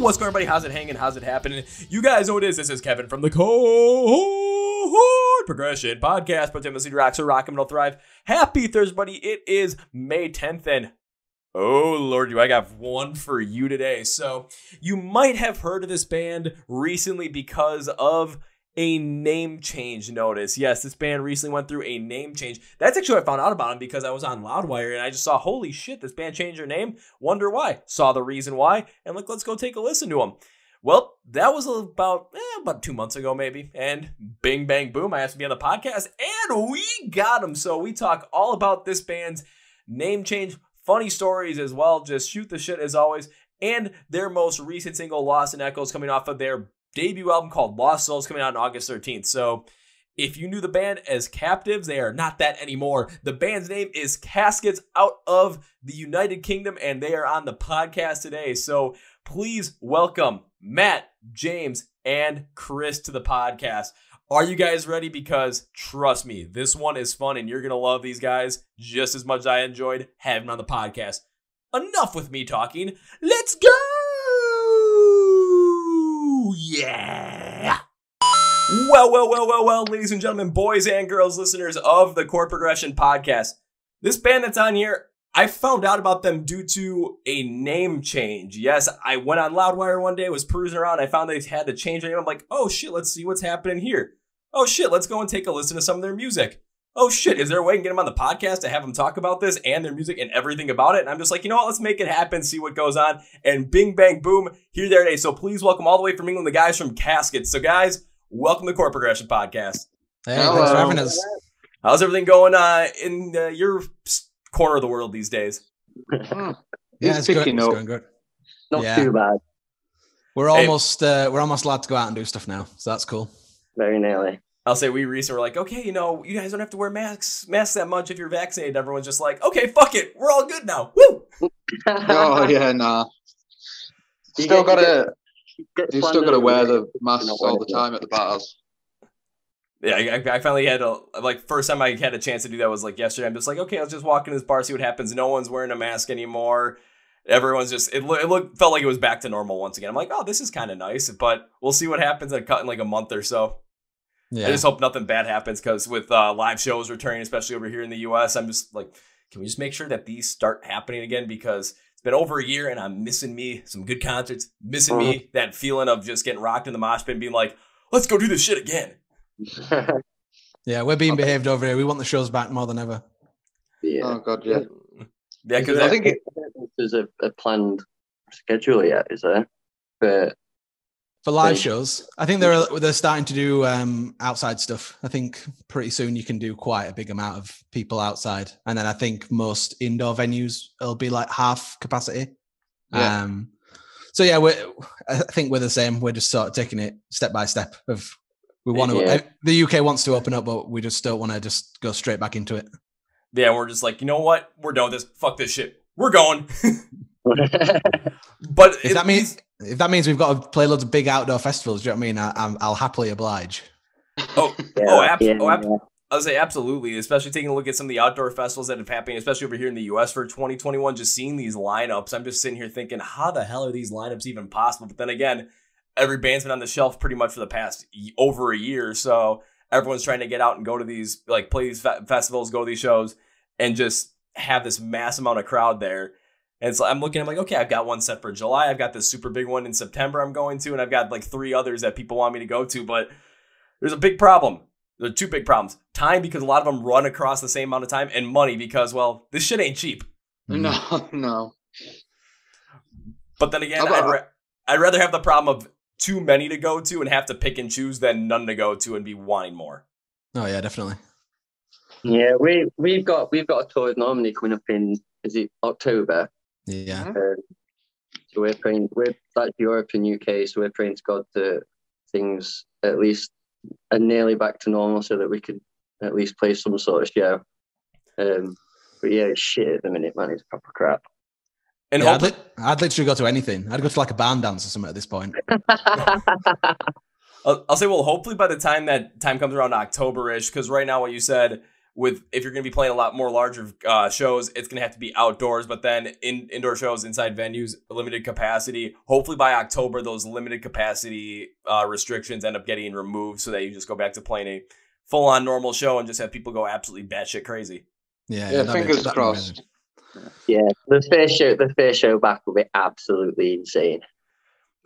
What's going on, everybody? How's it hanging? How's it happening? You guys know what it is. This is Kevin from the Chord Progression podcast. But Timothy Rocks are rocking, will thrive. Happy Thursday, buddy. It is May 10th, and oh Lord, do I got one for you today. So you might have heard of this band recently because of a name change notice. Yes, this band recently went through a name change. That's actually what I found out about them because I was on Loudwire and I just saw, holy shit, this band changed their name. Wonder why. Saw the reason why. And like, let's go take a listen to them. Well, that was about 2 months ago, maybe. And bing, bang, boom, I asked to be on the podcast and we got them. So we talk all about this band's name change, funny stories as well. Just shoot the shit as always. And their most recent single, Lost in Echoes, coming off of their debut album called Lost Souls, coming out on August 13th. So if you knew the band as Captives, they are not that anymore. The band's name is CASKETS, out of the United Kingdom, and they are on the podcast today. So please welcome Matt, James, and Chris to the podcast. Are you guys ready? Because trust me, this one is fun and you're going to love these guys just as much as I enjoyed having them on the podcast. Enough with me talking. Let's go! Yeah. Well, ladies and gentlemen, boys and girls, listeners of the Chord Progression podcast. This band that's on here, I found out about them due to a name change. Yes, I went on Loudwire one day, was cruising around. I found they had to change their name. I'm like, oh shit, let's see what's happening here. Oh shit, let's go and take a listen to some of their music. Oh shit, is there a way I can get them on the podcast to have them talk about this and their music and everything about it? And I'm just like, you know what, let's make it happen, see what goes on. And bing, bang, boom, here they are today. So please welcome all the way from England, the guys from CASKETS. So guys, welcome to the Chord Progression podcast. Hey, thanks for having us. How's everything going in your corner of the world these days? Yeah, it's good. It's going good. Not too bad. We're almost allowed to go out and do stuff now, so that's cool. Very nearly. I'll say we recently were like, okay, you know, you guys don't have to wear masks that much if you're vaccinated. Everyone's just like, okay, fuck it, we're all good now. Woo! Oh yeah, nah. You still gotta wear the masks all the time at the bars. Yeah, I finally had first time I had a chance to do that was like yesterday. I'm just like, okay, let's just walk in this bar, see what happens. No one's wearing a mask anymore. Everyone's just, felt like it was back to normal once again. I'm like, oh, this is kind of nice, but we'll see what happens in like a month or so. Yeah. I just hope nothing bad happens because with live shows returning, especially over here in the U.S., I'm just like, can we just make sure that these start happening again? Because it's been over a year and I'm missing some good concerts, missing me that feeling of just getting rocked in the mosh pit and being like, let's go do this shit again. Yeah, we're being behaved over here. We want the shows back more than ever. Yeah. Oh God, yeah. Yeah, because I think there's a planned schedule yet, is there? For live shows, I think they're starting to do outside stuff. I think pretty soon you can do quite a big amount of people outside, and then I think most indoor venues will be like half capacity. Yeah. So yeah, I think we're the same. We're just sort of taking it step by step. The UK wants to open up, but we just don't want to just go straight back into it. Yeah, we're just like, you know what? We're done with this. Fuck this shit. We're going. But if that means we've got to play loads of big outdoor festivals, do you know what I mean? I'll happily oblige. I would say absolutely, especially taking a look at some of the outdoor festivals that have happened, especially over here in the US for 2021, just seeing these lineups. I'm just sitting here thinking, how the hell are these lineups even possible? But then again, every band's been on the shelf pretty much for the past over a year. So everyone's trying to get out and go to these, like play these festivals, go to these shows and just have this mass amount of crowd there. And so I'm like, okay, I've got one set for July. I've got this super big one in September I'm going to, and I've got like 3 others that people want me to go to. But there's a big problem. There are 2 big problems. Time, because a lot of them run across the same amount of time, and money, because, well, this shit ain't cheap. No. But then again, I'd rather have the problem of too many to go to and have to pick and choose than none to go to and be wanting more. Oh yeah, definitely. Yeah, we've got a tour with Normandy coming up in, is it October? Yeah. So we're that's Europe and UK, so we're praying to God that things at least are nearly back to normal so that we could at least play some sort of show. But yeah, it's shit at the minute, man. It's proper crap. And yeah, I'd literally go to anything. I'd go to like a barn dance or something at this point. I'll say, well, hopefully by the time that time comes around October-ish, because right now what you said, if you're going to be playing a lot more larger shows, it's going to have to be outdoors. But then indoor shows, inside venues, limited capacity. Hopefully by October, those limited capacity restrictions end up getting removed so that you just go back to playing a full-on normal show and just have people go absolutely batshit crazy. Yeah, fingers crossed. Yeah, the first show back will be absolutely insane.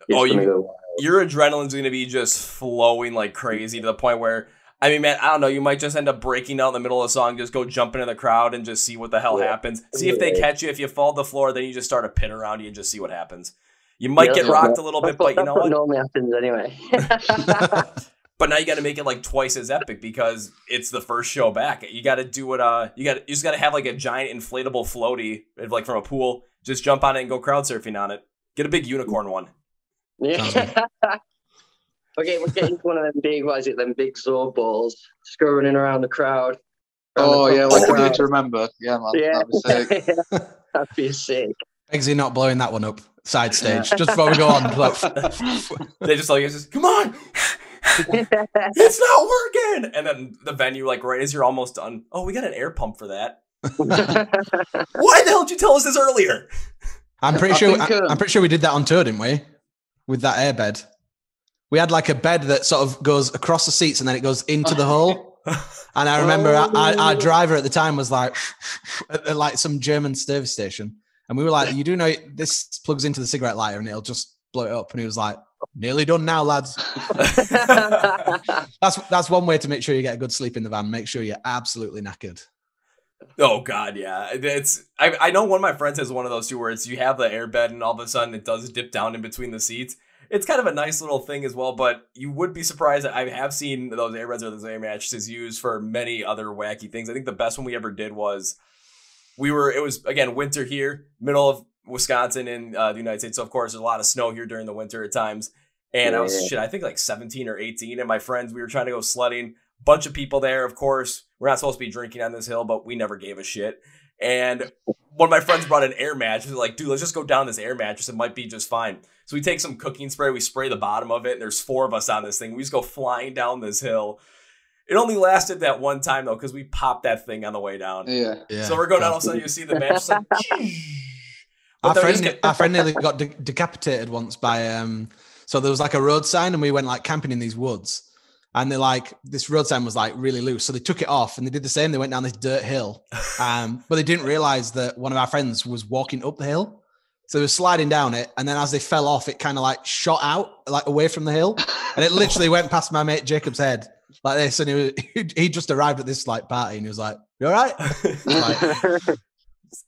Your adrenaline's going to be just flowing like crazy to the point where, I mean, man, I don't know, you might just end up breaking out in the middle of the song, just go jump into the crowd and just see what the hell happens. See if they catch you. If you fall to the floor, then you just start a pit around you and just see what happens. You might get rocked a little bit, but you know what? Normally happens anyway. But now you got to make it like twice as epic because it's the first show back. You got to do what you just got to have like a giant inflatable floaty, like from a pool. Just jump on it and go crowd surfing on it. Get a big unicorn one. Yeah. Okay, we're getting one of them big. What is it? Them big sword balls, just go running around the crowd. Like I need to remember. Yeah, man. Yeah, that'd be sick. That'd be sick. Eggsy not blowing that one up side stage just before we go on. They just come on. It's not working, and then the venue, like right as you're almost done, oh, we got an air pump for that. Why the hell did you tell us this earlier? I'm pretty sure we did that on tour, didn't we? With that air bed, we had like a bed that sort of goes across the seats and then it goes into the hole. And I remember our driver at the time was like at like some German service station, and we were like, "You do know this plugs into the cigarette lighter and it'll just blow it up." And he was like, "Nearly done now, lads." That's one way to make sure you get a good sleep in the van. Make sure you're absolutely knackered. Oh God, yeah. I know one of my friends has one of those too, where you have the airbed and all of a sudden it does dip down in between the seats. It's kind of a nice little thing as well, but you would be surprised that I have seen those airbeds or those air mattresses used for many other wacky things. I think the best one we ever did was it was again winter here, middle of Wisconsin in the United States. So of course there's a lot of snow here during the winter at times. And I think like 17 or 18, and my friends, we were trying to go sledding. Bunch of people there, of course. We're not supposed to be drinking on this hill, but we never gave a shit. And one of my friends brought an air mattress. Like, dude, let's just go down this air mattress. It might be just fine. So we take some cooking spray, we spray the bottom of it, and there's 4 of us on this thing. We just go flying down this hill. It only lasted that one time, though, because we popped that thing on the way down. Yeah. So we're going down, all of a sudden you see the mattress like, our friend nearly got decapitated once by so there was like a road sign and we went like camping in these woods, and this road sign was like really loose, so they took it off and they did the same. They went down this dirt hill, but they didn't realize that one of our friends was walking up the hill, so they were sliding down it, and then as they fell off, it kind of like shot out like away from the hill, and it literally went past my mate Jacob's head like this, and he just arrived at this like party and he was like, "You all right?"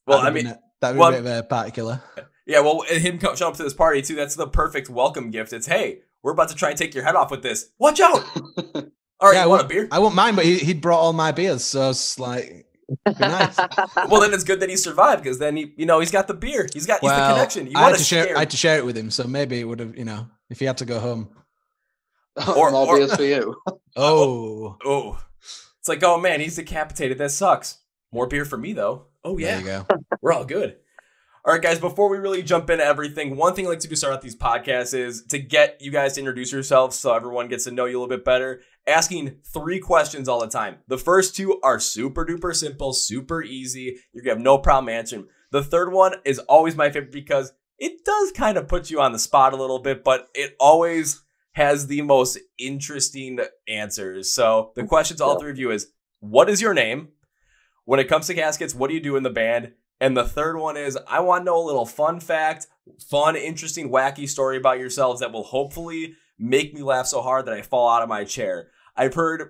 Well, I mean, that'd be a bit of a party killer. Yeah, well, him showing up to this party too, that's the perfect welcome gift. It's, hey, we're about to try and take your head off with this. Watch out! All right, you want a beer? I won't mind, but he'd brought all my beers, so it's like, be nice. Well, then it's good that he survived, because then he's got the beer. He's the connection. I had to share it with him, so maybe it would have, if he had to go home. Or more beers for you. Oh. It's like, oh man, he's decapitated. That sucks. More beer for me, though. Oh, yeah. There you go. We're all good. All right, guys, before we really jump into everything, one thing I like to do start out these podcasts is to get you guys to introduce yourselves so everyone gets to know you a little bit better, asking 3 questions all the time. The first 2 are super duper simple, super easy. You're going to have no problem answering them. The third one is always my favorite because it does kind of put you on the spot a little bit, but it always has the most interesting answers. So the question to all 3 of you is, what is your name? When it comes to Caskets, what do you do in the band? And the third one is, I want to know a little fun fact, fun, interesting, wacky story about yourselves that will hopefully make me laugh so hard that I fall out of my chair. I've heard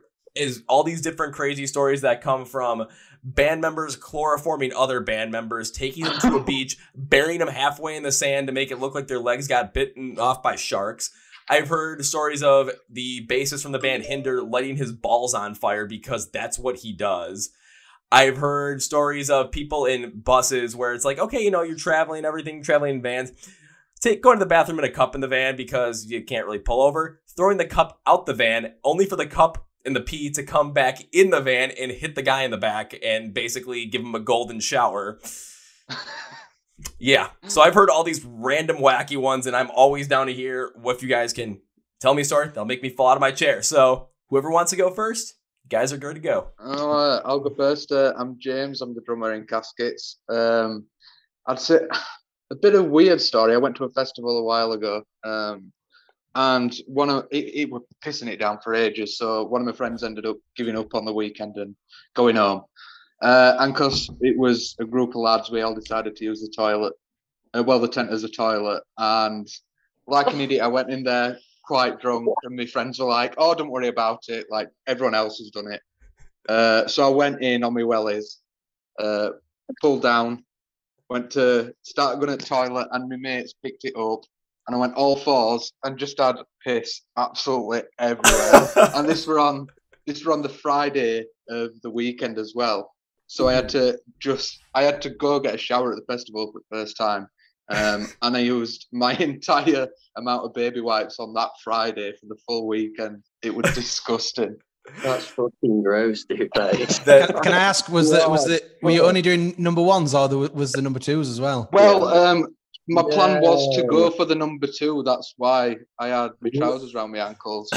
all these different crazy stories that come from band members chloroforming other band members, taking them to a beach, burying them halfway in the sand to make it look like their legs got bitten off by sharks. I've heard stories of the bassist from the band Hinder lighting his balls on fire because that's what he does. I've heard stories of people in buses where it's like, okay, you're traveling in vans. Going to the bathroom in a cup in the van because you can't really pull over. Throwing the cup out the van, only for the cup and the pee to come back in the van and hit the guy in the back and basically give him a golden shower. Yeah, so I've heard all these random wacky ones, and I'm always down to hear if you guys can tell me a story. That'll make me fall out of my chair. So whoever wants to go first, Guys are good to go. I'll go first. I'm James. I'm the drummer in Caskets. I'd say a bit of weird story. I went to a festival a while ago, and it was pissing it down for ages. So one of my friends ended up giving up on the weekend and going home. And because it was a group of lads, we all decided to use the toilet. The tent as a toilet. And like an idiot, I went in there quite drunk, and my friends were like, "Oh, don't worry about it. Like everyone else has done it." So I went in on my wellies, pulled down, went to start going to the toilet, and my mates picked it up, and I went all fours and just had piss absolutely everywhere. And this were on the Friday of the weekend as well. So I had to go get a shower at the festival for the first time. And I used my entire amount of baby wipes on that Friday for the full weekend. It was disgusting. That's fucking gross, dude. Can I ask, were you only doing number ones, or was the number twos as well? Well, my plan was to go for the number two. That's why I had my trousers around my ankles.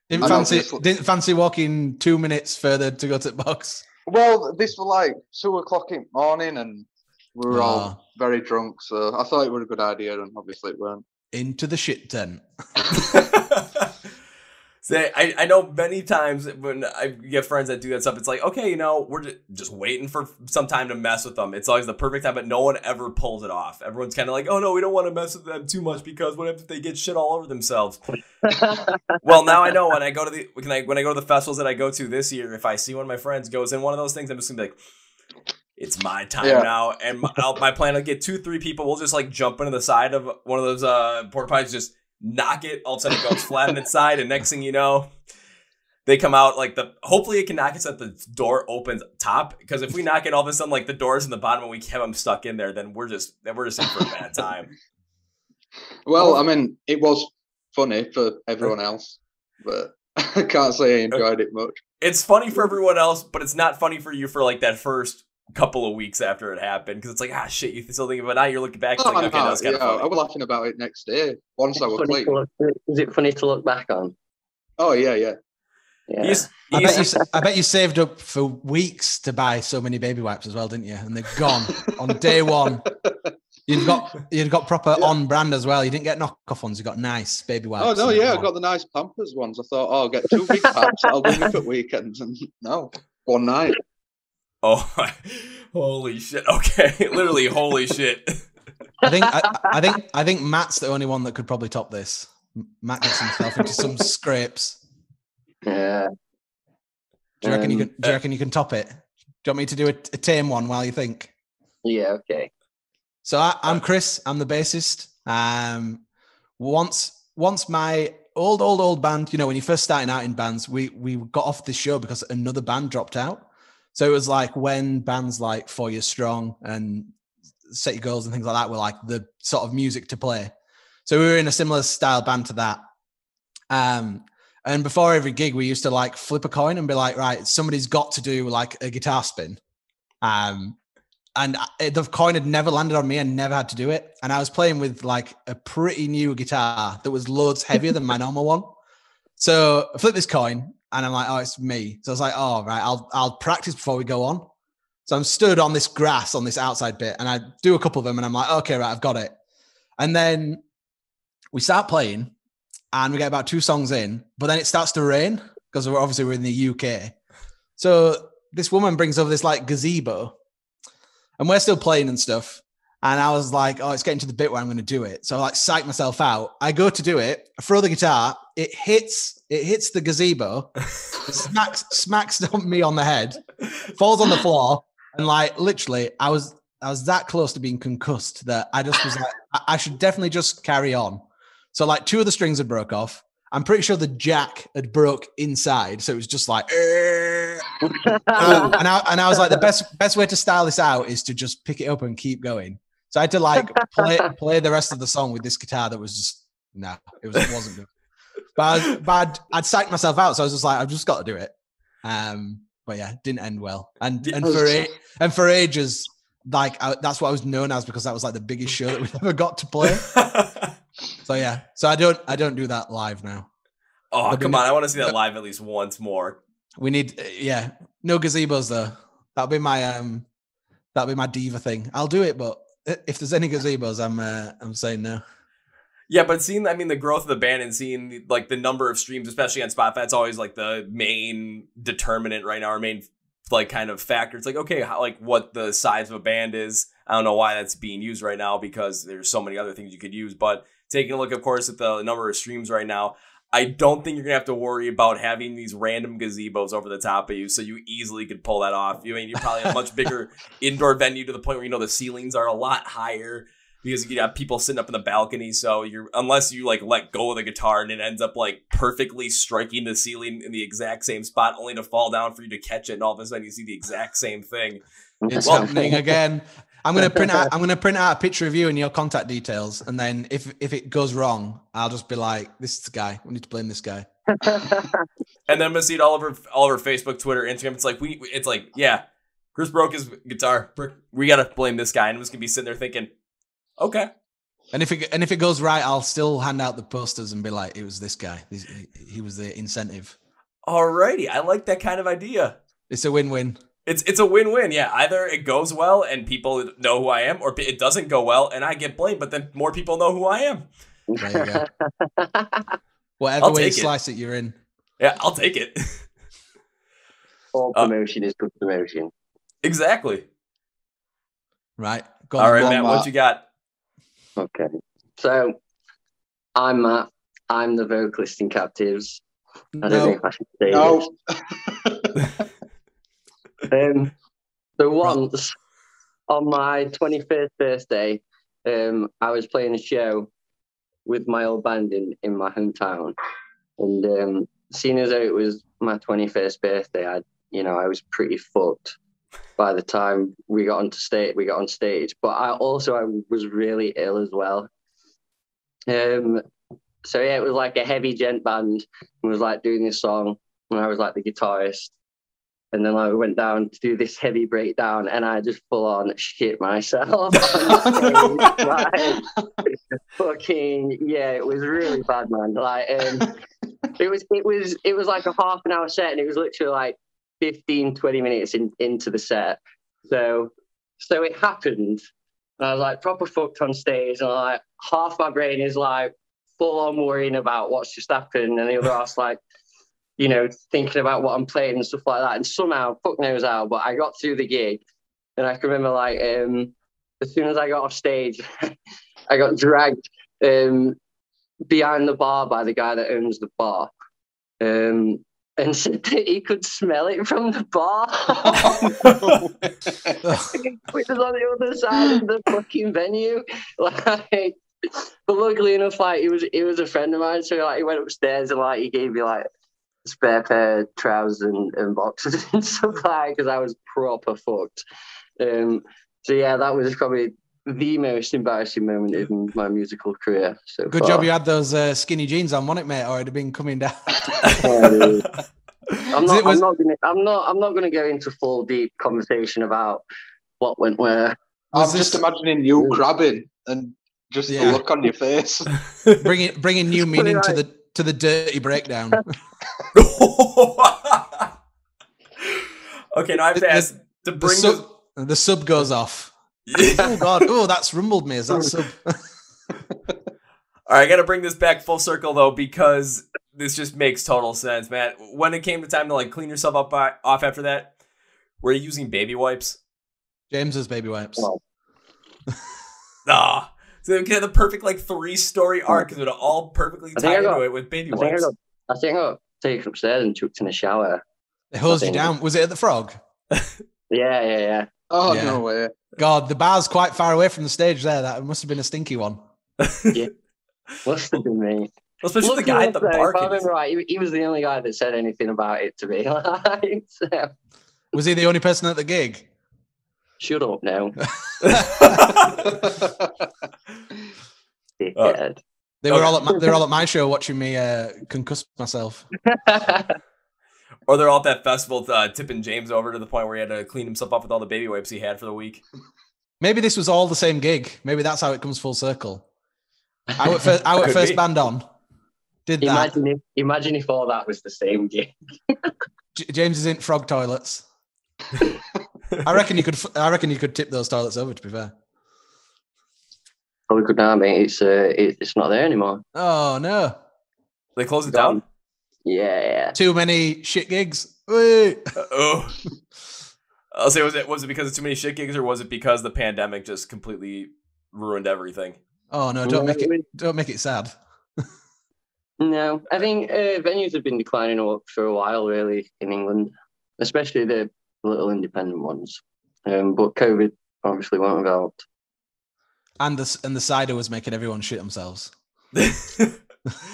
Didn't fancy walking 2 minutes further to go to the box? Well, this was like 2 o'clock in the morning, and we were all very drunk, so I thought it was a good idea, and obviously it weren't. Into the shit tent. Say, I know many times when I get friends that do that stuff, it's like, okay, we're just waiting for some time to mess with them. It's always the perfect time, but no one ever pulls it off. Everyone's kind of like, oh no, we don't want to mess with them too much because what if they get shit all over themselves? Well, now I know when I go to the festivals that I go to this year, if I see one of my friends goes in one of those things, I'm just gonna be like, it's my time now, and my plan to get 2-3 people. We'll just like jump into the side of one of those porta potties, just knock it. All of a sudden, it goes flat on its side, and next thing you know, they come out like hopefully it can knock it so that the door opens top. Because if we knock it all of a sudden like the doors in the bottom and we have them stuck in there, then we're just in for a bad time. Well, I mean, it was funny for everyone else, but I can't say I enjoyed it much. It's funny for everyone else, but it's not funny for you for like that first couple of weeks after it happened, because it's like, shit, you still think of it now, you're looking back, it's like, okay, that was kind of funny. I was laughing about it next day once I was late. Is it funny to look back on? Oh yeah. I bet you saved up for weeks to buy so many baby wipes as well, didn't you? And they're gone on day one. You'd got proper on brand as well. You didn't get knockoff ones. You got nice baby wipes. Oh no, yeah, I got the nice Pampers ones. I thought, I'll get 2 big packs. I'll do them for weekends, and no, one night. Oh, holy shit! Okay, literally, holy shit. I think Matt's the only one that could probably top this. Matt gets himself into some scrapes. Yeah. Do you reckon you can top it? Do you want me to do a tame one while you think? Yeah. Okay. So I'm Chris. I'm the bassist. Once my old band, when you're first starting out in bands, we got off this show because another band dropped out. So it was like when bands like 4 Years Strong and Set Your Goals and things like that were like the sort of music to play. So we were in a similar style band to that. And before every gig, we used to like flip a coin and be like, right, somebody's got to do like a guitar spin. And the coin had never landed on me and never had to do it. And I was playing with like a pretty new guitar that was loads heavier than my normal one. So I flipped this coin and I'm like, oh, it's me. So I was like, oh, right, I'll practice before we go on. So I'm stood on this grass on this outside bit and I do a couple of them and I'm like, okay, right, I've got it. And then we start playing and we get about 2 songs in, but then it starts to rain because we're in the UK. So this woman brings over this like gazebo and we're still playing and stuff. And I was like, oh, it's getting to the bit where I'm going to do it. So I like psych myself out. I go to do it, I throw the guitar, it hits the gazebo, smacks me on the head, falls on the floor. And like, literally, I was that close to being concussed that I just was like, I should definitely just carry on. So like 2 of the strings had broke off. I'm pretty sure the jack had broke inside. So it was just like, and I was like, the best way to style this out is to just pick it up and keep going. So I had to like play the rest of the song with this guitar that was just, it wasn't good. But I'd psyched myself out. So I was just like, I've just got to do it. But yeah, it didn't end well. And for ages, like that's what I was known as because that was like the biggest show that we ever got to play. So yeah, so I don't do that live now. Oh, come on. I want to see that live at least once more. We need, no gazebos though. That'll be my diva thing. I'll do it, but if there's any gazebos, I'm saying no. Yeah, but the growth of the band and seeing like the number of streams, especially on Spotify, that's always like the main determinant right now, or main like kind of factor. It's like, okay, what the size of a band is. I don't know why that's being used right now because there's so many other things you could use. But taking a look, of course, at the number of streams right now, I don't think you're going to have to worry about having these random gazebos over the top of you, so you easily could pull that off. You're probably a much bigger indoor venue to the point where, the ceilings are a lot higher because you have people sitting up in the balcony. So unless you like let go of the guitar and it ends up like perfectly striking the ceiling in the exact same spot, only to fall down for you to catch it, and all of a sudden you see the exact same thing. It's happening again. I'm gonna print out a picture of you and your contact details, and then if it goes wrong, I'll just be like, "This is the guy. We need to blame this guy." And then we'll see it all over Facebook, Twitter, Instagram. It's like, yeah, Chris broke his guitar. We gotta blame this guy, and I'm just gonna be sitting there thinking, okay. And if it goes right, I'll still hand out the posters and be like, "It was this guy. He was the incentive." Alrighty, I like that kind of idea. It's a win-win. It's a win-win, yeah. Either it goes well and people know who I am, or it doesn't go well and I get blamed, but then more people know who I am. There you go. Whatever way you slice it, you're in. Yeah, I'll take it. All promotion is good promotion. Exactly. Right. All right, Matt, what you got? Okay. So, I'm Matt. I'm the vocalist in Captives. I don't know if I should say this. So once on my 21st birthday, I was playing a show with my old band in my hometown, and seeing as though it was my 21st birthday, I was pretty fucked by the time we got on stage. But I was really ill as well. So yeah, it was like a heavy gent band. We was like doing this song, and I was like the guitarist. And then I went down to do this heavy breakdown, and I just full on shit myself. Fucking yeah, it was really bad, man. Like, it was like a half an hour set, and it was literally like 15, 20 minutes into the set. So it happened. And I was like proper fucked on stage, and like half my brain is like full on worrying about what's just happened, and the other half's like, thinking about what I'm playing and stuff like that. And somehow, fuck knows how, but I got through the gig. And I can remember, like, as soon as I got off stage, I got dragged behind the bar by the guy that owns the bar. And said that he could smell it from the bar. Which was on the other side of the fucking venue. Like, but luckily enough, like, he was a friend of mine. So, like, he went upstairs and, like, he gave me, like, spare pair of trousers and boxes and stuff like that, because I was proper fucked. So yeah, that was probably the most embarrassing moment in my musical career. So good job you had those skinny jeans on, wasn't it, mate? Or it'd have been coming down. I'm not gonna go into full deep conversation about what went where. I'm just imagining you crabbing and just the look on your face. bringing new meaning to the dirty breakdown. Okay, now I have to ask to bring the sub goes off. Oh God! Oh, that's rumbled me. Is that sub? All right, I got to bring this back full circle though, because this just makes total sense, man. When it came to time to like clean yourself off after that, were you using baby wipes? James's baby wipes. Wow. Nah. So they had the perfect like 3-story arc because it would all perfectly tie into it with baby wipes. I think I got taken upstairs and chucked in a shower. They hosed you down. Was it at the Frog? Yeah. Oh, yeah. No way. God, the bar's quite far away from the stage there. That must have been a stinky one. Yeah. Must have been me. Well, especially the guy at the bar. If I remember right, he was the only guy that said anything about it to me. So. Was he the only person at the gig? Shut up now. They were all at my show watching me concuss myself. Or they're all at that festival tipping James over to the point where he had to clean himself up with all the baby wipes he had for the week. Maybe this was all the same gig. Maybe that's how it comes full circle. Our first band on did that. Imagine if all that was the same gig. James is in frog toilets. I reckon you could tip those toilets over, to be fair. Probably could now, mate. It's not there anymore. Oh no. They closed it down? Yeah. Too many shit gigs. Wait. Oh. I'll say, was it because of too many shit gigs, or was it because the pandemic just completely ruined everything? Oh no, don't make it sad. No, I think venues have been declining for a while, really, in England, especially the little independent ones. But COVID obviously won't have helped. And the cider was making everyone shit themselves.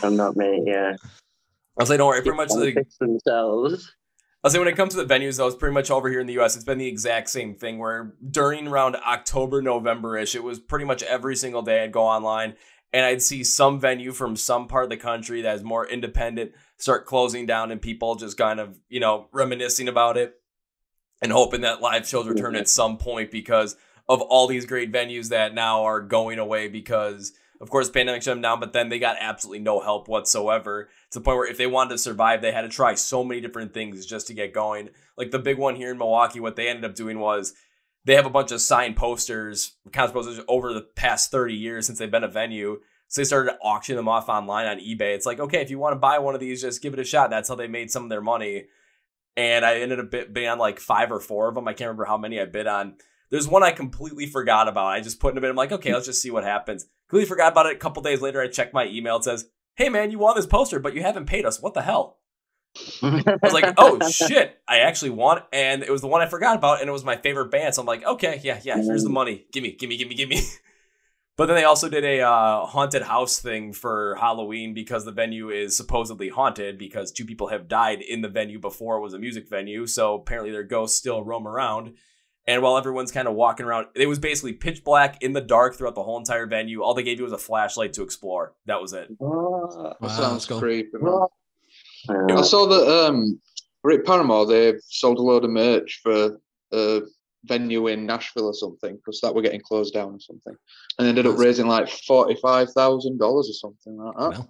And not me, yeah. I'll say, don't worry, pretty much themselves. I'll say when it comes to the venues, though, it's pretty much over here in the US, it's been the exact same thing where during around October, November-ish, it was pretty much every single day I'd go online and I'd see some venue from some part of the country that is more independent start closing down and people just kind of, reminiscing about it and hoping that live shows return at some point because of all these great venues that now are going away because, of course, the pandemic shut them down, but then they got absolutely no help whatsoever. To the point where if they wanted to survive, they had to try so many different things just to get going. Like the big one here in Milwaukee, what they ended up doing was they have a bunch of signed posters, concert posters over the past 30 years since they've been a venue. So they started auctioning them off online on eBay. It's like, okay, if you want to buy one of these, just give it a shot. That's how they made some of their money. And I ended up bidding on like 5 or 4 of them. I can't remember how many I bid on. There's one I completely forgot about. I just put in a bid. I'm like, okay, let's just see what happens. Completely forgot about it. A couple days later, I checked my email. It says, hey, man, you won this poster, but you haven't paid us. What the hell? I was like, oh, shit. I actually won. And it was the one I forgot about, and it was my favorite band. So I'm like, okay, yeah, here's the money. Give me. But then they also did a haunted house thing for Halloween because the venue is supposedly haunted because 2 people have died in the venue before it was a music venue. So apparently their ghosts still roam around. And while everyone's kind of walking around, it was basically pitch black in the dark throughout the whole entire venue. All they gave you was a flashlight to explore. That was it. That sounds cool. creepy, man. I saw that Rick Paramore, they sold a load of merch for a venue in Nashville or something because that were getting closed down or something. And they ended up raising like $45,000 or something like that. Well,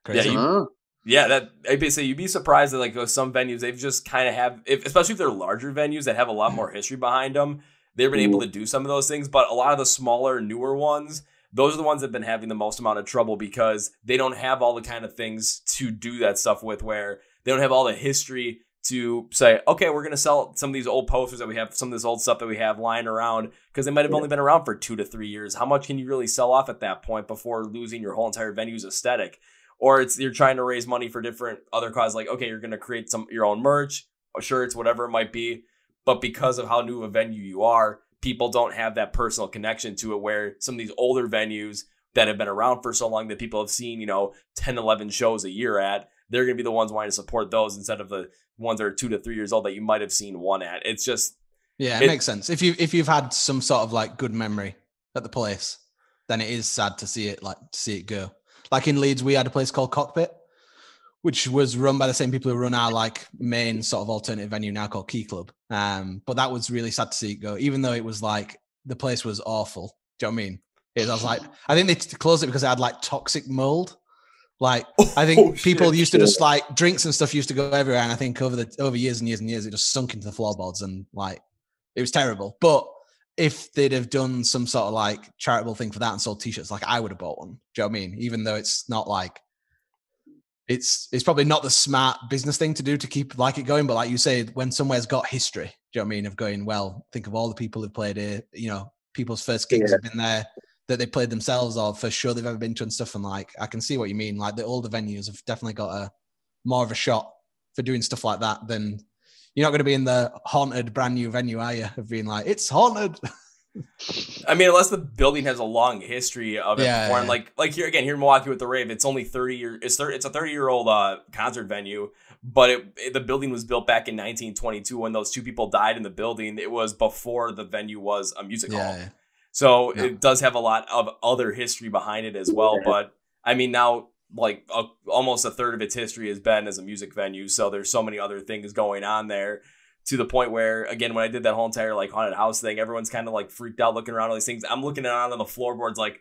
crazy. I'd say you'd be surprised that like some venues they've just kind of have, especially if they're larger venues that have a lot more history behind them, they've been able to do some of those things. But a lot of the smaller, newer ones, those are the ones that have been having the most amount of trouble because they don't have all the kind of things to do that stuff with, where they don't have all the history to say, okay, we're going to sell some of these old posters that we have, some of this old stuff that we have lying around because they might have only been around for 2 to 3 years. How much can you really sell off at that point before losing your whole entire venue's aesthetic? Or you're trying to raise money for different other causes, like, okay, you're going to create your own merch, or shirts, whatever it might be. But because of how new of a venue you are, people don't have that personal connection to it, where some of these older venues that have been around for so long that people have seen, 10, 11 shows a year at, they're going to be the ones wanting to support those instead of the ones that are 2 to 3 years old that you might have seen one at. It's just... Yeah, it makes sense. If you've had some sort of like good memory at the place, then it is sad to see it go. Like in Leeds, we had a place called Cockpit, which was run by the same people who run our like main sort of alternative venue now called Key Club. But that was really sad to see it go, even though it was like the place was awful. Do you know what I mean? I was like, I think they closed it because it had like toxic mold. Like I think people used to just like drinks and stuff used to go everywhere, and I think over years and years and years it just sunk into the floorboards and like it was terrible. But if they'd have done some sort of like charitable thing for that and sold t-shirts, like I would have bought one. Do you know what I mean? Even though it's not like, it's probably not the smart business thing to do to keep like it going. But like you say, when somewhere's got history, do you know what I mean? Of going, well, think of all the people who've played here, people's first gigs have been there that they played themselves or first show they've ever been to and stuff. And like, I can see what you mean. Like the older venues have definitely got more of a shot for doing stuff like that than... You're not going to be in the haunted brand new venue, are you? Of being like, it's haunted. I mean, unless the building has a long history of it before. And like here in Milwaukee with the Rave, it's only 30 years. It's a 30-year-old concert venue, but the building was built back in 1922 when those 2 people died in the building. It was before the venue was a music hall. Yeah. So it does have a lot of other history behind it as well. But I mean, now like almost a third of its history has been as a music venue. So there's so many other things going on there, to the point where, again, when I did that whole entire like haunted house thing, everyone's kind of like freaked out looking around all these things. I'm looking around on the floorboards like,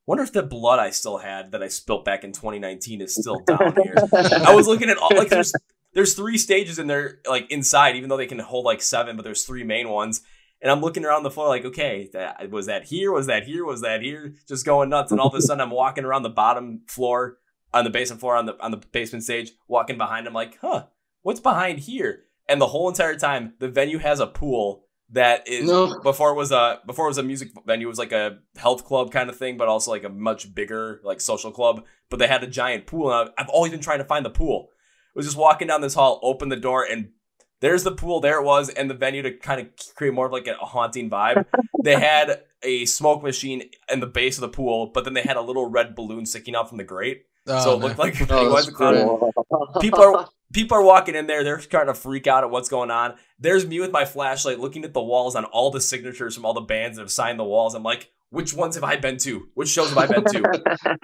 wonder if the blood I still had that I spilt back in 2019 is still down here. I was looking at all, like, there's there's 3 stages in there, like inside, even though they can hold like 7, but there's 3 main ones. And I'm looking around the floor like, okay, was that here? Was that here? Was that here? Just going nuts. And all of a sudden I'm walking around the bottom floor on the basement floor on the basement stage, walking behind him like, huh, what's behind here? And the whole entire time, the venue has a pool that is before it was a music venue. It was like a health club kind of thing, but also like a much bigger like social club. But they had a giant pool, and I've always been trying to find the pool. I was just walking down this hall, opened the door, and there's the pool. There it was, and the venue to kind of create more of like a haunting vibe. They had a smoke machine in the base of the pool, but then they had a little red balloon sticking out from the grate. So it looked like Pennywise the Clown. People are walking in there. They're starting to freak out at what's going on. There's me with my flashlight looking at the walls on all the signatures from all the bands that have signed the walls. I'm like, which ones have I been to? Which shows have I been to?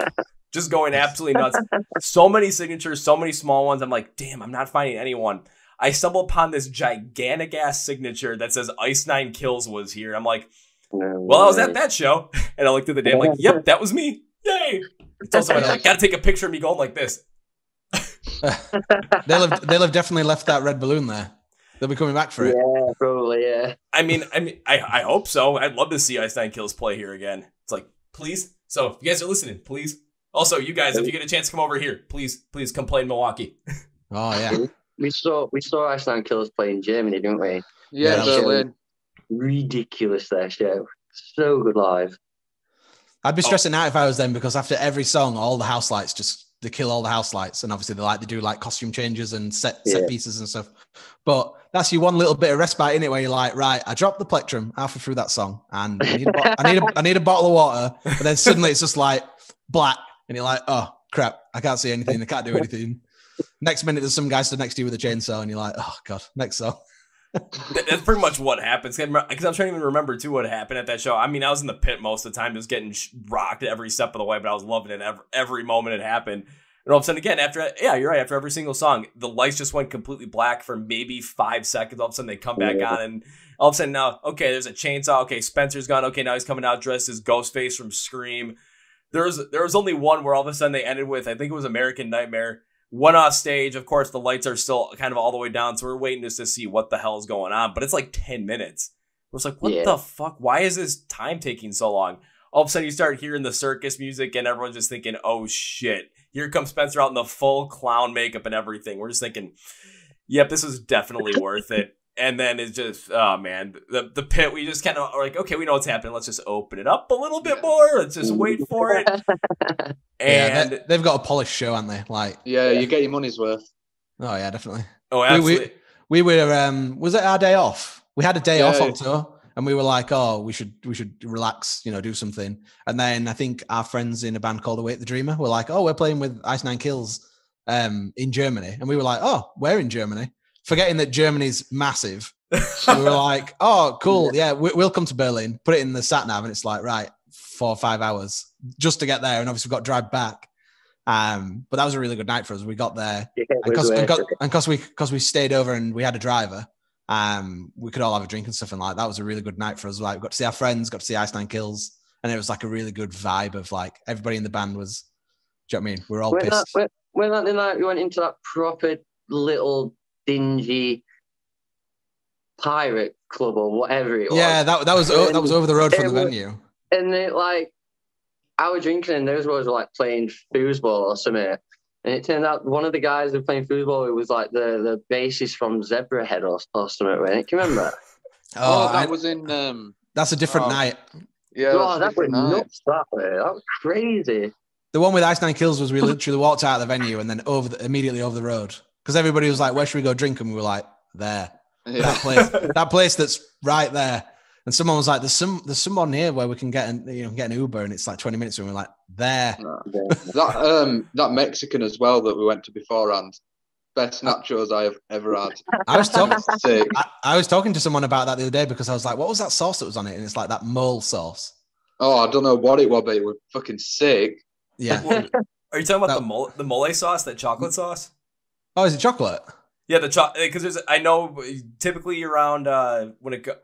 Just going absolutely nuts. So many signatures, so many small ones. I'm like, damn, I'm not finding anyone. I stumble upon this gigantic ass signature that says Ice Nine Kills was here. I'm like, well, I was at that show. And I looked at the day. I'm like, yep, that was me. Yay. It's also like, gotta take a picture of me going like this. They'll have definitely left that red balloon there. They'll be coming back for it. Yeah, probably, yeah. I hope so. I'd love to see Ice Nine Kills play here again. It's like, please. So if you guys are listening, please. Also, you guys, if you get a chance to come over here, please come play in Milwaukee. Oh yeah. We saw Ice Nine Kills play in Germany, didn't we? Yeah, Berlin. Ridiculous their show. So good live. I'd be stressing out if I was them, because after every song, all the house lights they kill all the house lights, and obviously they do like costume changes and set pieces and stuff. But that's your one little bit of respite in it, where you're like, right, I dropped the plectrum halfway through that song, and I need a bottle of water, but then suddenly it's just like black, and you're like, oh crap, I can't see anything, I can't do anything. Next minute, there's some guy stood next to you with a chainsaw, and you're like, oh god, next song. That's pretty much what happens, because I'm trying to even remember too what happened at that show. I mean, I was in the pit most of the time, just getting rocked every step of the way, but I was loving it every moment it happened. And all of a sudden, again, after every single song, the lights just went completely black for maybe 5 seconds. All of a sudden, they come back on, and all of a sudden now, okay, there's a chainsaw. Okay, Spencer's gone. Okay, now he's coming out dressed as Ghostface from Scream. There was only one where all of a sudden they ended with, I think it was American Nightmare. One off stage, of course, the lights are still kind of all the way down, so we're waiting just to see what the hell is going on. But it's like 10 minutes. We're just like, what the fuck? Why is this time taking so long? All of a sudden, you start hearing the circus music, and everyone's just thinking, oh shit, here comes Spencer out in the full clown makeup and everything. We're just thinking, yep, this is definitely worth it. And then it's just, oh man, the pit, we just kind of are like, okay, we know what's happening. Let's just open it up a little bit more. Let's just wait for it. And they've got a polished show, haven't they? Like, yeah, you get your money's worth. Oh yeah, definitely. Oh, absolutely. We were, was it our day off? We had a day off on tour, and we were like, oh, we should relax, do something. And then I think our friends in a band called Await the Dreamer were like, oh, we're playing with Ice Nine Kills in Germany. And we were like, oh, we're in Germany. Forgetting that Germany's massive. So we were like, oh, cool. Yeah, we'll come to Berlin, put it in the sat nav, and it's like, right, 4 or 5 hours just to get there. And obviously we've got to drive back. But that was a really good night for us. We got there. Because we stayed over and we had a driver, we could all have a drink and stuff. And like, that was a really good night for us. Like, we got to see our friends, got to see Ice Nine Kills. And it was like a really good vibe of like, everybody in the band was, do you know what I mean? We were all pissed. When that night we went into that proper little dingy pirate club or whatever it was. Yeah, that was over the road from the venue. And they like, I was drinking and those boys were like playing foosball or something. And it turned out one of the guys who were playing foosball, it was like the bassist from Zebrahead or something. Right? Can you remember? That was in. That's a different night. Yeah, that was nuts. That was crazy. The one with Ice Nine Kills was we literally walked out of the venue and then immediately over the road. Because everybody was like, where should we go drink? And we were like, there. Yeah. That place that's right there. And someone was like, there's someone here where we can get an Uber, and it's like 20 minutes. And we're like, there. That Mexican as well that we went to beforehand. Best nachos I have ever had. I was talking to someone about that the other day, because I was like, what was that sauce that was on it? And it's like that mole sauce. Oh, I don't know what it was, but it was fucking sick. Yeah. Are you talking about the mole sauce, that chocolate sauce? Oh, is it chocolate? Yeah, the chocolate, because I know typically around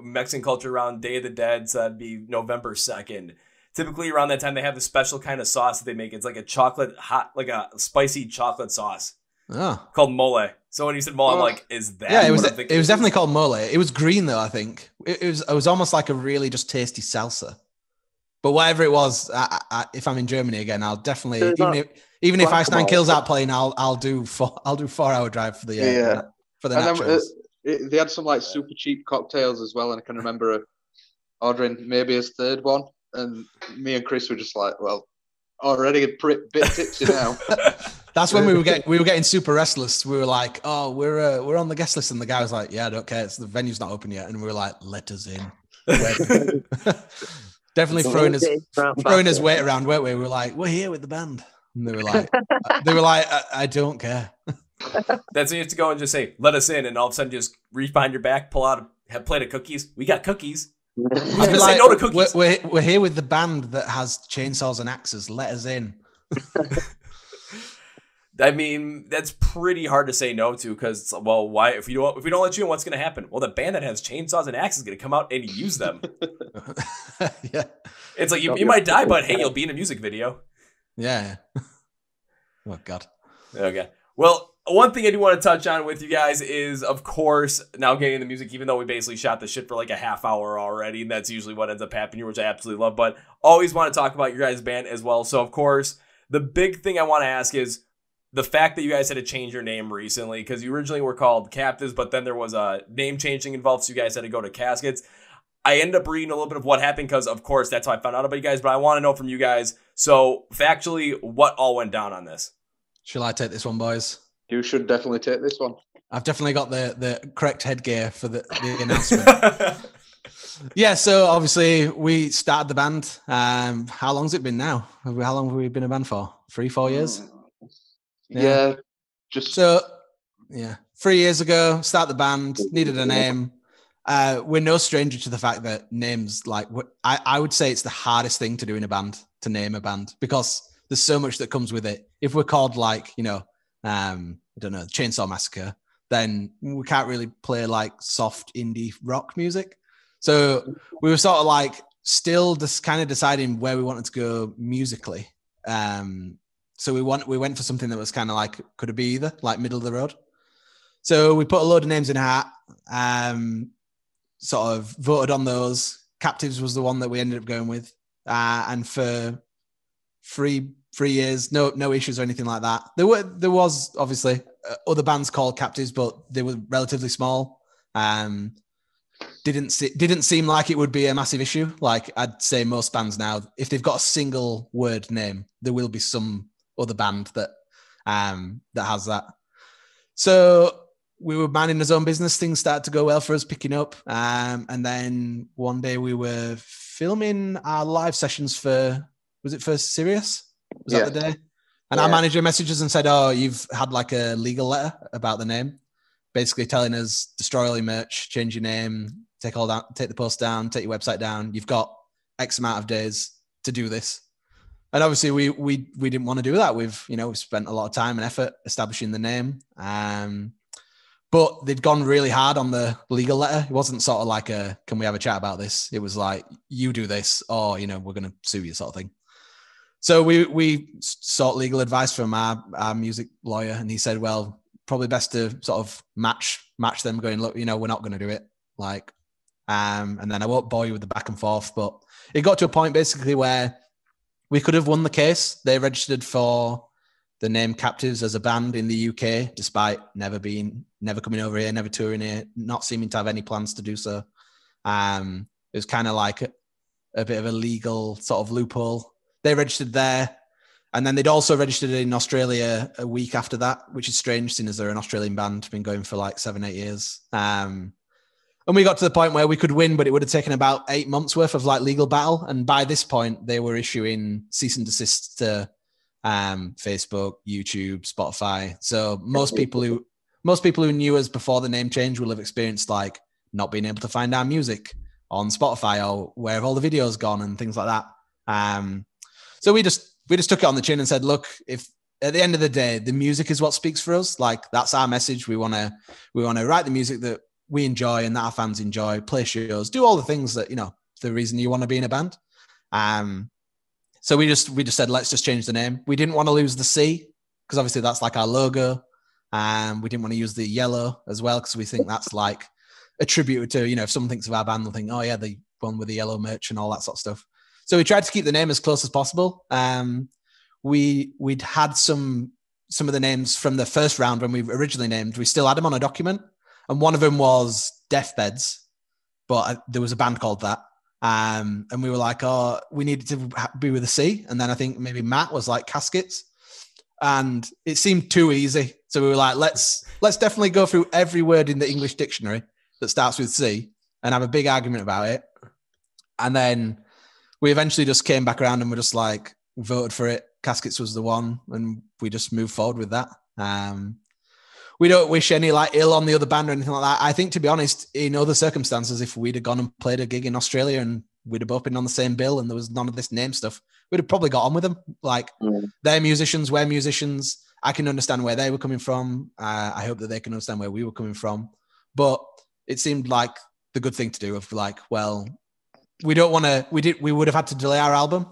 Mexican culture around Day of the Dead, so that'd be November 2nd. Typically around that time they have the special kind of sauce that they make. It's like a spicy chocolate sauce. Oh. Called mole. So when you said mole, I'm like, is that? Yeah, it was. what I'm thinking It was this definitely is? called mole. It was green though. I think it was almost like a really just tasty salsa. But whatever it was, if I'm in Germany again, I'll definitely There's not even if Ice Nine guacamole. Kills out playing, I'll do 4-hour drive for the Yeah. for the And then nachos. they had some like super cheap cocktails as well, and I can remember ordering maybe his third one, and me and Chris were just like, well, already a bit tipsy now. That's when we were getting super restless. We were like, oh, we're on the guest list, and the guy was like, yeah, I don't care. The venue's not open yet, and we were like, let us in. Definitely throwing his weight around, weren't we? We were like, we're here with the band, and they were like, I don't care. That's when you have to go and just say, let us in, and all of a sudden just reach behind your back, pull out a plate of cookies. We got cookies. I was I'd be gonna say no to cookies. We're here with the band that has chainsaws and axes. Let us in. I mean, that's pretty hard to say no to because, well, why? If we don't let you in, what's going to happen? Well, the band that has chainsaws and axes is going to come out and use them. Yeah, it's like you might die, but hey, you'll be in a music video. Yeah. Oh God. Okay. Well, one thing I do want to touch on with you guys is, of course, now getting the music, even though we basically shot the shit for like a half hour already, and that's usually what ends up happening here, which I absolutely love, but always want to talk about your guys' band as well. So, of course, the big thing I want to ask is the fact that you guys had to change your name recently, because you originally were called Captives, but then there was a name changing involved, so you guys had to go to Caskets. I ended up reading a little bit of what happened because, of course, that's how I found out about you guys, but I want to know from you guys, so factually, what all went down on this? Shall I take this one, boys? You should definitely take this one. I've definitely got the correct headgear for the announcement. Yeah, so obviously we started the band. How long's it been now? How long have we been a band for? 3-4 years? Yeah. 3 years ago, start the band, needed a name. We're no stranger to the fact that names, like, I would say it's the hardest thing to do in a band, to name a band, because there's so much that comes with it. If we're called, like, I don't know, Chainsaw Massacre, then we can't really play like soft indie rock music. So we were sort of like still just kind of deciding where we wanted to go musically. So we went for something that was kind of like, could it be either, like middle of the road? So we put a load of names in a hat, sort of voted on those. Captives was the one that we ended up going with. And for 3 years, no issues or anything like that. There was obviously other bands called Captives, but they were relatively small. Didn't seem like it would be a massive issue. Like I'd say most bands now, if they've got a single word name, there will be some other band that has that. So we were minding his own business. Things started to go well for us, picking up. And then one day we were filming our live sessions for Sirius? Was that the day? And our manager messaged us and said, oh, you've had like a legal letter about the name, basically telling us destroy all your merch, change your name, take the post down, take your website down. You've got X amount of days to do this. And obviously we didn't want to do that. We've spent a lot of time and effort establishing the name. But they'd gone really hard on the legal letter. It wasn't sort of like can we have a chat about this? It was like, you do this or, we're going to sue you sort of thing. So we sought legal advice from our music lawyer, and he said, well, probably best to sort of match them going, look, we're not going to do it. Like, and then I won't bore you with the back and forth, but it got to a point basically where we could have won the case. They registered for the name Captives as a band in the UK, despite never coming over here, never touring here, not seeming to have any plans to do so. It was kind of like a bit of a legal sort of loophole. They registered there, and then they'd also registered in Australia a week after that, which is strange, seeing as they're an Australian band, been going for like 7-8 years. And we got to the point where we could win, but it would have taken about 8 months worth of like legal battle. And by this point, they were issuing cease and desist to Facebook, YouTube, Spotify. So most people who knew us before the name change will have experienced like not being able to find our music on Spotify or where have all the videos gone and things like that. So we just took it on the chin and said, look, if at the end of the day, the music is what speaks for us, like that's our message. We want to write the music that we enjoy and that our fans enjoy, play shows, do all the things that, the reason you want to be in a band. So we just said, let's just change the name. We didn't want to lose the C because obviously that's like our logo. We didn't want to use the yellow as well because we think that's like attributed to, if someone thinks of our band, they'll think, oh yeah, the one with the yellow merch and all that sort of stuff. So we tried to keep the name as close as possible. We'd had some of the names from the first round when we originally named, we still had them on a document. And one of them was Deathbeds, but there was a band called that. And we were like, oh, we needed to be with a C. And then I think maybe Matt was like Caskets. And it seemed too easy. So we were like, let's definitely go through every word in the English dictionary that starts with C and have a big argument about it. And then we eventually just came back around and we're just like, voted for it. Caskets was the one. And we just moved forward with that. We don't wish any like ill on the other band or anything like that. I think, to be honest, in other circumstances, if we'd have gone and played a gig in Australia and we'd have both been on the same bill and there was none of this name stuff, we'd have probably got on with them. Like, they're musicians, we're musicians. I can understand where they were coming from. I hope that they can understand where we were coming from. But it seemed like the good thing to do of like, well, we don't want to, we would have had to delay our album.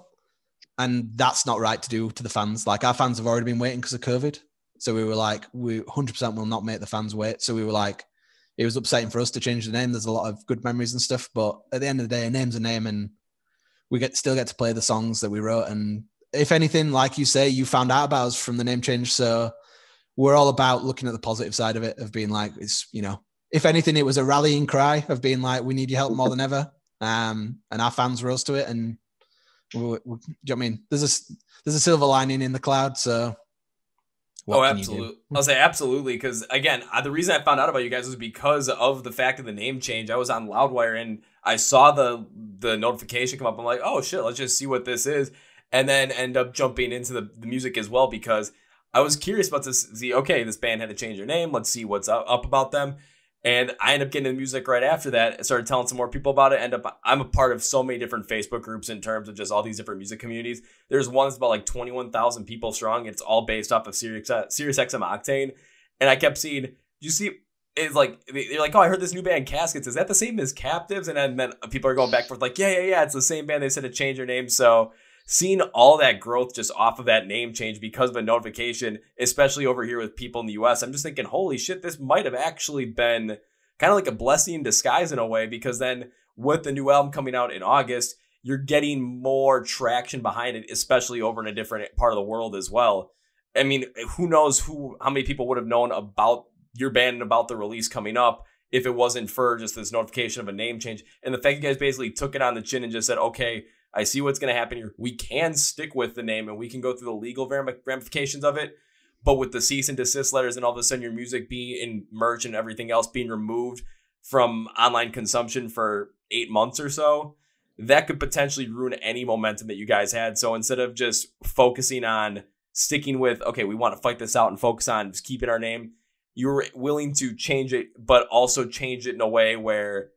And that's not right to do to the fans. Like, our fans have already been waiting because of COVID. So we were like, we 100% will not make the fans wait. So we were like, it was upsetting for us to change the name. There's a lot of good memories and stuff. But at the end of the day, a name's a name, and we still get to play the songs that we wrote. And if anything, like you say, you found out about us from the name change. So we're all about looking at the positive side of it, of being like, it's, if anything, it was a rallying cry of being like, we need your help more than ever. And our fans rose to it. And do you know what I mean? There's a silver lining in the cloud. So absolutely. I'll say absolutely. Because again, the reason I found out about you guys was because of the fact of the name change. I was on Loudwire and I saw the notification come up. I'm like, oh shit, let's just see what this is. And then end up jumping into the music as well, because I was curious about to see, okay, this band had to change their name. Let's see what's up about them. And I ended up getting into music right after that. I started telling some more people about it. I'm a part of so many different Facebook groups in terms of just all these different music communities. There's one that's about like 21,000 people strong. It's all based off of Sirius XM Octane. And I kept seeing, you see, it's like, they're like, oh, I heard this new band, Caskets. Is that the same as Captives? And then people are going back and forth like, yeah, it's the same band. They said to change their name. So seeing all that growth just off of that name change because of a notification, especially over here with people in the US, I'm just thinking, holy shit, this might have actually been kind of like a blessing in disguise in a way, because then with the new album coming out in August, you're getting more traction behind it, especially over in a different part of the world as well. I mean, who knows how many people would have known about your band and about the release coming up if it wasn't for just this notification of a name change. And the fact you guys basically took it on the chin and just said, okay, I see what's going to happen here. We can stick with the name and we can go through the legal ramifications of it. But with the cease and desist letters and all of a sudden your music being in merch and everything else being removed from online consumption for 8 months or so, that could potentially ruin any momentum that you guys had. So instead of just focusing on sticking with, okay, we want to fight this out and focus on just keeping our name, you were willing to change it, but also change it in a way where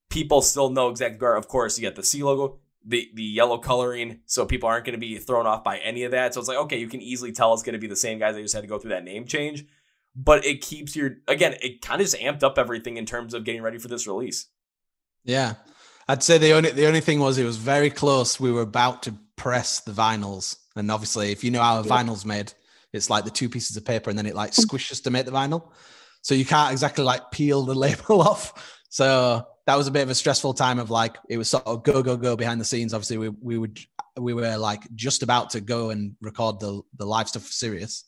people still know exactly where. Of course, you got the C logo, the yellow coloring, so people aren't going to be thrown off by any of that. So it's like, okay, you can easily tell it's going to be the same guys that just had to go through that name change. But it keeps it kind of just amped up everything in terms of getting ready for this release. Yeah. I'd say the only thing was it was very close. We were about to press the vinyls. And obviously, if you know how a vinyl's made, it's like the 2 pieces of paper and then it like squishes to make the vinyl. So you can't exactly like peel the label off. So that was a bit of a stressful time of like, it was sort of go behind the scenes. Obviously we were like just about to go and record the live stuff for Sirius.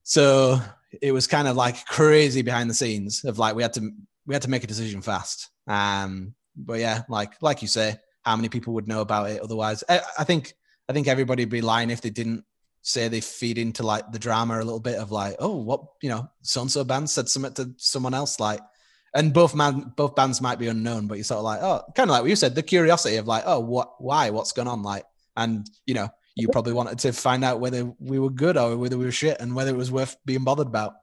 So it was kind of like crazy behind the scenes of like, we had to make a decision fast. But yeah, like you say, how many people would know about it otherwise? I think everybody would be lying if they didn't say they feed into like the drama a little bit of like, oh, what, so-and-so band said something to someone else, like, and both bands might be unknown, but you're sort of like, oh, kind of like what you said, the curiosity of like, oh, what's going on? Like, and you probably wanted to find out whether we were good or whether we were shit and whether it was worth being bothered about.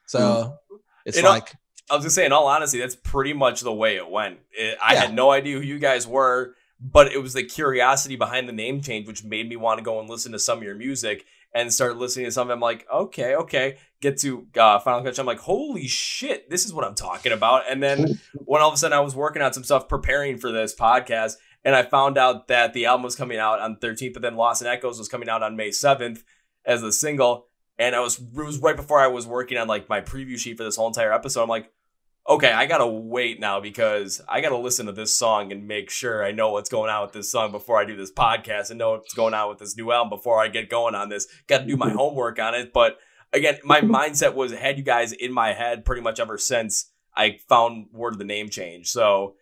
So it's like, I was gonna say, in all honesty, that's pretty much the way it went. I had no idea who you guys were, but it was the curiosity behind the name change, which made me want to go and listen to some of your music and start listening to some of them. Like, okay. Get to Final Cut. I'm like, holy shit, this is what I'm talking about. And then when all of a sudden I was working on some stuff preparing for this podcast, and I found out that the album was coming out on 13th, but then Lost in Echoes was coming out on May 7th as a single. And it was right before I was working on like my preview sheet for this whole entire episode. I'm like, okay, I gotta wait now because I gotta listen to this song and make sure I know what's going on with this song before I do this podcast and know what's going on with this new album before I get going on this. Got to do my homework on it. But again, my mindset had you guys in my head pretty much ever since I found word of the name change. So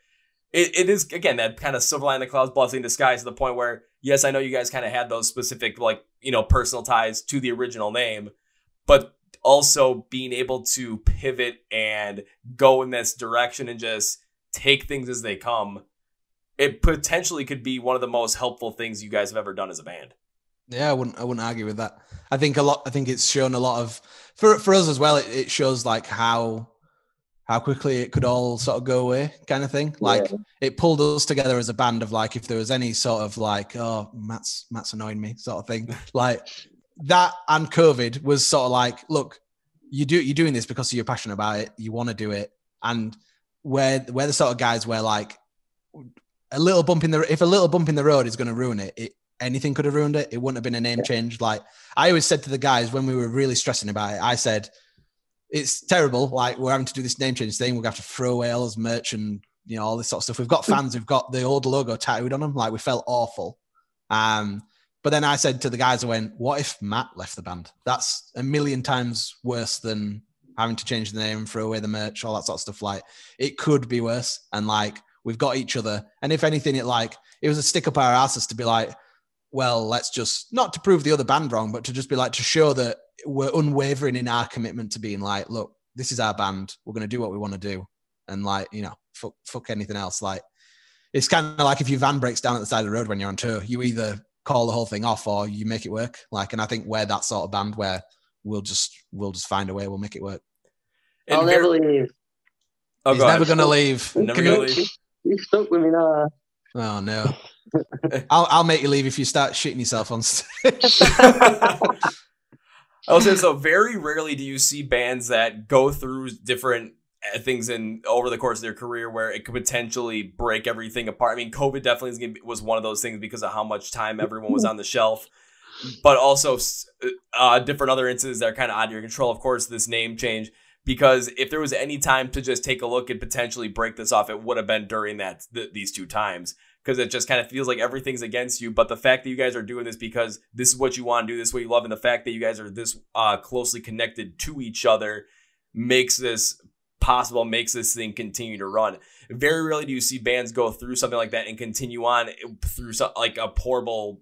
it is, again, that kind of silver line in the clouds, blessing in disguise, to the point where, yes, I know you guys kind of had those specific, like, personal ties to the original name, but also being able to pivot and go in this direction and just take things as they come, it potentially could be one of the most helpful things you guys have ever done as a band. Yeah, I wouldn't argue with that. I think it's shown a lot of, for us as well, it shows like how quickly it could all sort of go away, kind of thing. Like it pulled us together as a band of like, if there was any sort of like, oh, Matt's annoying me sort of thing, like that, and COVID was sort of like, look, you're doing this because you're passionate about it, you want to do it, and we're the sort of guys where like if a little bump in the road is going to ruin it, anything could have ruined it. It wouldn't have been a name change. Like I always said to the guys when we were really stressing about it, I said, it's terrible. Like we're having to do this name change thing. We're going to have to throw away all this merch and all this sort of stuff. We've got fans who've got the old logo tattooed on them. Like we felt awful. But then I said to the guys, I went, what if Matt left the band? That's a million times worse than having to change the name, throw away the merch, all that sort of stuff. Like it could be worse. And like, we've got each other. And if anything, it was a stick up our asses to be like, well, let's just, not to prove the other band wrong, but to just be like, to show that we're unwavering in our commitment to being like, look, this is our band. We're going to do what we want to do. And like, fuck anything else. Like, it's kind of like if your van breaks down at the side of the road when you're on tour, you either call the whole thing off or you make it work. Like, and I think we're that sort of band where we'll just find a way. We'll make it work. I'll never leave. Oh, he's never going to leave. Never going to leave. You're stuck with me now. Oh, no. I'll make you leave if you start shitting yourself on stage. I was saying, so very rarely do you see bands that go through different things over the course of their career where it could potentially break everything apart. I mean, COVID definitely was one of those things because of how much time everyone was on the shelf, but also different other instances that are kind of out of your control. Of course, this name change, because if there was any time to just take a look and potentially break this off, it would have been during these two times. Because it just kind of feels like everything's against you. But the fact that you guys are doing this because this is what you want to do, this is what you love, and the fact that you guys are this closely connected to each other makes this possible, makes this thing continue to run. Very rarely do you see bands go through something like that and continue on through like a horrible,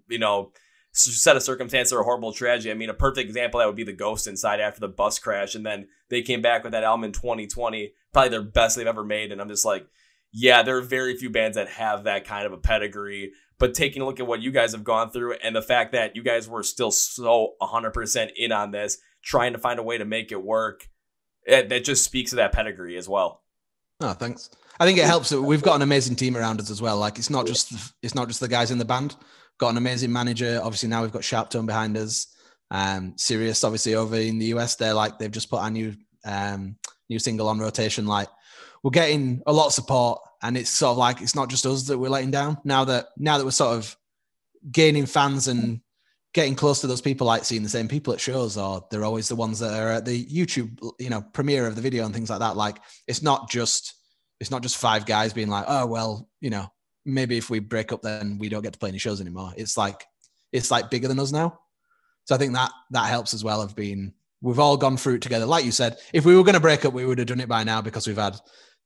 set of circumstances or a horrible tragedy. I mean, a perfect example of that would be the Ghost Inside after the bus crash, and then they came back with that album in 2020, probably their best they've ever made. And I'm just like, yeah, there are very few bands that have that kind of a pedigree, but taking a look at what you guys have gone through and the fact that you guys were still so 100% in on this, trying to find a way to make it work, that just speaks to that pedigree as well. Oh, thanks. I think it helps that we've got an amazing team around us as well. Like it's not just the guys in the band. Got an amazing manager. Obviously now we've got Sharptone behind us. Sirius, obviously over in the US, they've just put our new single on rotation. Like, we're getting a lot of support, and it's sort of like, it's not just us that we're letting down. Now that we're sort of gaining fans and getting close to those people, like seeing the same people at shows, or they're always the ones that are at the YouTube, premiere of the video and things like that. Like, it's not just 5 guys being like, oh, well, maybe if we break up, then we don't get to play any shows anymore. It's like bigger than us now. So I think that helps as well, we've all gone through it together. Like you said, if we were going to break up, we would have done it by now, because we've had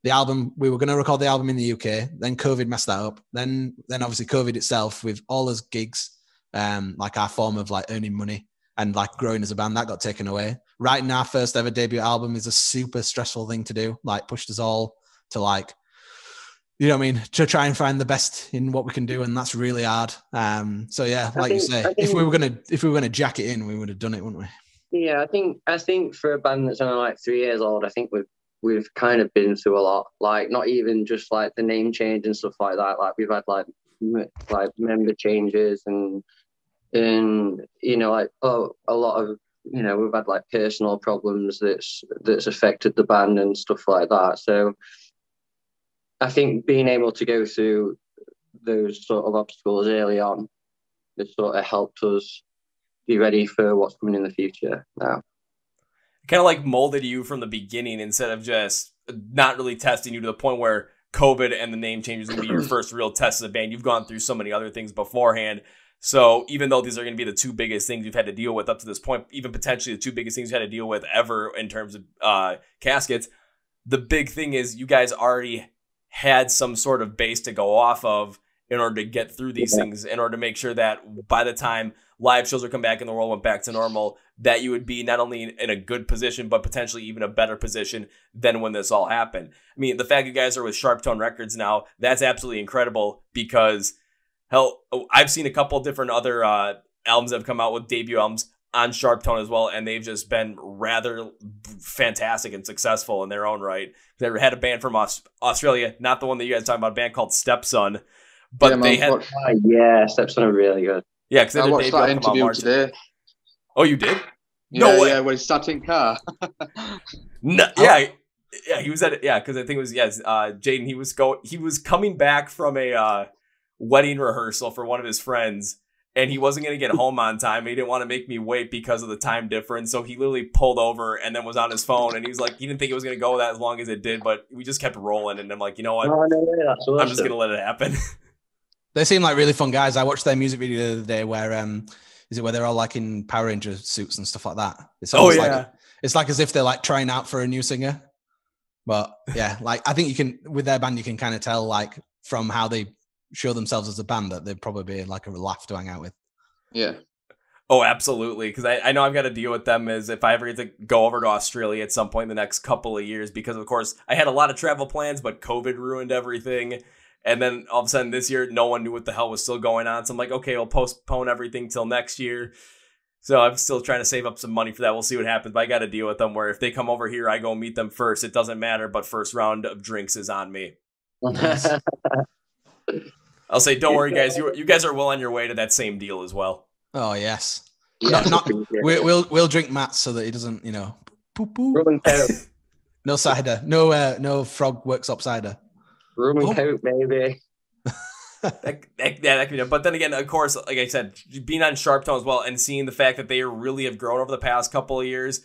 the album. We were going to record the album in the UK. Then COVID messed that up. Then obviously COVID itself, with all those gigs, like our form of like earning money and like growing as a band, that got taken away. Writing our first ever debut album is a super stressful thing to do. Like, pushed us all to like, to try and find the best in what we can do, and that's really hard. So yeah, like you say, if we were gonna jack it in, we would have done it, wouldn't we? Yeah, I think for a band that's only like 3 years old, I think we've kind of been through a lot. Like, not even just like the name change and stuff like that. Like, we've had like member changes and a lot of we've had like personal problems that's affected the band and stuff like that. So I think being able to go through those sort of obstacles early on, it sort of helped us be ready for what's coming in the future now. Kind of like molded you from the beginning instead of just not really testing you to the point where COVID and the name change is going to be your first real test as a band. You've gone through so many other things beforehand. So even though these are going to be the two biggest things you've had to deal with up to this point, even potentially the two biggest things you had to deal with ever in terms of Caskets, the big thing is you guys already had some sort of base to go off of in order to get through these things, in order to make sure that by the time live shows are come back and the world went back to normal, that you would be not only in a good position, but potentially even a better position than when this all happened. I mean, the fact you guys are with Sharp Tone Records now, that's absolutely incredible because, hell, I've seen a couple different other albums that have come out with debut albums on Sharp Tone as well, and they've just been rather fantastic and successful in their own right. They had a band from Australia, not the one that you guys talking about, a band called Stepson, but they had... Stepson are really good. Yeah, because I watched that interview today. Oh, you did? No way. Yeah, when he sat in car. No, yeah, he was at it. Yeah, because I think it was Jaden. He was coming back from a wedding rehearsal for one of his friends, and he wasn't going to get home on time. He didn't want to make me wait because of the time difference, so he literally pulled over and then was on his phone. And he was like, he didn't think it was going to go that as long as it did, but we just kept rolling. And I'm like, you know what? I'm just going to let it happen. They seem like really fun guys. I watched their music video the other day where is it where they're all like in Power Ranger suits and stuff like that? It's like it's like as if they're like trying out for a new singer. But yeah, like I think you can with their band you can kind of tell like from how they show themselves as a band that they'd probably be like a laugh to hang out with. Yeah. Oh, absolutely. Because I know I've got to deal with them as if I ever get to go over to Australia at some point in the next couple of years, because of course I had a lot of travel plans, but COVID ruined everything. And then all of a sudden this year, no one knew what the hell was still going on. So I'm like, okay, we'll postpone everything till next year. So I'm still trying to save up some money for that. We'll see what happens. But I got to deal with them where if they come over here, I go meet them first. It doesn't matter. But first round of drinks is on me. I'll say, don't worry, guys. You guys are well on your way to that same deal as well. Oh, yes. Yeah. We'll drink Matt so that he doesn't, poop. No cider. No Frog Works Up cider. Rum and Coke, maybe. that could be done. But then again, of course, like I said, being on Sharp Tone as well and seeing the fact that they really have grown over the past couple of years,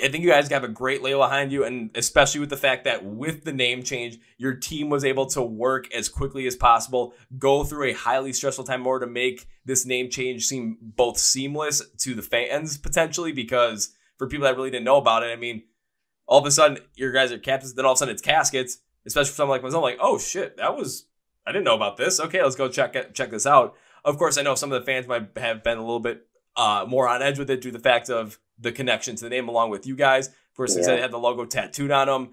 I think you guys have a great label behind you, and especially with the fact that with the name change, your team was able to work as quickly as possible, go through a highly stressful time in order to make this name change seem both seamless to the fans potentially, because for people that really didn't know about it, I mean, all of a sudden, your guys are captains, then all of a sudden it's Caskets. Especially for someone like myself, like, oh shit, I didn't know about this. Okay, let's go check this out. Of course, I know some of the fans might have been a little bit more on edge with it due to the fact of the connection to the name along with you guys. Of course, they had the logo tattooed on them.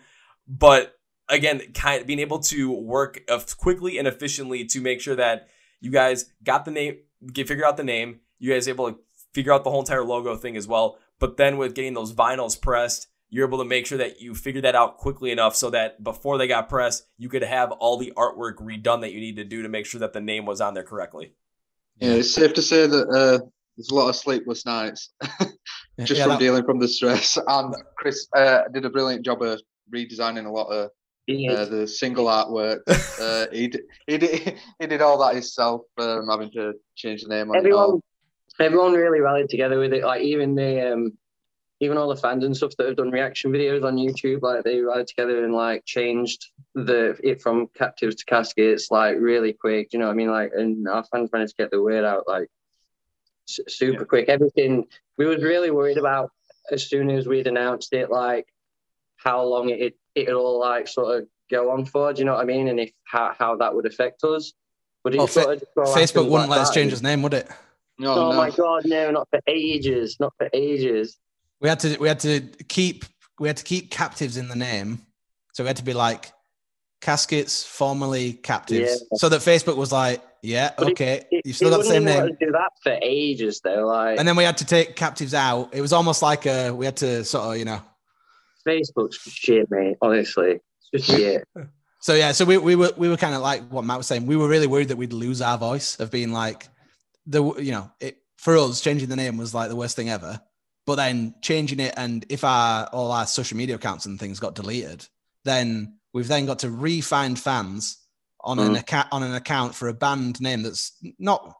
But again, kind of being able to work quickly and efficiently to make sure that you guys got the name, figure out the name, you guys able to figure out the whole entire logo thing as well. But then with getting those vinyls pressed, you're able to make sure that you figure that out quickly enough so that before they got pressed, you could have all the artwork redone that you need to do to make sure that the name was on there correctly. Yeah, it's safe to say that there's a lot of sleepless nights just from dealing from the stress. And Chris did a brilliant job of redesigning a lot of the single artwork. He did all that himself, having to change the name on it all. Everyone really rallied together with it. Like even all the fans and stuff that have done reaction videos on YouTube, like they rallied together and like changed it from Captives to Caskets like really quick. Do you know what I mean? Like, and our fans managed to get the word out like super quick. Everything we was really worried about as soon as we'd announced it, like how long it'd all like sort of go on for. Do you know what I mean? And if how that would affect us. But Facebook wouldn't let us change his name, would it? No. My God, no! Not for ages. Not for ages. We had to keep Captives in the name, so we had to be like Caskets, formerly Captives, so that Facebook was like, okay, you've still got the same name. Do that for ages though, like. And then we had to take Captives out. It was almost like we had to sort of, Facebook's shit, mate. Honestly, it's just shit. So we were kind of like what Matt was saying. We were really worried that we'd lose our voice of being like for us changing the name was like the worst thing ever. But then changing it, and if all our social media accounts and things got deleted, then we've then got to re-find fans on an account for a band name that's not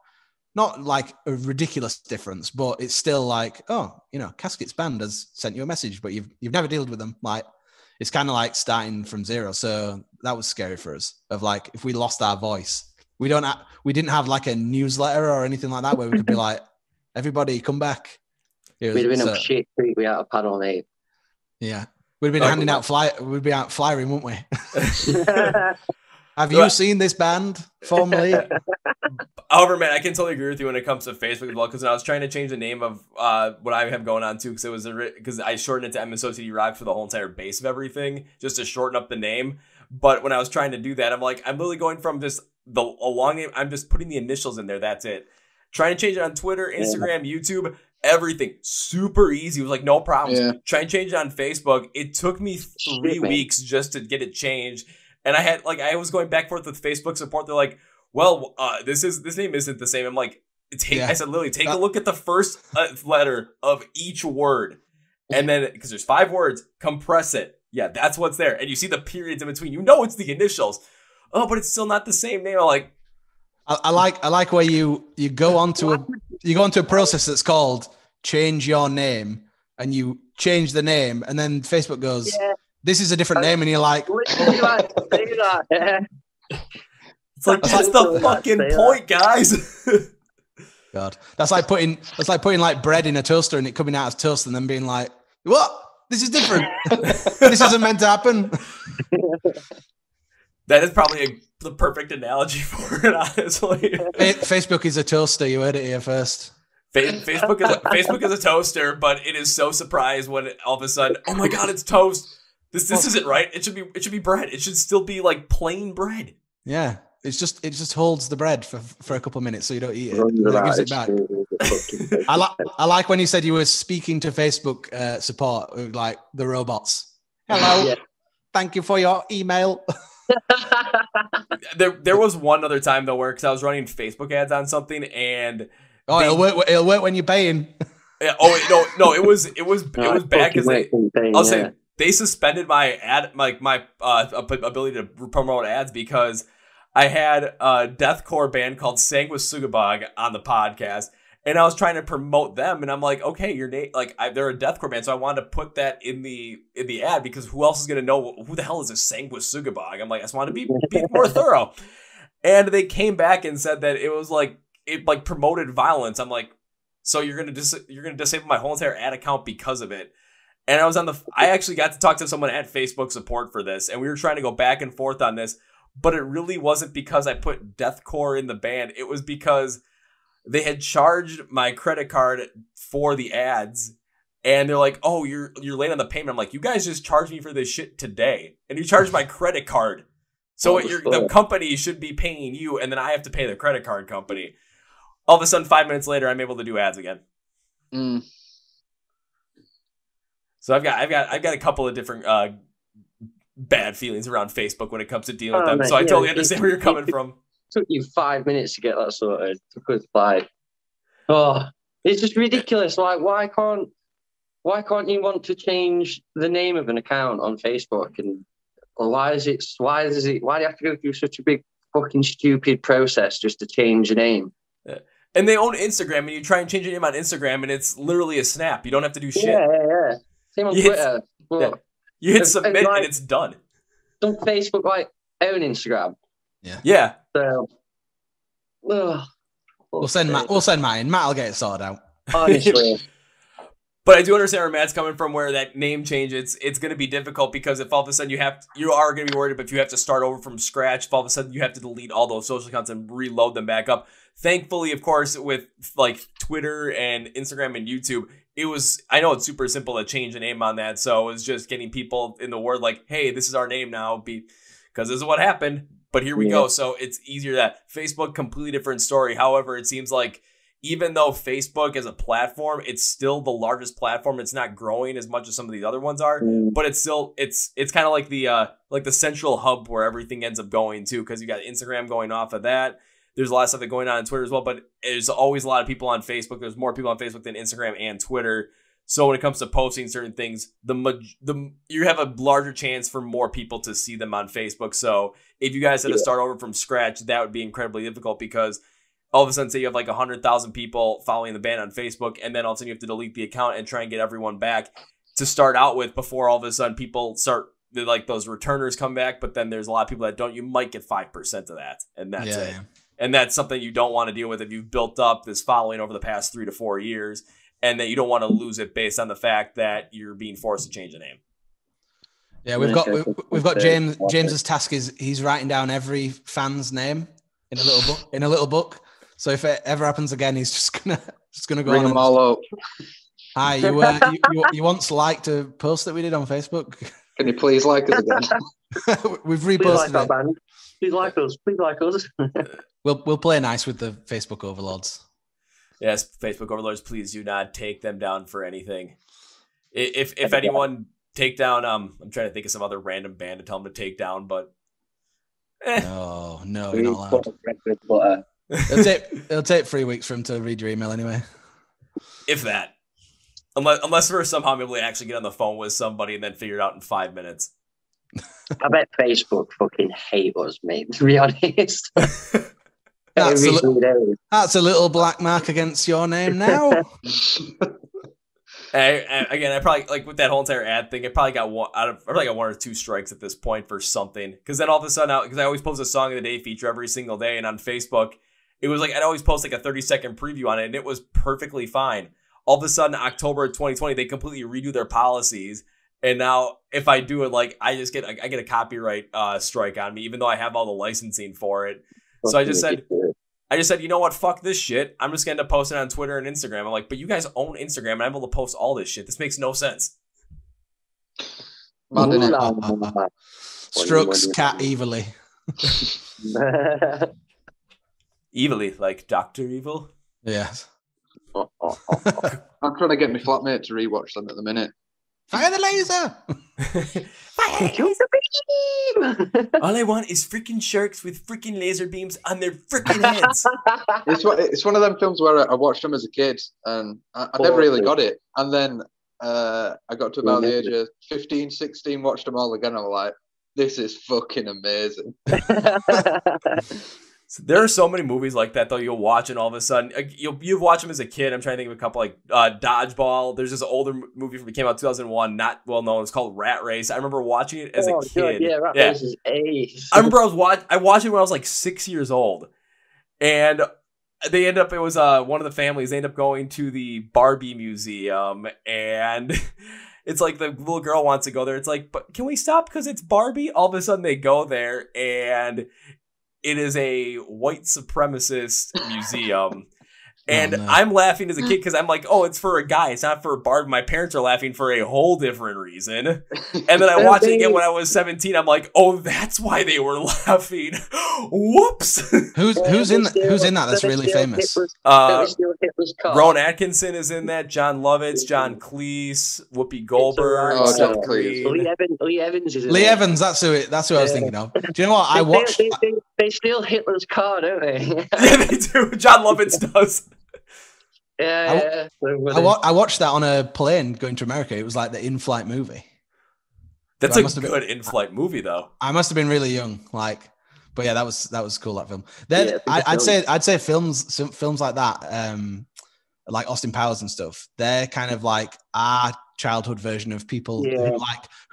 not like a ridiculous difference, but it's still like, oh, Caskets band has sent you a message, but you've never dealt with them. Like, it's kind of like starting from zero. So that was scary for us. Of like, if we lost our voice, we didn't have like a newsletter or anything like that where we could be like, everybody come back. We'd have been a shit treat. We had a panel name. Yeah, we'd have been handing out we'd be out flyering, wouldn't we? Have you seen this band formerly? However, man, I can totally agree with you when it comes to Facebook as well. Because I was trying to change the name of what I have going on too, because I shortened it to MSOTD Rocks for the whole entire base of everything, just to shorten up the name. But when I was trying to do that, I'm like, I'm literally going from just a long name. I'm just putting the initials in there. That's it. Trying to change it on Twitter, Instagram, YouTube, everything super easy. It was like no problems. Yeah. Trying to change it on Facebook. It took me 3 weeks just to get it changed. And I was going back and forth with Facebook support. They're like, well, this name isn't the same. I'm like, I said, literally, take a look at the first letter of each word. And then, because there's 5 words, compress it. Yeah, that's what's there. And you see the periods in between. It's the initials. Oh, but it's still not the same name. I'm like, I like where you go onto a process that's called change your name, and you change the name, and then Facebook goes, this is a different name, and you're like, it's like, that's the fucking point, guys. God, that's like putting like bread in a toaster and it coming out as toast, and then being like, what? This is different. This isn't meant to happen. That is probably the perfect analogy for it, honestly. Facebook is a toaster. You heard it here first. Facebook is a toaster, but it is so surprised when all of a sudden, oh my God, it's toast. This isn't right. It should be bread. It should still be like plain bread. Yeah, it just holds the bread for a couple of minutes so you don't eat it. It gives it back. I like when you said you were speaking to Facebook support, like the robots. Hello, thank you for your email. There was one other time though where, because I was running Facebook ads on something and it'll work when you're paying. Yeah, no, it was bad because I'll say they suspended my ad, my ability to promote ads, because I had a deathcore band called Sanguis Sugabog on the podcast, and I was trying to promote them, and I'm like, okay, your name, they're a deathcore band, so I wanted to put that in the ad, because who else is gonna know who the hell is a Sanguis Sugabog? I'm like, I just want to be more thorough, and they came back and said that it was it promoted violence. I'm like, so you're gonna disable my whole entire ad account because of it? And I actually got to talk to someone at Facebook support for this, and we were trying to go back and forth on this, but it really wasn't because I put deathcore in the band. It was because they had charged my credit card for the ads, and they're like, oh, you're late on the payment. I'm like, you guys just charged me for this shit today, and you charged my credit card. So the company should be paying you, and then I have to pay the credit card company. All of a sudden, 5 minutes later, I'm able to do ads again. So I've got a couple of different bad feelings around Facebook when it comes to dealing with them. So I totally understand where you're coming from. Took you 5 minutes to get that sorted. Took us 5. Oh, it's just ridiculous. Like, why can't you want to change the name of an account on Facebook? And why do you have to go through such a big fucking stupid process just to change a name? Yeah. And they own Instagram, and you try and change your name on Instagram, and it's literally a snap. You don't have to do shit. Yeah. Same on Twitter. You hit submit, and it's done. Don't Facebook own Instagram? Yeah. So, we'll send Matt in. Matt will get it sorted out. Honestly. But I do understand where Matt's coming from, where that name change, it's going to be difficult, because if all of a sudden you are going to be worried, but if you have to start over from scratch, if all of a sudden you have to delete all those social accounts and reload them back up. Thankfully, of course, with Twitter and Instagram and YouTube, I know it's super simple to change the name on that. So it was just getting people in the word like, hey, this is our name now, because this is what happened. But here we go. So it's easier. That Facebook, completely different story. However, it seems like even though Facebook as a platform, it's still the largest platform. It's not growing as much as some of these other ones are, but it's still, it's kind of like the central hub where everything ends up going to, because you got Instagram going off of that. There's a lot of stuff going on Twitter as well, but there's always a lot of people on Facebook. There's more people on Facebook than Instagram and Twitter. So when it comes to posting certain things, you have a larger chance for more people to see them on Facebook. So if you guys had to start over from scratch, that would be incredibly difficult, because all of a sudden say you have like 100,000 people following the band on Facebook, and then all of a sudden you have to delete the account and try and get everyone back to start out with before all of a sudden people start, like those returners come back, but then there's a lot of people that don't. You might get 5% of that, and that's it. Yeah. And that's something you don't want to deal with if you've built up this following over the past 3 to 4 years, and that you don't want to lose it based on the fact that you're being forced to change the name. Yeah, we've got James. James's task is he's writing down every fan's name in a little book. So if it ever happens again, he's just gonna go bring them all up. Hi, you once liked a post that we did on Facebook. Can you please like us again? We've reposted like it. Please like us. Please like us. We'll play nice with the Facebook overlords. Yes, Facebook overlords, please do not take them down for anything. If anyone take down, I'm trying to think of some other random band to tell them to take down, but no, you're not allowed. It'll take 3 weeks for him to read your email anyway. If that. Unless we're somehow able to actually get on the phone with somebody and then figure it out in 5 minutes. I bet Facebook fucking hate us, mate, to be honest. That's a little black mark against your name now. Again, I probably, like with that whole entire ad thing, I probably got one or two strikes at this point for something. Because then all of a sudden, because I always post a song of the day feature every single day, and on Facebook, it was like I'd always post like a 30-second preview on it, and it was perfectly fine. All of a sudden, October 2020, they completely redo their policies, and now if I do it, like I get a copyright strike on me, even though I have all the licensing for it. So I just said, you know what? Fuck this shit. I'm just going to end up posting it on Twitter and Instagram. I'm like, but you guys own Instagram, and I'm able to post all this shit. This makes no sense. Strokes cat evilly. Evilly, like Dr. Evil? Yes. I'm trying to get my flatmate to rewatch them at the minute. Fire the laser! Fire the laser beam! All I want is freaking sharks with freaking laser beams on their freaking heads. It's one of them films where I watched them as a kid, and I never really got it. And then I got to about the age of 15, 16, watched them all again. I'm like, this is fucking amazing. So there are so many movies like that, though, you'll watch and all of a sudden, you've watched them as a kid. I'm trying to think of a couple, like Dodgeball. There's this older movie that came out in 2001, not well known. It's called Rat Race. I remember watching it as a kid. God, Rat Race is ace. I remember I watched it when I was like 6 years old. And it was one of the families, they end up going to the Barbie Museum, and it's like the little girl wants to go there. It's like, but can we stop because it's Barbie? All of a sudden they go there, and it is a white supremacist museum. And I'm laughing as a kid because I'm like, oh, it's for a guy. It's not for a Barbie. My parents are laughing for a whole different reason. And then I watched it again when I was 17. I'm like, oh, that's why they were laughing. Whoops. Who's in that? That's really famous. Rowan Atkinson is in that. John Lovitz, John Cleese, Whoopi Goldberg. Oh, John Cleese. Lee Evans is in Lee Evans. That's who I was thinking of. Do you know what I watched? They steal Hitler's car, don't they? Yeah, they do. John Lovitz does. Yeah. I watched that on a plane going to America. It was like the in-flight movie. That's a good in-flight movie, though. I must have been really young, but yeah, that was cool. That film. Then I'd say films like that, like Austin Powers and stuff. They're kind of like our childhood version of people who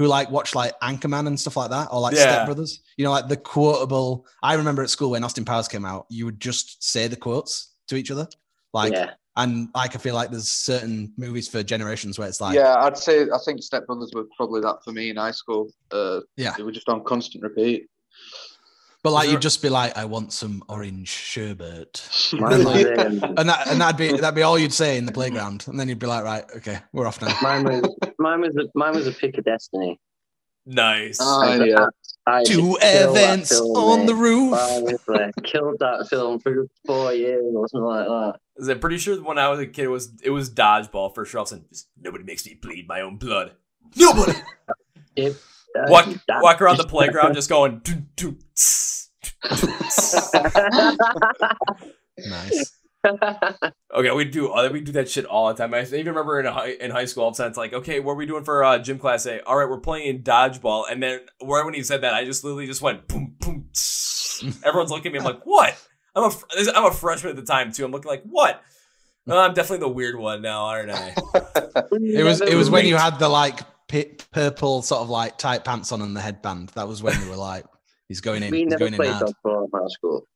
watch like Anchorman and stuff like that, or like Step Brothers. You know, like the quotable. I remember at school when Austin Powers came out, you would just say the quotes to each other, And I feel like there's certain movies for generations where it's like... Yeah, I think Step Brothers were probably that for me in high school. They were just on constant repeat. But you'd just be like, I want some orange sherbet. and that'd be all you'd say in the playground. And then you'd be like, right, okay, we're off now. Mine was a pick of destiny. Nice. Two events on the roof. I killed that film for 4 years or something like that. I'm pretty sure when I was a kid, it was Dodgeball for sure. I was saying, nobody makes me bleed my own blood. Nobody. Walk around the playground just going. Nice. Okay, we do that shit all the time. I even remember in high school, all of a sudden it's like, okay, what are we doing for gym class A? All right, we're playing dodgeball. And then right when he said that, I just literally just went boom, boom. Everyone's looking at me. I'm like, what? I'm a freshman at the time too. I'm looking like, what? Oh, I'm definitely the weird one now, aren't I? It was when you had the like purple sort of like tight pants on and the headband. That was when they were like, he's going in. We He's never going in played hard. dodgeball at my school.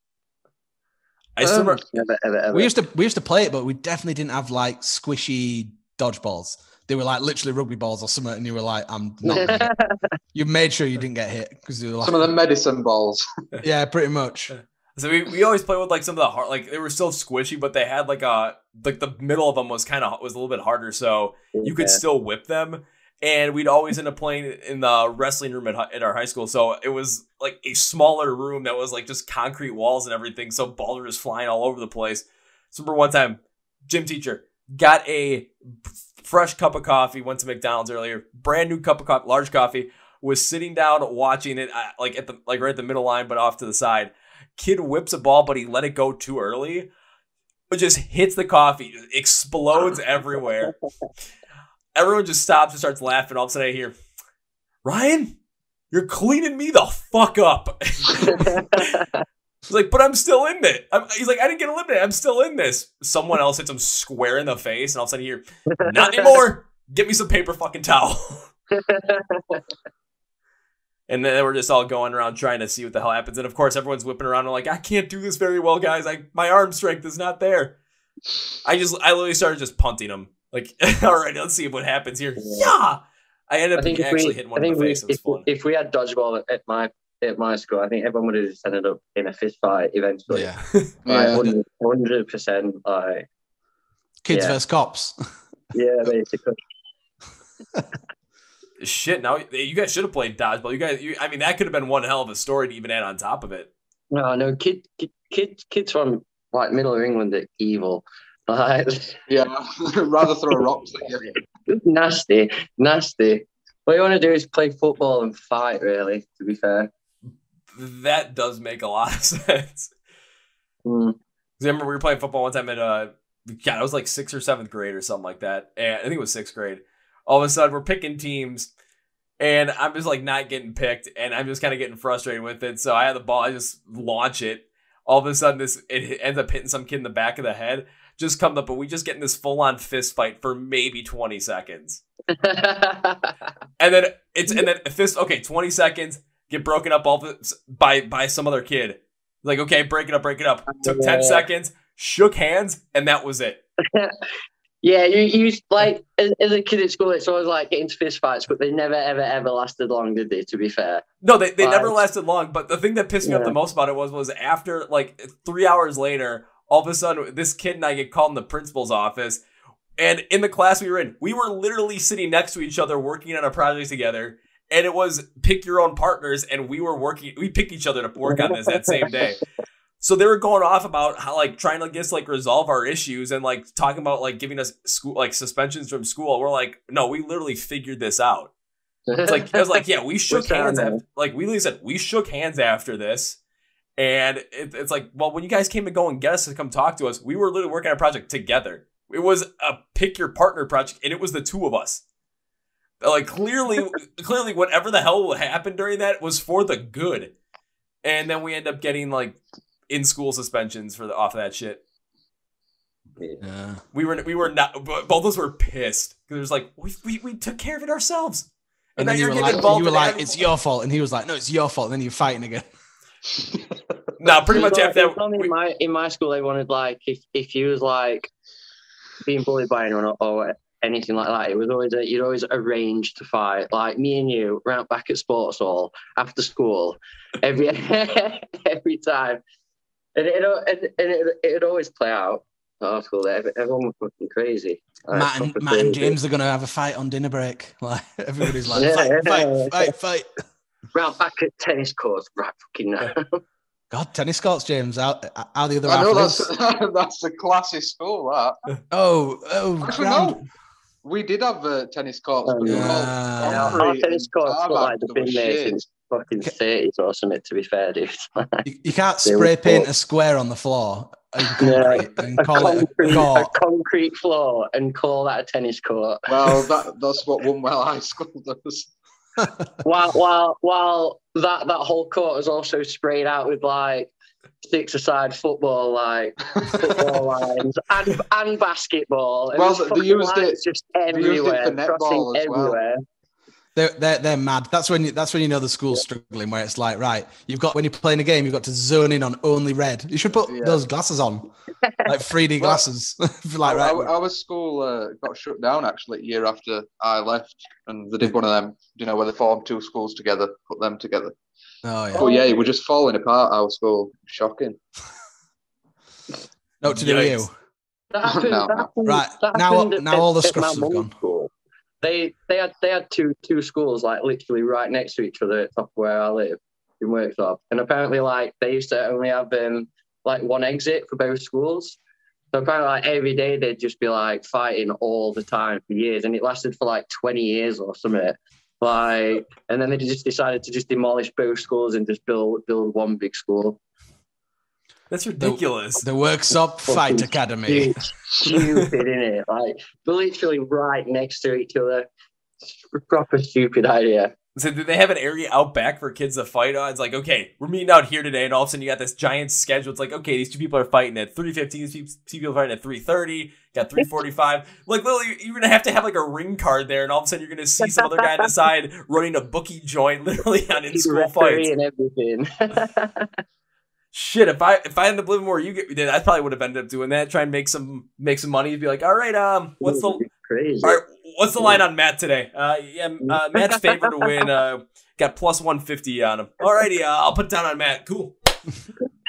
I still remember, Ever. We used to play it, but we definitely didn't have like squishy dodgeballs. They were like literally rugby balls or something, and you were like, "I'm not gonna hit." You made sure you didn't get hit because you were like, Some of the medicine balls. yeah, pretty much. so we always play with like some of the hard, like they were still squishy, but they had like the middle of them was a little bit harder, so you could still whip them. And we'd always end up playing in the wrestling room at our high school. So it was like a smaller room that was like just concrete walls and everything. So balls were just flying all over the place. So remember one time, gym teacher got a fresh cup of coffee, went to McDonald's earlier, brand new cup of coffee, large coffee, was sitting down watching it right at the middle line, but off to the side. Kid whips a ball, but he let it go too early. It just hits the coffee, explodes everywhere. Everyone just stops and starts laughing. All of a sudden I hear, Ryan, you're cleaning me the fuck up. He's like, but I'm still in it. He's like, I didn't get eliminated. I'm still in this. Someone else hits him square in the face. And all of a sudden you hear, not anymore. Get me some paper fucking towel. And then we're just all going around trying to see what the hell happens. And of course, everyone's whipping around. And like, I can't do this very well, guys. My arm strength is not there. I literally started just punting him. Like, all right, let's see what happens here. Yeah, I ended up actually hitting one in the face. It was fun. If we had dodgeball at my school, I think everyone would have just ended up in a fist fight eventually. Yeah, 100%. Like kids versus cops. Yeah, basically. Shit, now you guys should have played dodgeball. I mean, that could have been one hell of a story to even add on top of it. No, kids from like middle of England are evil. Yeah, rather throw rocks at you. Nasty. What you want to do is play football and fight, really, to be fair. That does make a lot of sense. I remember we were playing football one time at, I was like 6th or 7th grade or something like that. And I think it was 6th grade. All of a sudden, we're picking teams, and I'm just like not getting picked, and I'm just kind of getting frustrated with it. So I have the ball, I just launch it. All of a sudden, it ends up hitting some kid in the back of the head. Just comes up, but we just get in this full-on fist fight for maybe 20 seconds. and then 20 seconds, get broken up by some other kid. Like, okay, break it up. Took 10 seconds, shook hands, and that was it. Yeah, you like as a kid at school, it's always like getting into fist fights, but they never ever lasted long, did they? To be fair, no, they never lasted long. But the thing that pissed me off the most about it was after like 3 hours later, all of a sudden this kid and I get called in the principal's office, and in the class we were literally sitting next to each other working on a project together, and it was pick your own partners, and we picked each other to work on this that same day. So they were going off about how like trying to just like resolve our issues and like talking about like giving us school like suspensions from school. We're like, no, we literally figured this out. It's like I was like, yeah, we shook hands. Like we literally said we shook hands after this, and it's like, well, when you guys came to go and get us to come talk to us, we were literally working on a project together. It was a pick your partner project, and it was the two of us. Like clearly, whatever the hell happened during that was for the good, and then we end up getting like in-school suspensions off of that shit. Yeah. We were not. Both of us were pissed because it was like we took care of it ourselves, and then you were like, it's your fault, and he was like, no, it's your fault. And then you're fighting again. No, pretty much after that. In my school, they wanted like if you was like being bullied by anyone or anything like that, it was always you'd always arrange to fight. Like me and you round back at sports hall after school every time. And it'd always play out. Oh, cool. Everyone was fucking crazy. Matt and James are going to have a fight on dinner break. Like everybody's like, fight. Round back at tennis courts, right? Fucking now. God, tennis courts, James. How the other I know that's the classy school. That. Actually, no. We did have tennis courts. Our tennis courts look like they've been there since fucking 30s or something, to be fair, dude. You can't spray paint a square on the floor and call it a concrete floor and call that a tennis court. Well, that's what Woodwell High School does. while that whole court is also sprayed out with like six-a-side football lines and basketball. And Well, there's they fucking used it. lines just They used it everywhere, for netball crossing as well. everywhere. They're mad. That's when you know the school's struggling, where it's like, right, when you're playing a game, you've got to zone in on only red. You should put those glasses on, like 3D glasses. Like, right. Our school got shut down actually a year after I left, and they did one of them, where they formed two schools together, put them together. Oh yeah. But yeah, we're just falling apart. Our school, shocking. No to do with you. That happened, No. that happened, Right that now, happened now all the at my scruffs have mum's gone. school. They had two schools like literally right next to each other at the top of where I live in Worksop, and apparently like they used to only have like one exit for both schools. So apparently like every day they'd just be like fighting all the time for years, and it lasted for like 20 years or something. Like, and then they just decided to just demolish both schools and just build one big school. That's ridiculous. The Worksop Fight Academy. Stupid, isn't it? Like, they're literally right next to each other. It's a proper stupid idea. So did they have an area out back for kids to fight on? It's like, okay, we're meeting out here today, and all of a sudden you got this giant schedule. It's like, okay, these two people are fighting at 3:15, these people are fighting at 3:30, got 3:45. Like, literally, you're going to have like a ring card there, and all of a sudden you're going to see some other guy on the side running a bookie joint, literally on in-school fights. And everything. Shit, if I end up living where you did, I probably would have ended up doing that. Try and make some money. Be like, all right, what's the line on Matt today? Matt's favored to win. Got plus 150 on him. Alrighty, I'll put it down on Matt. Cool.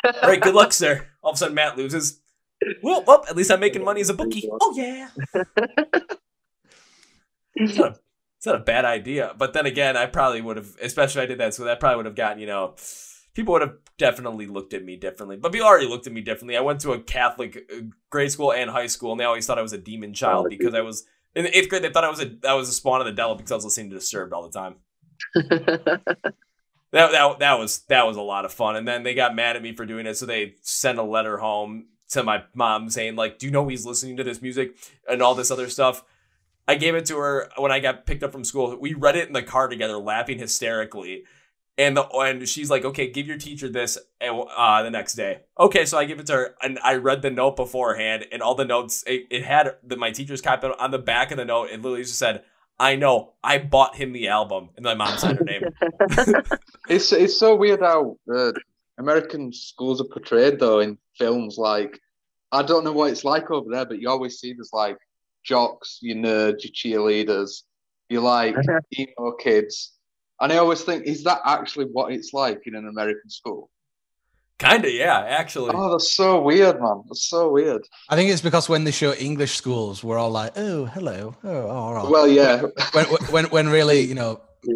All right, good luck, sir. All of a sudden, Matt loses. Well, at least I'm making money as a bookie. Oh yeah. It's not a bad idea, but then again, I probably would have, especially if I did that. So that probably would have gotten, people would have definitely looked at me differently. But people already looked at me differently. I went to a Catholic grade school and high school, and they always thought I was a demon child because I was in the 8th grade. They thought I was a spawn of the devil because I was listening to Disturbed all the time. that was a lot of fun. And then they got mad at me for doing it, so they sent a letter home to my mom saying, like, do you know he's listening to this music and all this other stuff? I gave it to her when I got picked up from school. We read it in the car together, laughing hysterically. And she's like, okay, give your teacher this the next day. Okay, so I give it to her, and I read the note beforehand, and all the notes, it had my teacher's copy on the back of the note. It literally just said, I know, I bought him the album, and my mom signed her name. It's so weird how American schools are portrayed, though, in films. Like, I don't know what it's like over there, but you always see there's, like, jocks, your nerds, your cheerleaders, you like emo kids. And I always think, is that actually what it's like in an American school? Kinda, yeah, actually. Oh, that's so weird, man. That's so weird. I think it's because when they show English schools, we're all like, oh, hello. Oh, all right. Well, yeah. when really,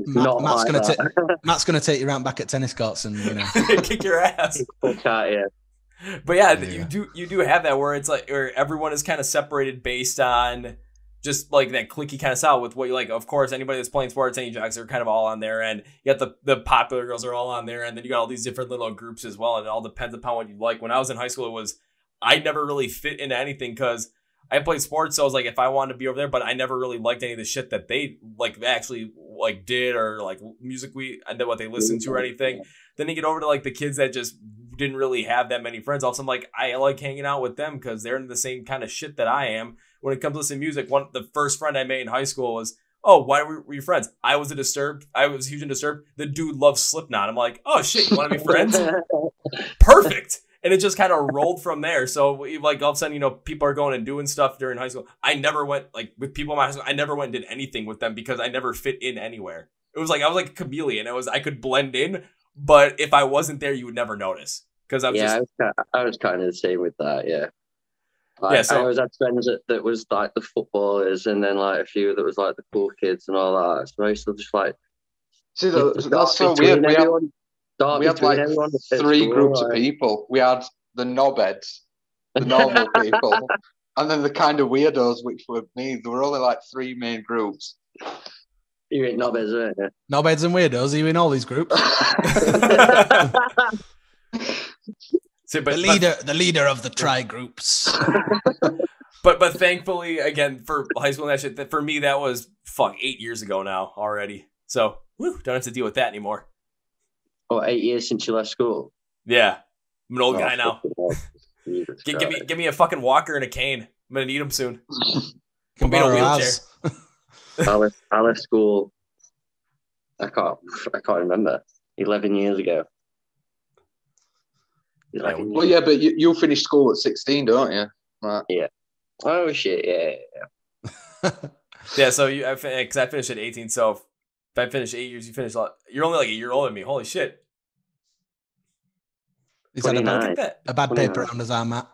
Matt's gonna take you around back at tennis courts and kick your ass. Yeah. But yeah, you do have that where it's like, where everyone is kind of separated based on just like that cliquey kind of style with what you like. Of course, anybody that's playing sports, any jocks are kind of all on there, and you got the popular girls are all on there, and then you got all these different little groups as well, and it all depends upon what you like. When I was in high school, I never really fit into anything because I played sports, so I was like, if I wanted to be over there, but I never really liked any of the shit that they like actually like did or like music and then what they listened to or anything. Then you get over to like the kids that just didn't really have that many friends. Also, I'm like, I like hanging out with them because they're in the same kind of shit that I am. When it comes to listening to music, the first friend I made in high school was, oh, why were you friends? I was huge into Disturbed. The dude loves Slipknot. I'm like, oh shit, you want to be friends? Perfect. And it just kind of rolled from there. So like all of a sudden, people are going and doing stuff during high school. I never went like with people in my high school. I never went and did anything with them because I never fit in anywhere. It was like I was like a chameleon. I could blend in, but if I wasn't there, you would never notice because I was kind of the same with that. Yeah. I always had friends that was like the footballers, and then like a few that was like the cool kids and all that. So I used to just like. See, that's so weird. We had like three groups of people. We had the knobheads, the normal people, and then the kind of weirdos, which were me. There were only like three main groups. You ain't knobheads, aren't you? Knobheads and weirdos. Are you in all these groups? So, the leader of the tri groups. but thankfully, again, for high school and that shit, for me that was 8 years ago now already. So don't have to deal with that anymore. Oh, 8 years since you left school. Yeah. I'm an old guy now. Jesus Give me a fucking walker and a cane. I'm gonna need them soon. Can Put me in a borrow wheelchair. ours. I left school. I can't remember. 11 years ago. 11 Well, yeah, but you finished school at 16, don't you? Right. Yeah. Oh shit! Yeah. Yeah, so because I finished at 18, so if I finish 8 years, you finish a lot. You're only like a year older than me. Holy shit! He's had a 29. bad paper round as our Matt.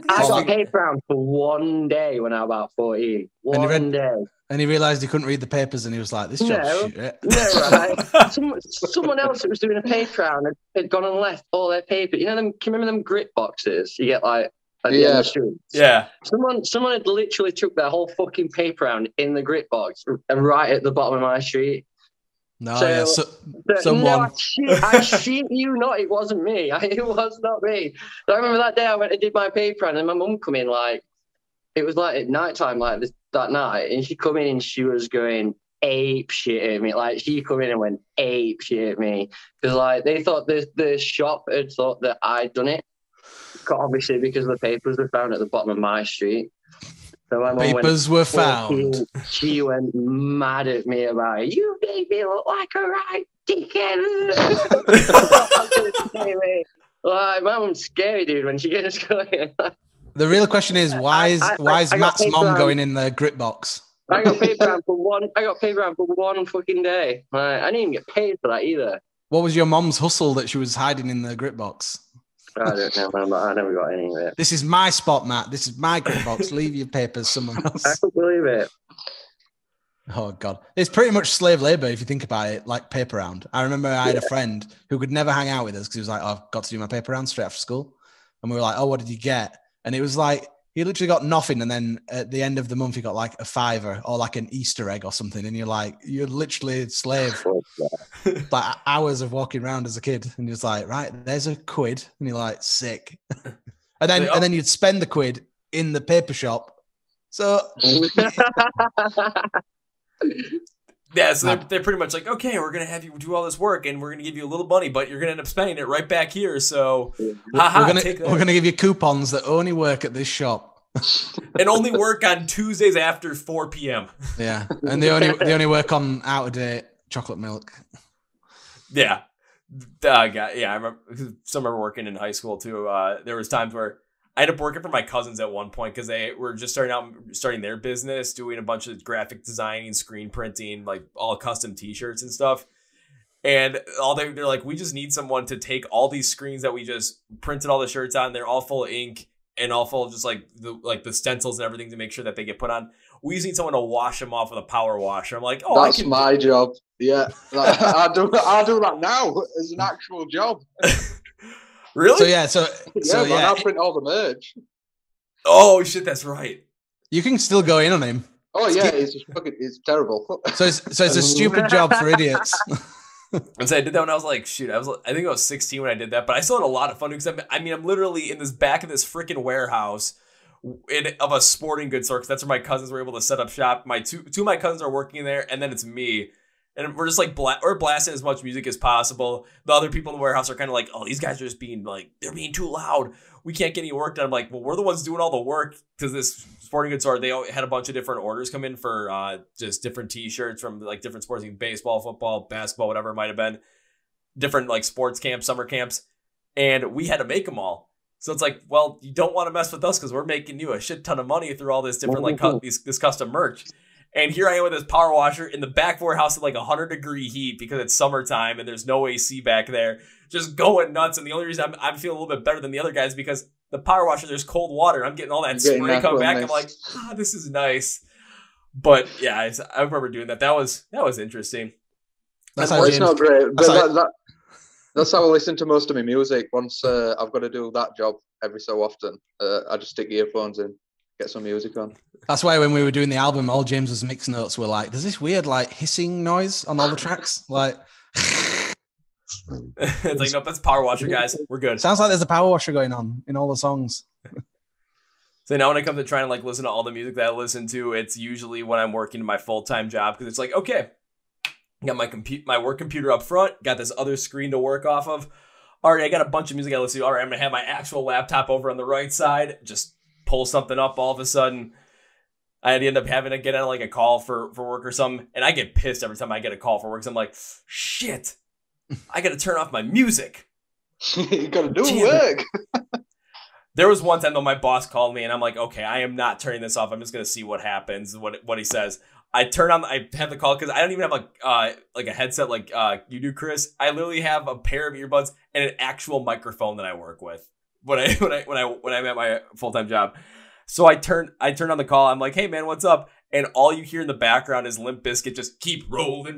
I got Something- paper round for one day when I was about 14. One day. And he realised he couldn't read the papers, and he was like, "This job's shit." No, right. Someone else that was doing a paper round had gone and left all their paper. You know them? Can you remember them grit boxes you get like at the end of the street? Yeah. Someone had literally took their whole fucking paper round in the grit box right at the bottom of my street. No, So- yeah, someone. No, I shit you not. It wasn't me. It was not me. So I remember that day I went and did my paper round, and my mum come in like it was like at night time, like that night, and she come in and she was going ape shit at me. Like she come in and went ape shit at me because like they thought the shop had thought that I'd done it. Obviously, because the papers were found at the bottom of my street. So my mum Papers were found. She went mad at me about it. You made me look like a right dickhead. Like, my mum's scary, dude, when she gets going. The real question is, why is I got Matt's paper mom round. going in the grit box? I got paper round for one fucking day. Like, I didn't even get paid for that either. What was your mom's hustle that she was hiding in the grit box? I don't know, man, but I never got any of it. This is my spot, Matt. This is my grit box. Leave your papers somewhere I else. couldn't believe it. Oh God, it's pretty much slave labor if you think about it. Like paper round. I remember I had a friend who could never hang out with us because he was like, "Oh, I've got to do my paper round straight after school," and we were like, "Oh, what did you get?" And it was like he literally got nothing, and then at the end of the month he got like a $5 or like an Easter egg or something, and you're like, you're literally a slave. Like hours of walking around as a kid, and you're just like, right, there's a quid, and you're like, sick. And then you'd spend the quid in the paper shop. So yeah, so they're pretty much like, okay, we're gonna have you do all this work, and we're gonna give you a little money, but you're gonna end up spending it right back here. So, we're gonna give you coupons that only work at this shop, and only work on Tuesdays after 4 p.m. Yeah, and they only work on out of date chocolate milk. Yeah, I remember working in high school too. There was times where I ended up working for my cousins at one point because they were just starting their business, doing a bunch of graphic designing, screen printing, like all custom T-shirts and stuff. And they're like, we just need someone to take all these screens that we just printed all the shirts on. They're all full of ink and all full of just like the stencils and everything to make sure that they get put on. We just need someone to wash them off with a power washer. I'm like, oh, that's my job. Yeah, I do that now as an actual job. Really? So yeah, I'll print all the merch. Oh shit, that's right. You can still go in on him. Oh yeah, it's terrible. So it's a stupid job for idiots. And so I did that when I was like, I think I was 16 when I did that, but I still had a lot of fun because I'm literally in this back of this freaking warehouse of a sporting goods store because that's where my cousins were able to set up shop. My two of my cousins are working there, and then it's me. And we're just like, we're blasting as much music as possible. The other people in the warehouse are kind of like, oh, these guys are just being like, they're being too loud. We can't get any work done. I'm like, well, we're the ones doing all the work because this sporting goods store, they had a bunch of different orders come in for just different T-shirts from like different sports, like baseball, football, basketball, whatever it might have been. Different like sports camps, summer camps. And we had to make them all. So it's like, well, you don't want to mess with us because we're making you a shit ton of money through all this different like this custom merch. And here I am with this power washer in the back warehouse at like 100-degree heat because it's summertime and there's no AC back there, just going nuts. And the only reason I'm feeling a little bit better than the other guys is because the power washer, there's cold water. I'm getting all that spray coming back. I'm like, this is nice. But yeah, I remember doing that. That was interesting. That's it's not great, but that's how I listen to most of my music. Once I've got to do that job every so often, I just stick earphones in, get some music on. That's why when we were doing the album, all James's mix notes were like, there's this weird like hissing noise on all the tracks. Like it's like, nope, that's power washer, guys. We're good. Sounds like there's a power washer going on in all the songs. So now when I come to try and like listen to all the music that I listen to, it's usually when I'm working my full-time job because it's like, okay, got my work computer up front, got this other screen to work off of. all right, I got a bunch of music I listen to. All right, I'm going to have my actual laptop over on the right side. Just pull something up. All of a sudden, I'd end up having to get on like a call for work or something. And I get pissed every time I get a call for work. So I'm like, shit, I got to turn off my music. You got to do work. There was one time though, my boss called me and I'm like, okay, I am not turning this off. I'm just going to see what happens, what he says. I have the call because I don't even have like a headset like you do, Chris. I literally have a pair of earbuds and an actual microphone that I work with when I'm at my full-time job. So I turn on the call. I'm like, hey man, what's up? And all you hear in the background is Limp Bizkit just keep rolling.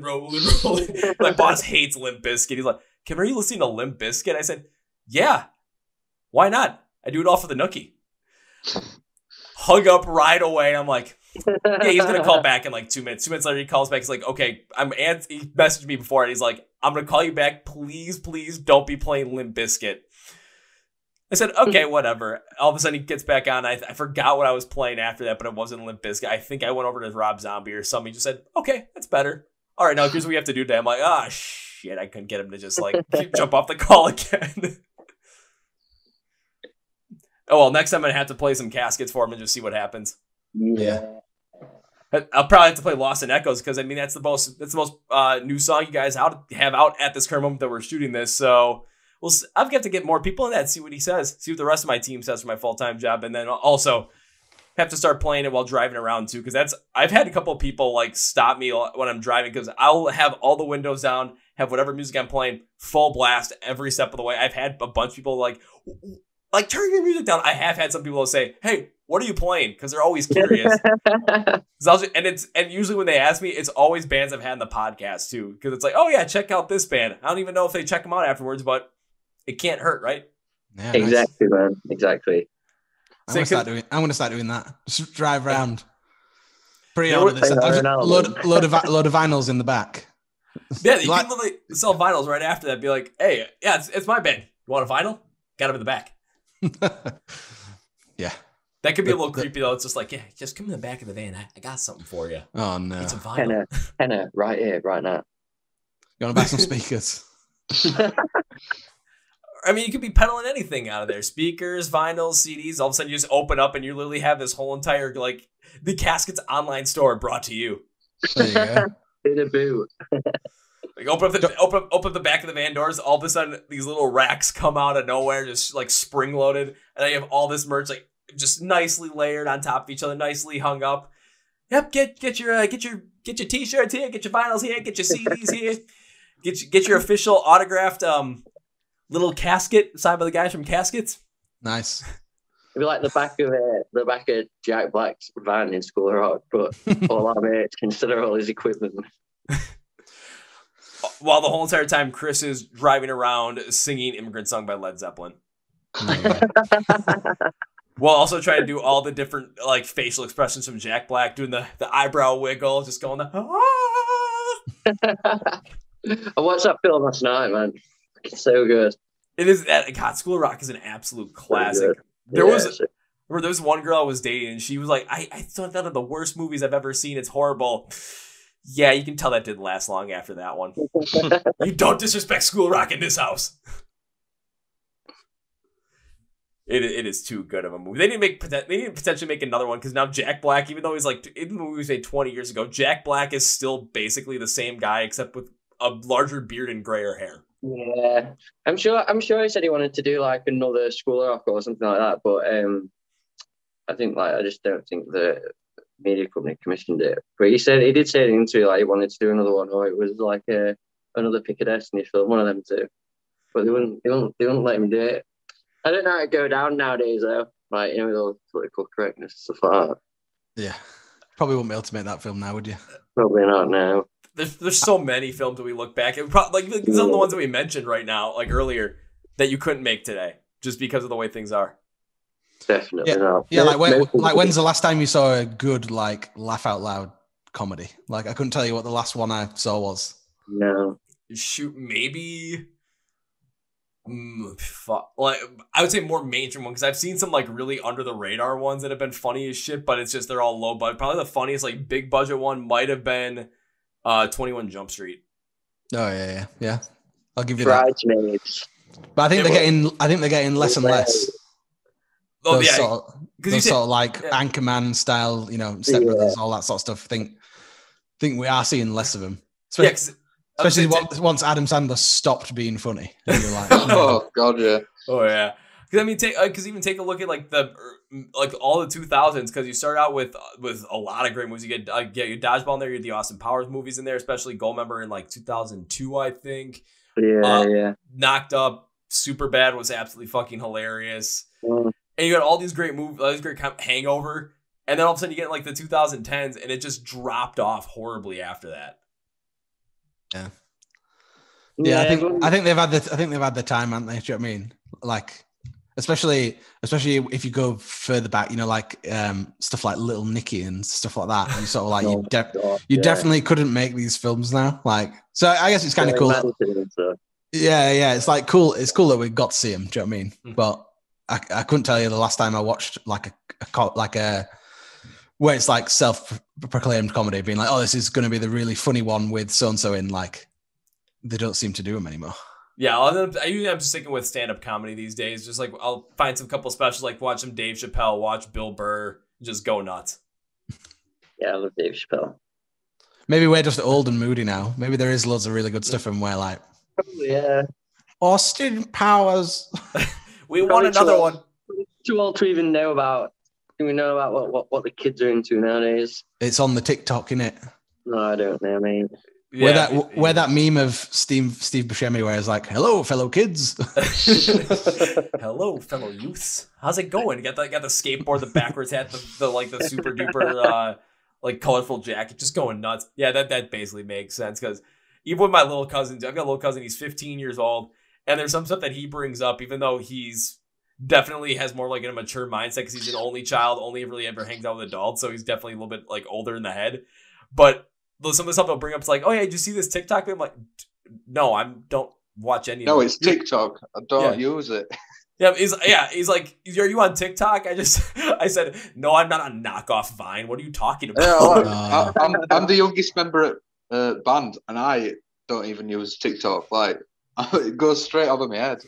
My boss hates Limp Bizkit. He's like, Kim, are you listening to Limp Bizkit? I said, yeah. Why not? I do it all for the nookie. Hung up right away. I'm like, yeah, he's going to call back in like 2 minutes. 2 minutes later, he calls back. He's like, okay, he messaged me before and he's like, I'm going to call you back. Please don't be playing Limp Bizkit. I said, okay, whatever. All of a sudden he gets back on. I forgot what I was playing after that, but it wasn't Limp Bizkit. I think I went over to Rob Zombie or something. He just said, okay, that's better. All right, now here's what we have to do today. I'm like, oh, shit, I couldn't get him to just like jump off the call again. Oh, well, next time I'm going to have to play some Caskets for him and just see what happens. Yeah. I'll probably have to play Lost in Echoes because, I mean, that's the most new song you guys have out at this current moment that we're shooting this. So I've got to get more people in that, see what he says, see what the rest of my team says for my full-time job. And then also have to start playing it while driving around too. Because I've had a couple of people like stop me when I'm driving because I'll have all the windows down, have whatever music I'm playing full blast every step of the way. I've had a bunch of people like turn your music down. I have had some people say, hey, what are you playing? Because they're always curious. And usually when they ask me, it's always bands I've had in the podcast too. Because it's like, oh yeah, check out this band. I don't even know if they check them out afterwards, but it can't hurt, right? Yeah, exactly, nice. Man. Exactly. I'm gonna start doing that. Just drive around. Pre-order this. Load of vinyls in the back. Yeah, you can literally sell vinyls right after that. Be like, hey, yeah, it's my band. You want a vinyl? Got them in the back. Yeah. That could be a little creepy though. It's just like, yeah, just come in the back of the van. I got something for you. Oh no. It's a vinyl. Henna, right here, right now. You want to buy some speakers? I mean, you could be peddling anything out of there. Speakers, vinyls, CDs. All of a sudden you just open up and you literally have this whole entire, like, the Caskets online store brought to you. There you go. In a boot. Like open up the back of the van doors. All of a sudden, these little racks come out of nowhere, just like spring loaded, and then you have all this merch like just nicely layered on top of each other, nicely hung up. Yep, get your t-shirts here, get your vinyls here, get your CDs here, get your official autographed little casket signed by the guys from Caskets. Nice. It'd be like the back of Jack Black's van in School of Rock, but all our mates consider all his equipment. While the whole entire time Chris is driving around singing Immigrant Song by Led Zeppelin. We'll also try to do all the different like facial expressions from Jack Black, doing the eyebrow wiggle, just going the I watched that film last night, man. It's so good. It is. God, School of Rock is an absolute classic. There was one girl I was dating, and she was like, I thought that of the worst movies I've ever seen. It's horrible. Yeah, you can tell that didn't last long after that one. You don't disrespect School of Rock in this house. It is too good of a movie. They didn't potentially make another one because now Jack Black, even though even the movie was made 20 years ago, Jack Black is still basically the same guy except with a larger beard and grayer hair. Yeah, I'm sure he said he wanted to do like another School of Rock or something like that, but I just don't think the media company commissioned it. But he did say in the interview like he wanted to do another one, or it was like another Pick of Destiny film, one of them two. But they wouldn't let him do it. I don't know how it go down nowadays though, like with all political correctness and stuff like that. Yeah, probably wouldn't be able to make that film now, would you? Probably not now. There's so many films that we look back at, like some of the ones that we mentioned right now, like earlier, that you couldn't make today just because of the way things are. Definitely not. Yeah, when's the last time you saw a good like laugh out loud comedy? Like I couldn't tell you what the last one I saw was. No. Shoot, maybe. Like I would say more mainstream one because I've seen some like really under the radar ones that have been funny as shit, but it's just they're all low budget. Probably the funniest like big budget one might have been 21 Jump Street. Oh yeah. I'll give you Bridesmaids. But I think they're getting less and less. Oh, Those yeah. sort of like Anchorman style, Step Brothers, all that sort of stuff. I think we are seeing less of them. Especially once Adam Sandler stopped being funny. And you're like, oh god, yeah. Oh yeah. Because I mean, take a look at like all the 2000s. Because you start out with a lot of great movies. You get your Dodgeball in there. You get the Austin Powers movies in there, especially Goldmember in like 2002, I think. Yeah. Knocked Up, Superbad was absolutely fucking hilarious. Mm. And you got all these great movies, all these great Hangover, and then all of a sudden you get like the 2010s, and it just dropped off horribly after that. Yeah. I think they've had the time, haven't they? Do you know what I mean? Like, especially if you go further back, stuff like Little Nicky and stuff like that. You sort of like you definitely couldn't make these films now. Like, so I guess it's kind of cool. Yeah. It's like cool. It's cool that we got to see them. Do you know what I mean? Mm-hmm. But I couldn't tell you the last time I watched like a where it's like self-proclaimed comedy, being like, oh, this is going to be the really funny one with so-and-so in. Like, they don't seem to do them anymore. Yeah, I'm just sticking with stand-up comedy these days. Just like I'll find some couple specials, like watch some Dave Chappelle, watch Bill Burr, just go nuts. Yeah, I love Dave Chappelle. Maybe we're just old and moody now. Maybe there is loads of really good stuff, and we're like, yeah, Austin Powers. We want another one. Too old to even know about. Do we know about what the kids are into nowadays? It's on the TikTok, innit? No, I don't know, mate. Yeah, where that meme of Steve Buscemi where it's like, hello, fellow kids. Hello, fellow youths. How's it going? You got the skateboard, the backwards hat, the super duper like colorful jacket, just going nuts. Yeah, that basically makes sense, because even with my little cousins, I've got a little cousin, he's 15 years old, and there's some stuff that he brings up, even though he's definitely has more like a mature mindset because he's an only child, only really ever hangs out with adults, so he's definitely a little bit like older in the head. But some of the stuff they'll bring up is like, oh yeah, did you see this TikTok? I'm like, no, I don't watch any of it. No, it's TikTok. I don't use it. Yeah, he's like, are you on TikTok? I said, no, I'm not on knockoff Vine. What are you talking about? Yeah, I'm the youngest member at band, and I don't even use TikTok. Like, it goes straight over my head.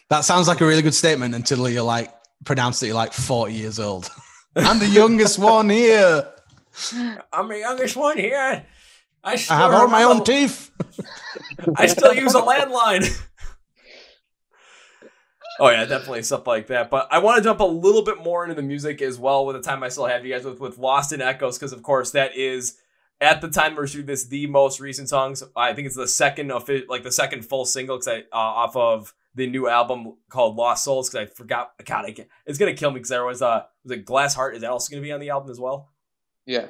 That sounds like a really good statement until you're like pronounced that you're like 40 years old. I'm the youngest one here. I'm the youngest one here. I have all my own teeth. I still use a landline. Oh yeah, definitely stuff like that. But I want to jump a little bit more into the music as well with the time I still have you guys with Lost in Echoes, because of course that is, at the time we're shooting this, the most recent songs. I think it's the second full single off of the new album called Lost Souls, because I forgot. God, it's gonna kill me because there was it Glass Heart? Is that also gonna be on the album as well? Yeah.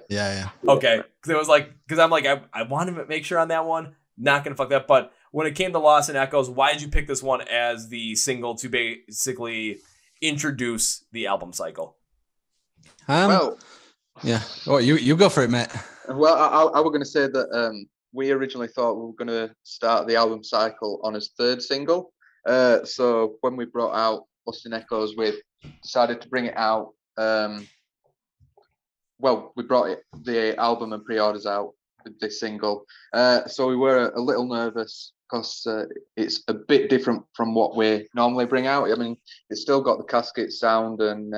Okay, because it was like, because I'm like, I want to make sure on that one, not gonna fuck that. But when it came to Lost in Echoes, why did you pick this one as the single to basically introduce the album cycle? Yeah. Oh, you go for it, mate. Well, I was going to say that we originally thought we were going to start the album cycle on his third single. So when we brought out Lost in Echoes, we decided to bring it out. We brought the album and pre-orders out with this single. So we were a little nervous because it's a bit different from what we normally bring out. I mean, it's still got the Casket sound, and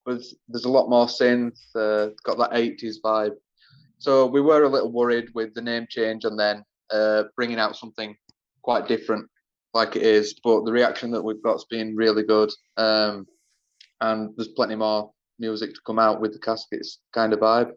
but there's a lot more synth, got that 80s vibe. So we were a little worried with the name change and then bringing out something quite different like it is. But the reaction that we've got's been really good. And there's plenty more music to come out with the Caskets kind of vibe.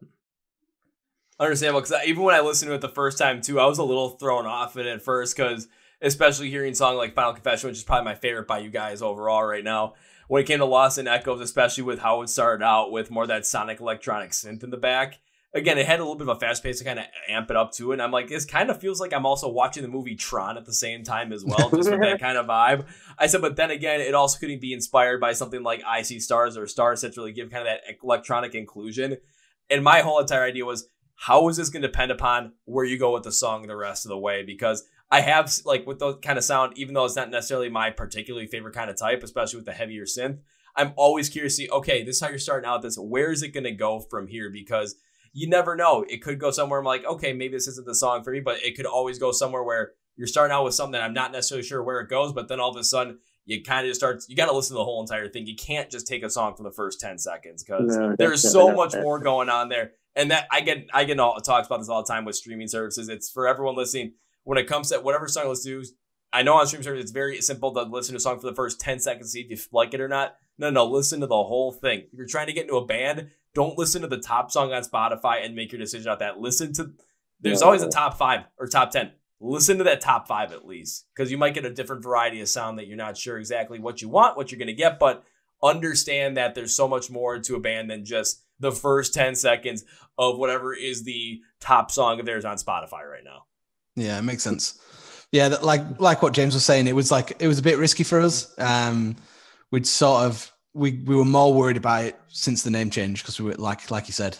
Understandable, because even when I listened to it the first time too, I was a little thrown off it at first, because especially hearing a song like Final Confession, which is probably my favorite by you guys overall right now, when it came to Lost in Echoes, especially with how it started out with more of that sonic electronic synth in the back. Again, it had a little bit of a fast pace to kind of amp it up to it. And I'm like, this kind of feels like I'm also watching the movie Tron at the same time as well, just with that kind of vibe. I said, but then again, it also could be inspired by something like I See Stars or Stars that really give kind of that electronic inclusion. And my whole entire idea was, how is this going to depend upon where you go with the song the rest of the way? Because I have, like, with the kind of sound, even though it's not necessarily my particularly favorite kind of type, especially with the heavier synth, I'm always curious to see, okay, this is how you're starting out this. Where is it going to go from here? Because you never know. It could go somewhere I'm like, okay, maybe this isn't the song for me, but it could always go somewhere where you're starting out with something that I'm not necessarily sure where it goes, but then all of a sudden you kind of just you got to listen to the whole entire thing. You can't just take a song from the first 10 seconds because there's so much more going on there. And that I get talks about this all the time with streaming services. It's for everyone listening. When it comes to whatever song let's do, I know on streaming services it's very simple to listen to a song for the first 10 seconds, see if you like it or not. No, listen to the whole thing. If you're trying to get into a band, don't listen to the top song on Spotify and make your decision out that. Listen to, there's always a top 5 or top 10. Listen to that top 5 at least, because you might get a different variety of sound that you're not sure exactly what you want, what you're going to get, but understand that there's so much more to a band than just the first 10 seconds of whatever is the top song of theirs on Spotify right now. Yeah, it makes sense. Yeah, like what James was saying, it was a bit risky for us. We'd sort of we were more worried about it since the name change because we were like you said.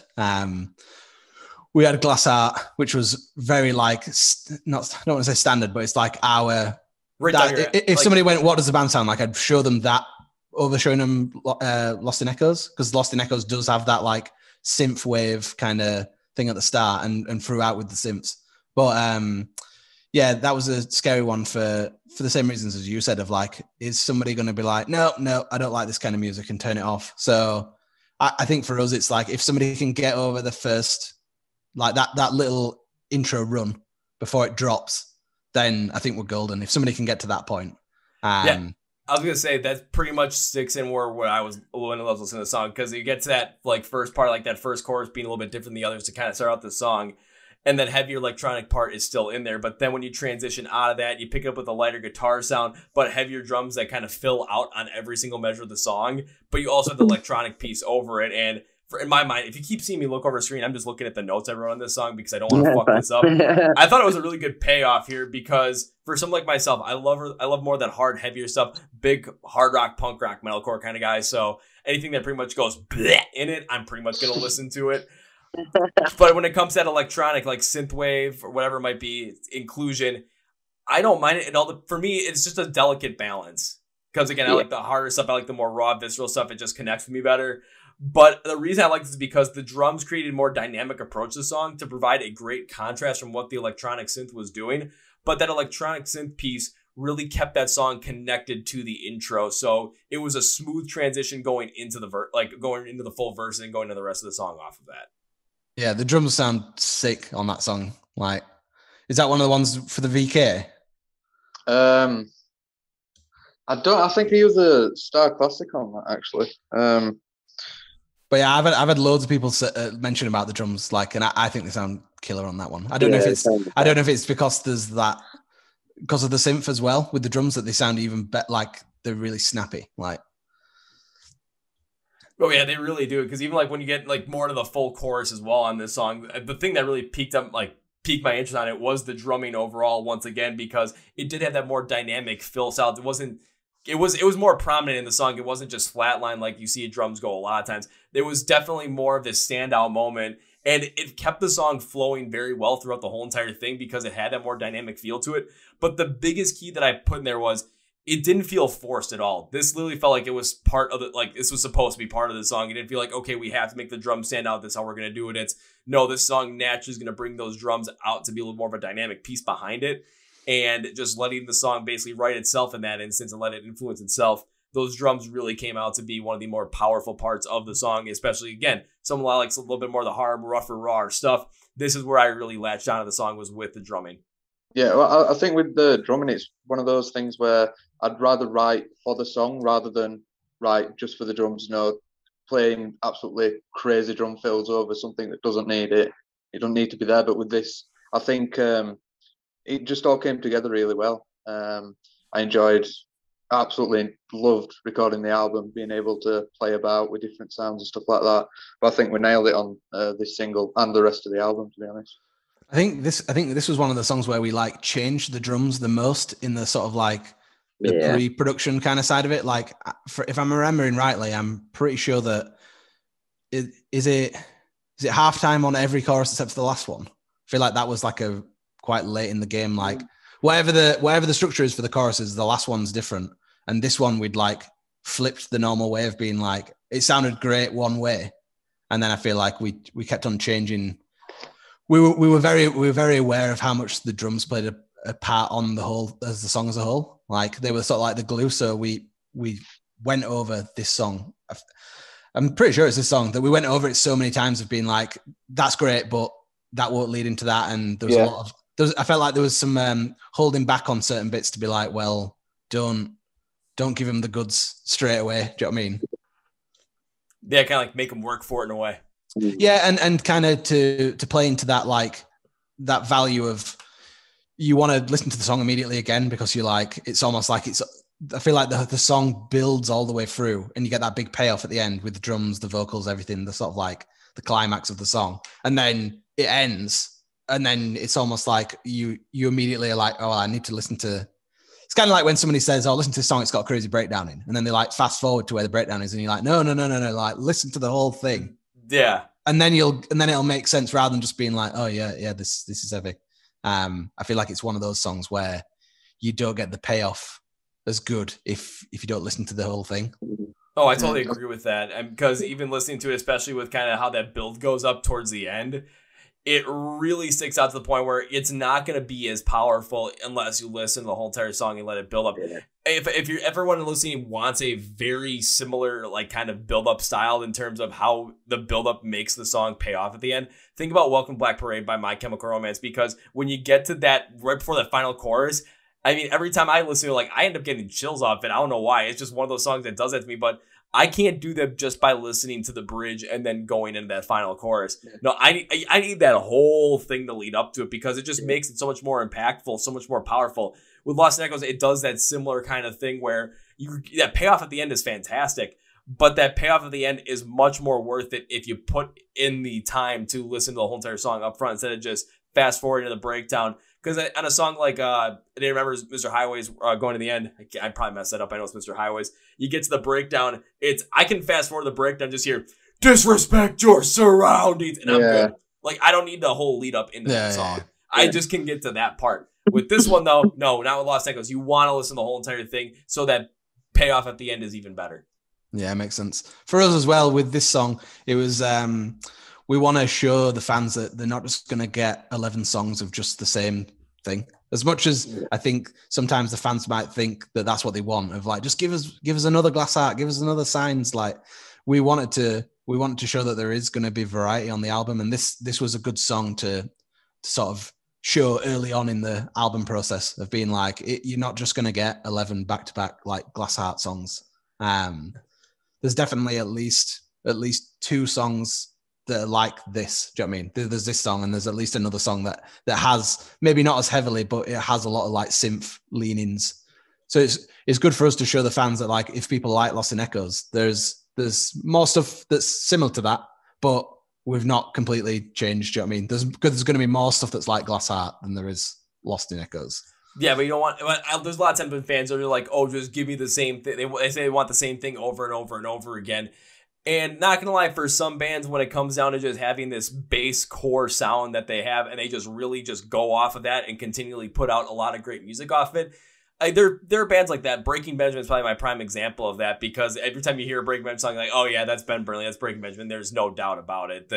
We had Glass Art, which was very I don't want to say standard, but it's like our. Right if somebody went, what does the band sound like? I'd show them that over showing them Lost in Echoes, because Lost in Echoes does have that like synth wave kind of thing at the start and throughout with the synths. But yeah, that was a scary one for the same reasons as you said of like, is somebody going to be like, no, I don't like this kind of music and turn it off. So I think for us, it's like if somebody can get over the first, like that little intro run before it drops, then I think we're golden. If somebody can get to that point. Yeah, I was going to say that pretty much sticks in where I was when I was listening to the song, because you get to that like first part, like that first chorus being a little bit different than the others to kind of start out the song. And that heavier electronic part is still in there. But then when you transition out of that, you pick it up with a lighter guitar sound, but heavier drums that kind of fill out on every single measure of the song. But you also have the electronic piece over it. And in my mind, if you keep seeing me look over the screen, I'm just looking at the notes I wrote on this song because I don't want to fuck this up. I thought it was a really good payoff here because for someone like myself, I love more of that hard, heavier stuff, big hard rock, punk rock, metalcore kind of guy. So anything that pretty much goes bleh in it, I'm pretty much going to listen to it. But when it comes to that electronic, like synthwave or whatever it might be, inclusion, I don't mind it at all. For me, it's just a delicate balance. Because again, I like the harder stuff. I like the more raw, visceral stuff. It just connects with me better. But the reason I like this is because the drums created a more dynamic approach to the song to provide a great contrast from what the electronic synth was doing. But that electronic synth piece really kept that song connected to the intro. So it was a smooth transition going into going into the full verse and going to the rest of the song off of that. Yeah, the drums sound sick on that song. Like, is that one of the ones for the VK? I think he was a Star Classic on that actually. But yeah, I've had loads of people mention about the drums, like, and I think they sound killer on that one. I don't know if it's because there's that because of the synth as well with the drums that they sound even better, like they're really snappy, like. Oh yeah, they really do. Because even like when you get like more to the full chorus as well on this song, the thing that really piqued my interest on it was the drumming overall once again, because it did have that more dynamic fill sound. It was more prominent in the song. It wasn't just flatline like you see drums go a lot of times. There was definitely more of this standout moment, and it kept the song flowing very well throughout the whole entire thing because it had that more dynamic feel to it. But the biggest key that I put in there was it didn't feel forced at all. This literally felt like it was part of this was supposed to be part of the song. It didn't feel like, okay, we have to make the drums stand out. That's how we're going to do it. It's no, this song naturally is going to bring those drums out to be a little more of a dynamic piece behind it. And just letting the song basically write itself in that instance and let it influence itself. Those drums really came out to be one of the more powerful parts of the song, especially, again, someone likes a little bit more of the hard, rougher, raw stuff. This is where I really latched onto the song, was with the drumming. Yeah, well, I think with the drumming, it's one of those things where I'd rather write for the song rather than write just for the drums. Playing absolutely crazy drum fills over something that doesn't need it. It doesn't need to be there. But with this, I think it just all came together really well. I absolutely loved recording the album, being able to play about with different sounds and stuff like that. But I think we nailed it on this single and the rest of the album, to be honest. I think this was one of the songs where we like changed the drums the most in the sort of like the pre-production kind of side of it. Like, if I'm remembering rightly, I'm pretty sure that is it halftime on every chorus except for the last one. I feel like that was like a quite late in the game. Like whatever the structure is for the choruses, the last one's different, and this one we'd like flipped the normal way of being like it sounded great one way, and then I feel like we kept on changing. We were very aware of how much the drums played a part on the whole as the song as a whole. Like they were sort of like the glue. So we went over this song. I'm pretty sure it's a song that we went over it so many times of being like, that's great, but that won't lead into that. And there was a lot of, I felt like there was some holding back on certain bits to be like, well, don't give him the goods straight away. Do you know what I mean? Yeah, kind of like make them work for it in a way. Yeah, and kind of to play into that, like that value of you want to listen to the song immediately again because you're like, it's almost like I feel like the song builds all the way through and you get that big payoff at the end with the drums, the vocals, everything, the sort of like the climax of the song. And then it ends and then it's almost like you immediately are like, oh, I need to listen to. It's kind of like when somebody says, oh, listen to this song, it's got a crazy breakdown in. And then they like fast forward to where the breakdown is and you're like, no, like listen to the whole thing. Yeah. And then it'll make sense rather than just being like, oh yeah, this is heavy. I feel like it's one of those songs where you don't get the payoff as good if you don't listen to the whole thing. Oh, I totally agree with that. And because even listening to it, especially with kind of how that build goes up towards the end, it really sticks out to the point where it's not going to be as powerful unless you listen to the whole entire song and let it build up. If you're everyone listening wants a very similar like kind of build up style in terms of how the build up makes the song pay off at the end, think about Welcome Black Parade by My Chemical Romance, because when you get to that right before that final chorus, I mean, every time I listen to it, like I end up getting chills off it. I don't know why. It's just one of those songs that does that to me, but I can't do that just by listening to the bridge and then going into that final chorus. No, I need that whole thing to lead up to it because it just makes it so much more impactful, so much more powerful. With Lost in Echoes, it does that similar kind of thing where that payoff at the end is fantastic, but that payoff at the end is much more worth it if you put in the time to listen to the whole entire song up front instead of just fast forward into the breakdown. Because on a song like, I didn't remember Mr. Highways going to the end. I probably messed that up. I know it's Mr. Highways. You get to the breakdown. I can fast forward the breakdown, just hear, disrespect your surroundings. And I'm good. Like, I don't need the whole lead up into that song. I just can get to that part. With this one, though, no, not with Lost Echoes. You want to listen to the whole entire thing so that payoff at the end is even better. Yeah, makes sense. For us as well, with this song, it was... we want to show the fans that they're not just going to get 11 songs of just the same thing. As much as I think sometimes the fans might think that that's what they want, of like, just give us another Glass Heart, give us another Signs. Like we wanted to show that there is going to be variety on the album. And this was a good song to sort of show early on in the album process of being like, you're not just going to get 11 back-to-back like Glass Heart songs. There's definitely at least 2 songs that are like this. Do you know what I mean? There's this song and there's at least another song that has maybe not as heavily, but it has a lot of like synth leanings. So it's good for us to show the fans that like if people like Lost in Echoes, there's more stuff that's similar to that, but we've not completely changed. Do you know what I mean? There's going to be more stuff that's like Glass Heart than there is Lost in Echoes. Yeah, but you don't want. There's a lot of times when fans are like, "Oh, just give me the same thing." They say they want the same thing over and over and over again. And not gonna lie, for some bands, when it comes down to just having this bass core sound that they have, and they just really just go off of that and continually put out a lot of great music off it, there are bands like that. Breaking Benjamin is probably my prime example of that, because every time you hear a Breaking Benjamin song, like, oh yeah, that's Ben Burnley, that's Breaking Benjamin. There's no doubt about it.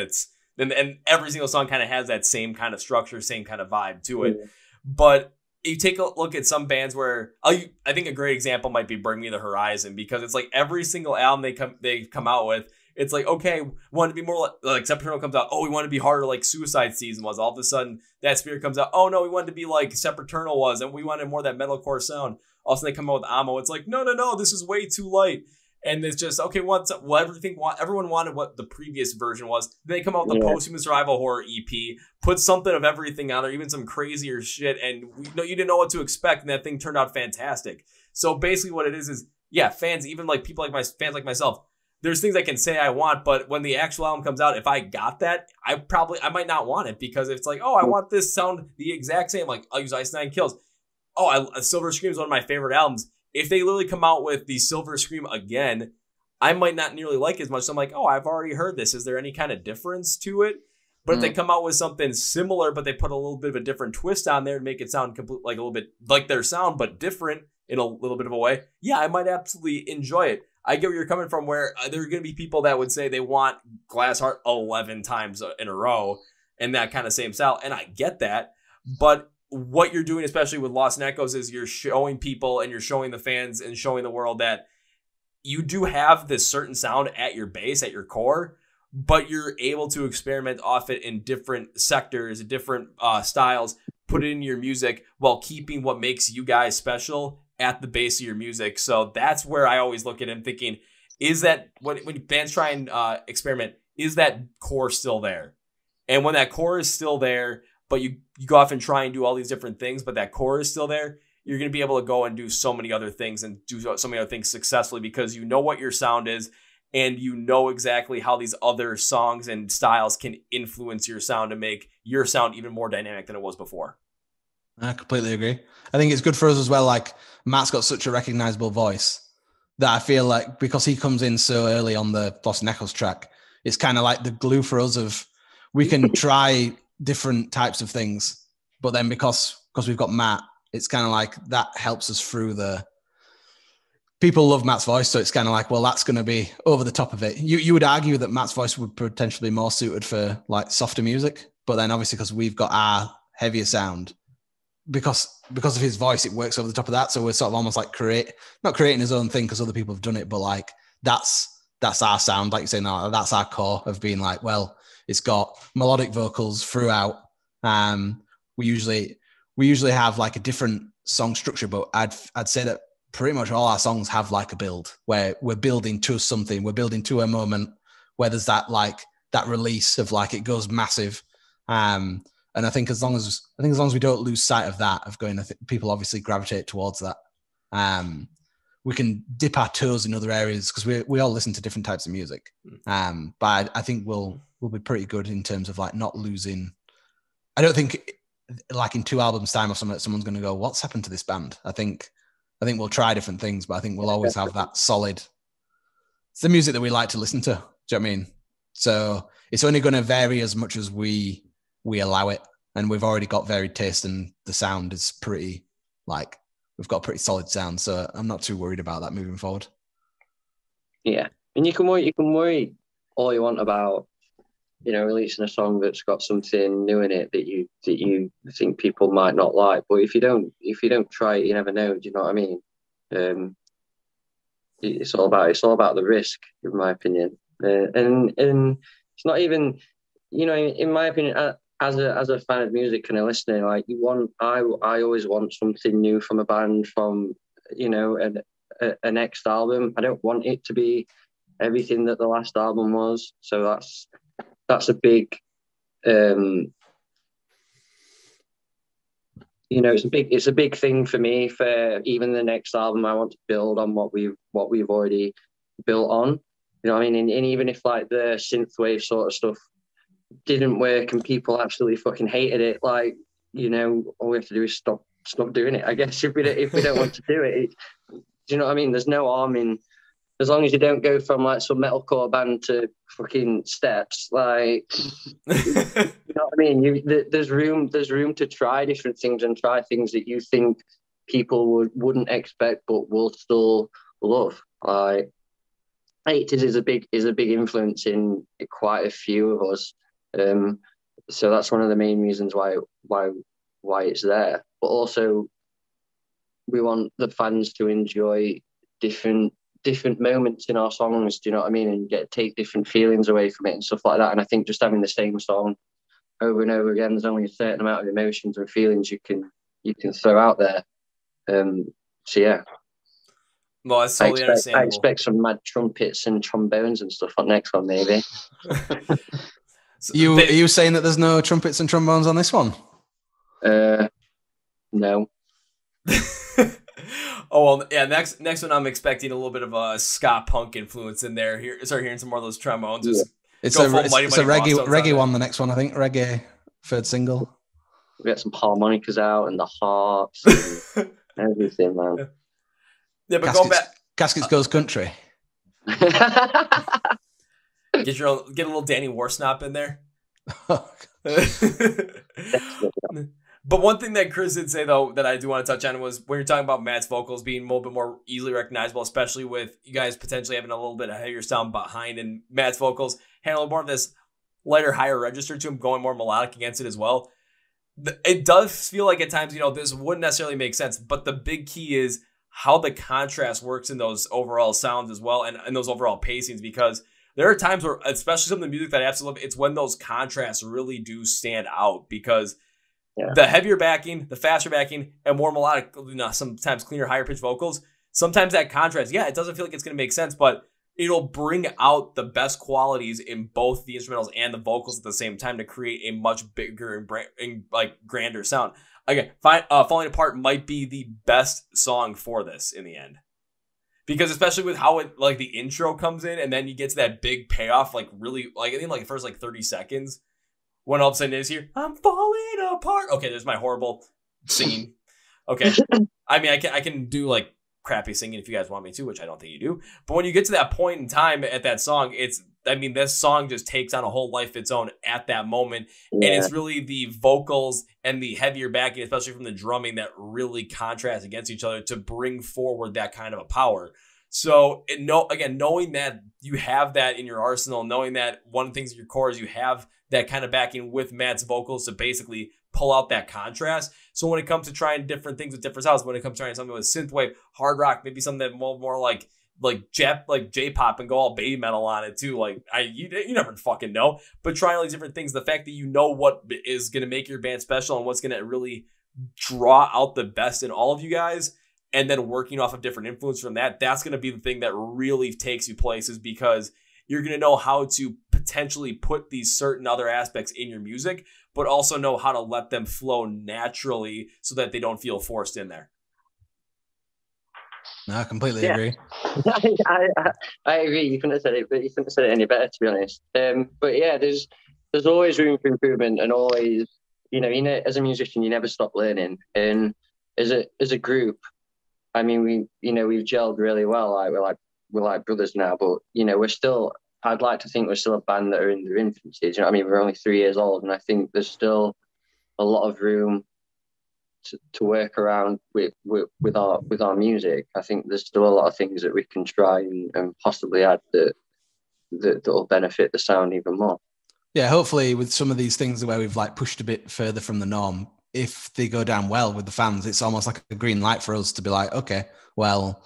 And every single song kind of has that same kind of structure, same kind of vibe to it. But you take a look at some bands where I think a great example might be Bring Me the Horizon, because it's like every single album they come out with, it's like, okay, we want to be more like Sepaternal comes out, oh, we want to be harder like Suicide Season was. All of a sudden that Spirit comes out, oh no, we wanted to be like Sepaternal was, and we wanted more of that metalcore sound. All of a sudden they come out with Amo, it's like, no, this is way too light. And it's just, okay, everyone wanted what the previous version was. Then they come out with the Posthumous Survival Horror EP, put something of everything on there, even some crazier shit, and you didn't know what to expect, and that thing turned out fantastic. So basically what it is, yeah, fans, even like people like fans like myself, there's things I can say I want, but when the actual album comes out, if I got that, I might not want it, because it's like, oh, I want this sound the exact same. Like, I'll use Ice Nine Kills. Oh, Silver Scream is one of my favorite albums. If they literally come out with the Silver Scream again, I might not nearly like it as much. So I'm like, oh, I've already heard this. Is there any kind of difference to it? But if they come out with something similar, but they put a little bit of a different twist on there and make it sound like a little bit like their sound, but different in a little bit of a way, yeah, I might absolutely enjoy it. I get where you're coming from, where there are going to be people that would say they want Glass Heart 11 times in a row and that kind of same style. And I get that. But what you're doing, especially with Lost and Echoes, is you're showing people and you're showing the fans and showing the world that you do have this certain sound at your base, at your core, but you're able to experiment off it in different sectors, different styles, put it in your music while keeping what makes you guys special at the base of your music. So that's where I always look at it and thinking, is that when bands try and experiment, is that core still there? And when that core is still there, but you go off and try and do all these different things, but that core is still there, you're going to be able to go and do so many other things and do so many other things successfully because you know what your sound is and you know exactly how these other songs and styles can influence your sound to make your sound even more dynamic than it was before. I completely agree. I think it's good for us as well. Like, Matt's got such a recognizable voice that I feel like because he comes in so early on the Lost and Echoes track, it's kind of like the glue for us of we can try different types of things, but then because we've got Matt, it's kind of like that helps us through the people love Matt's voice. So it's kind of like, well, that's going to be over the top of it. You would argue that Matt's voice would potentially be more suited for like softer music, but then obviously because we've got our heavier sound, because of his voice, it works over the top of that. So we're sort of almost like not creating his own thing because other people have done it, but like that's our sound. Like you say, no, that's our core of being like, well, it's got melodic vocals throughout. We usually have like a different song structure, but I'd say that pretty much all our songs have like a build where we're building to something. We're building to a moment where there's that like that release of like it goes massive. And I think as long as we don't lose sight of that, of going, I think people obviously gravitate towards that. We can dip our toes in other areas because we all listen to different types of music. But I think we'll be pretty good in terms of like not losing. I don't think like in 2 albums time or something, someone's going to go, what's happened to this band? I think we'll try different things, but I think we'll always have that solid. It's the music that we like to listen to. Do you know what I mean? So it's only going to vary as much as we allow it. And we've already got varied taste and the sound is pretty like, we've got a pretty solid sound. So I'm not too worried about that moving forward. Yeah. And you can worry all you want about, releasing a song that's got something new in it that you think people might not like. But if you don't try it, you never know. Do you know what I mean? It's all about the risk, in my opinion. And it's not even, in my opinion, as a fan of music and a listener, like I always want something new from a band, from a next album. I don't want it to be everything that the last album was. So that's a big it's a big thing for me. For even the next album, I want to build on what we've already built on. You know what I mean? And even if like the synthwave sort of stuff didn't work and people absolutely fucking hated it, like, all we have to do is stop doing it, I guess. If we don't want to do it, do you know what I mean? There's no harm in, as long as you don't go from like some metalcore band to fucking Steps, like, you know what I mean? There's room to try different things and try things that you think people wouldn't expect but will still love. Like, 80s is a big influence in quite a few of us. So that's one of the main reasons why it's there. But also, we want the fans to enjoy different moments in our songs. Do you know what I mean? And take different feelings away from it and stuff like that. And I think just having the same song over and over again, there's only a certain amount of emotions and feelings you can throw out there. So yeah. Well, that's totally understandable. I expect some mad trumpets and trombones and stuff on next one, maybe. Are you saying that there's no trumpets and trombones on this one? No. Oh, well, yeah. Next one, I'm expecting a little bit of a ska punk influence in there. Start hearing some more of those trombones. Yeah. It's a reggae one. The next one, I think, reggae third single. We got some harmonicas out and the harps and everything, man. Yeah, but going back, Caskets goes country. Get a little Danny Warsnop in there. But one thing that Chris did say, though, that I do want to touch on was when you're talking about Matt's vocals being a little bit more easily recognizable, especially with you guys potentially having a little bit of heavier sound behind, and Matt's vocals handle more of this lighter, higher register to him, going more melodic against it as well. it does feel like at times, this wouldn't necessarily make sense, but the big key is how the contrast works in those overall sounds as well, and those overall pacings, because there are times where, especially some of the music that I absolutely love, it's when those contrasts really do stand out, because the heavier backing, the faster backing, and more melodic, sometimes cleaner, higher pitched vocals, sometimes that contrast, it doesn't feel like it's going to make sense, but it'll bring out the best qualities in both the instrumentals and the vocals at the same time to create a much bigger and grander sound. Again, Falling Apart might be the best song for this in the end. Because especially with how it, the intro comes in and then you get to that big payoff, really, I think the first 30 seconds, when all of a sudden it is here, I'm falling apart. Okay, there's my horrible singing. Okay. I mean, I can do crappy singing if you guys want me to, which I don't think you do. But when you get to that point in time at that song, this song just takes on a whole life of its own at that moment. Yeah. And it's really the vocals and the heavier backing, especially from the drumming, that really contrast against each other to bring forward that kind of a power. So, knowing that you have that in your arsenal, knowing that one of the things in your core is you have that kind of backing with Matt's vocals to basically pull out that contrast. So when it comes to trying different things with different sounds, when it comes to trying something with synthwave, hard rock, maybe something that more like J-pop and go all baby metal on it too. You never fucking know. But trying all these different things, the fact that you know what is going to make your band special and what's going to really draw out the best in all of you guys, and then working off of different influence from that, that's going to be the thing that really takes you places, because you're going to know how to potentially put these certain other aspects in your music, but also know how to let them flow naturally so that they don't feel forced in there. No, I completely agree. I agree. You couldn't have said it, but you couldn't have said it any better, to be honest. But yeah, there's always room for improvement, and always, as a musician, you never stop learning. And as a group, I mean, we've gelled really well. We're like brothers now, but we're still. I'd like to think we're still a band that are in their infancy. We're only 3 years old, and I think there's still a lot of room to work around with our music. I think there's still a lot of things that we can try and possibly add that will benefit the sound even more. Yeah, hopefully with some of these things where we've pushed a bit further from the norm, if they go down well with the fans, it's almost like a green light for us to be like, okay, well,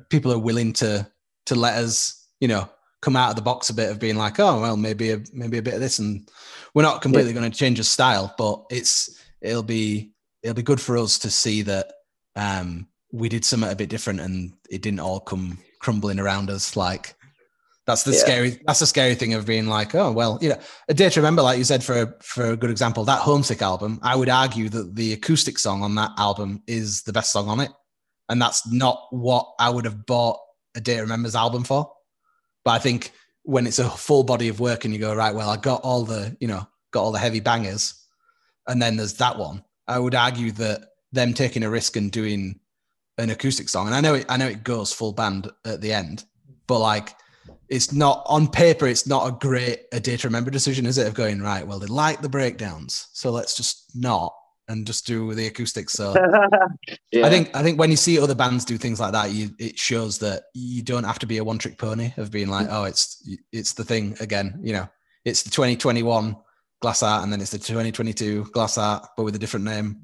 people are willing to let us, come out of the box a bit of being like, oh, well, maybe a bit of this, and we're not completely going to change the style, but it'll be good for us to see that we did something a bit different and it didn't all come crumbling around us. That's the scary thing of being like, oh, well, A Day to Remember, like you said, for a good example, that Homesick album, I would argue that the acoustic song on that album is the best song on it. And that's not what I would have bought A Day to Remember's album for. But I think when it's a full body of work and you go, right, well, I got all the heavy bangers, and then there's that one, I would argue that them taking a risk and doing an acoustic song, and I know it goes full band at the end, but it's not on paper, it's not a great A Day to Remember decision, is it? Of going, right, well, they like the breakdowns, so let's just not and just do the acoustics. So I think when you see other bands do things like that, it shows that you don't have to be a one-trick pony of being like, oh, it's the thing again. It's the 2021 Glass Art, and then it's the 2022 Glass Art, but with a different name.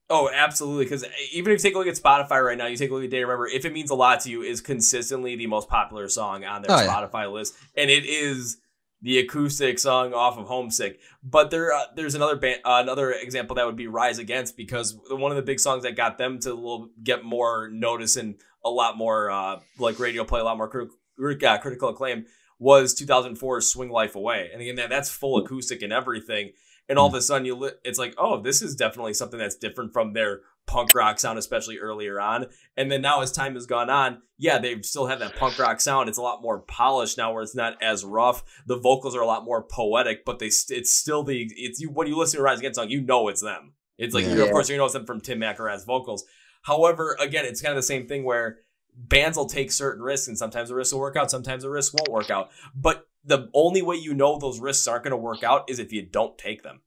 Oh, absolutely. Because even if you take a look at Spotify right now, you take a look at Day to Remember, If It Means a Lot to You is consistently the most popular song on their Spotify list. And it is the acoustic song off of Homesick. But there's another example that would be Rise Against, because one of the big songs that got them to get more notice and a lot more radio play, a lot more critical acclaim was 2004's Swing Life Away. And again, that's full acoustic and everything. And all of a sudden, it's like, oh, this is definitely something that's different from their punk rock sound, especially earlier on. And then now as time has gone on, they still have that punk rock sound. It's a lot more polished now, where it's not as rough. The vocals are a lot more poetic, but it's still when you listen to a Rise Against song, it's them. It's like, of course, it's them from Tim McIlrath's vocals. However, again, it's kind of the same thing where bands will take certain risks, and sometimes the risks will work out, sometimes the risks won't work out. But the only way those risks aren't going to work out is if you don't take them.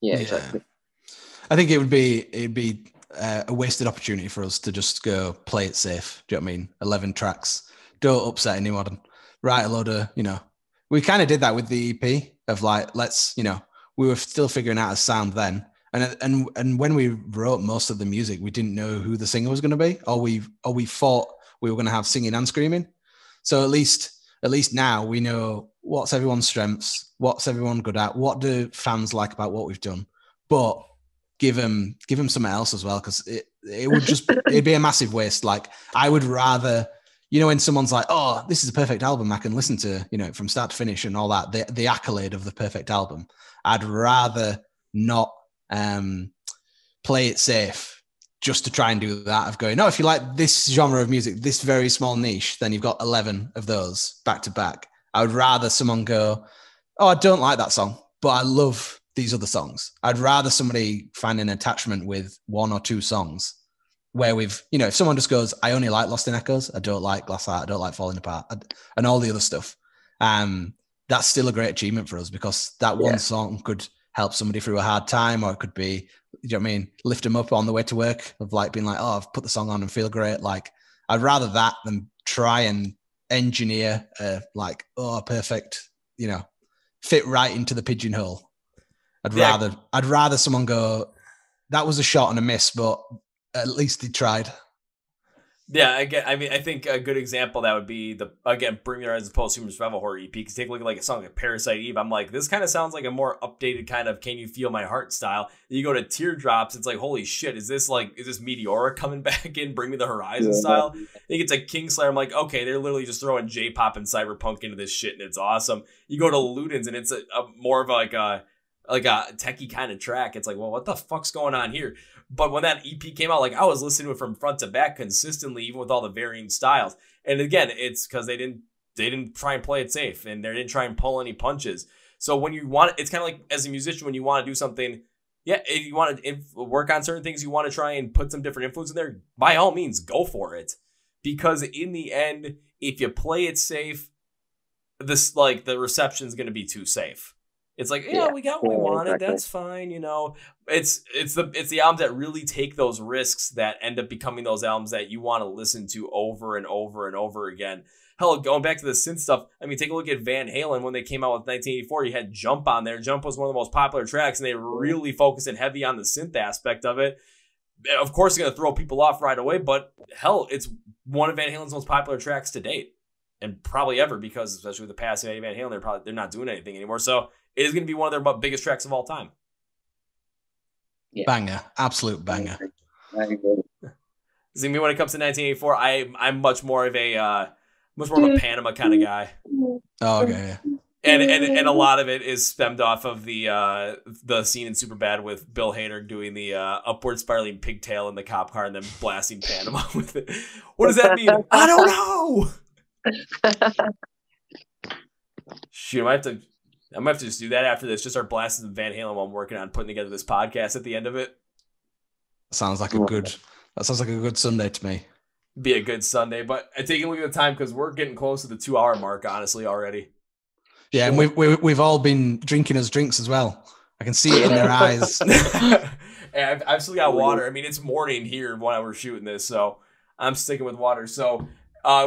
Yeah, exactly. I think it'd be a wasted opportunity for us to just go play it safe. Do you know what I mean? 11 tracks, don't upset anyone. Write a load of, we kind of did that with the EP of let's, we were still figuring out a sound then. And when we wrote most of the music, we didn't know who the singer was going to be, or we thought we were going to have singing and screaming. So at least now we know what's everyone's strengths, what's everyone good at, what do fans like about what we've done, but give them something else as well, because it would just it'd be a massive waste. Like, I would rather, when someone's like, oh, this is a perfect album, I can listen to, from start to finish and all that, the accolade of the perfect album, I'd rather not play it safe just to try and do that, of going, no, if you like this genre of music, this very small niche, then you've got 11 of those back to back. I would rather someone go, oh, I don't like that song, but I love these other songs. I'd rather somebody find an attachment with one or two songs where we've, if someone just goes, I only like Lost in Echoes, I don't like Glass Heart, I don't like Falling Apart, and all the other stuff, that's still a great achievement for us, because that one song could help somebody through a hard time, or it could be, lift them up on the way to work, of like being like, oh, I've put the song on and feel great. Like, I'd rather that than try and engineer perfect, fit right into the pigeonhole. I'd rather someone go, that was a shot and a miss, but at least they tried. Yeah, I think a good example that would be Bring Me Your Eyes as Post-Human Survival Horror EP. Because take a look at like a song like Parasite Eve. I'm like, this kind of sounds like a more updated kind of Can You Feel My Heart style. You go to Teardrops, it's like, holy shit, is this Meteora coming back in Bring Me the Horizon style? I think it's like Kingslayer. I'm like, okay, they're literally just throwing J-pop and cyberpunk into this shit, and it's awesome. You go to Ludens, and it's a more of like a techie kind of track. It's like, well, what the fuck's going on here? But when that EP came out, like, I was listening to it from front to back consistently, even with all the varying styles. And again, it's because they didn't try and play it safe, and they didn't try and pull any punches. So when you want, it's kind of like as a musician, when you want to do something, if you want to work on certain things, you want to try and put some different influence in there, by all means, go for it. Because in the end, if you play it safe, the reception is going to be too safe. It's like, we got what we wanted. Exactly. That's fine. It's the albums that really take those risks that end up becoming those albums that you want to listen to over and over and over again. Hell, going back to the synth stuff, I mean, take a look at Van Halen. When they came out with 1984, you had Jump on there. Jump was one of the most popular tracks, and they really focused it heavy on the synth aspect of it. Of course, it's going to throw people off right away, but hell, it's one of Van Halen's most popular tracks to date, and probably ever, because especially with the passing of Eddie Van Halen, they're not doing anything anymore. So it is going to be one of their biggest tracks of all time. Yeah. Banger, absolute banger. See, me when it comes to 1984, I'm much more of a Panama kind of guy. Oh, okay. And a lot of it is stemmed off of the scene in Superbad with Bill Hader doing the upward spiraling pigtail in the cop car and then blasting Panama with it. What does that mean? I don't know. Shoot, I might have to just do that after this. Just start blasting some Van Halen while I'm working on putting together this podcast at the end of it. Sounds like a good Sunday to me. Be a good Sunday, but I take a look at the time because we're getting close to the 2-hour mark, honestly, already. Yeah, and we've all been drinking us drinks as well. I can see it in their eyes. And I've still got water. I mean, it's morning here while we're shooting this, so I'm sticking with water. So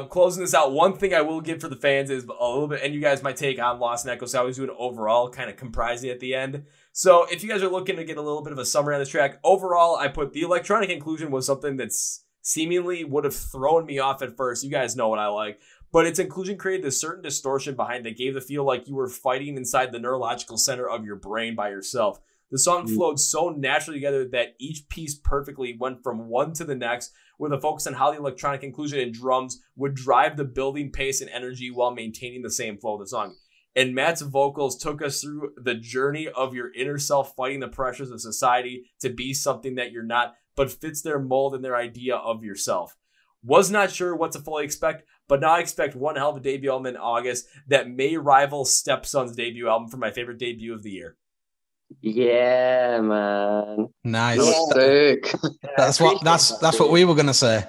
closing this out, one thing I will give for the fans is a little bit, and you guys might take on Lost in Echoes, so I always do an overall, kind of comprising at the end. So if you guys are looking to get a little bit of a summary on this track, overall, I put the electronic inclusion was something that's seemingly would have thrown me off at first. You guys know what I like. But its inclusion created a certain distortion behind that gave the feel like you were fighting inside the neurological center of your brain by yourself. The song flowed so naturally together that each piece perfectly went from one to the next, with a focus on how the electronic inclusion and drums would drive the building pace and energy while maintaining the same flow of the song. And Matt's vocals took us through the journey of your inner self fighting the pressures of society to be something that you're not, but fits their mold and their idea of yourself. Was not sure what to fully expect, but now I expect one hell of a debut album in August that may rival Stepson's debut album for my favorite debut of the year. Yeah, man. Nice. Sick. That's what we were gonna say.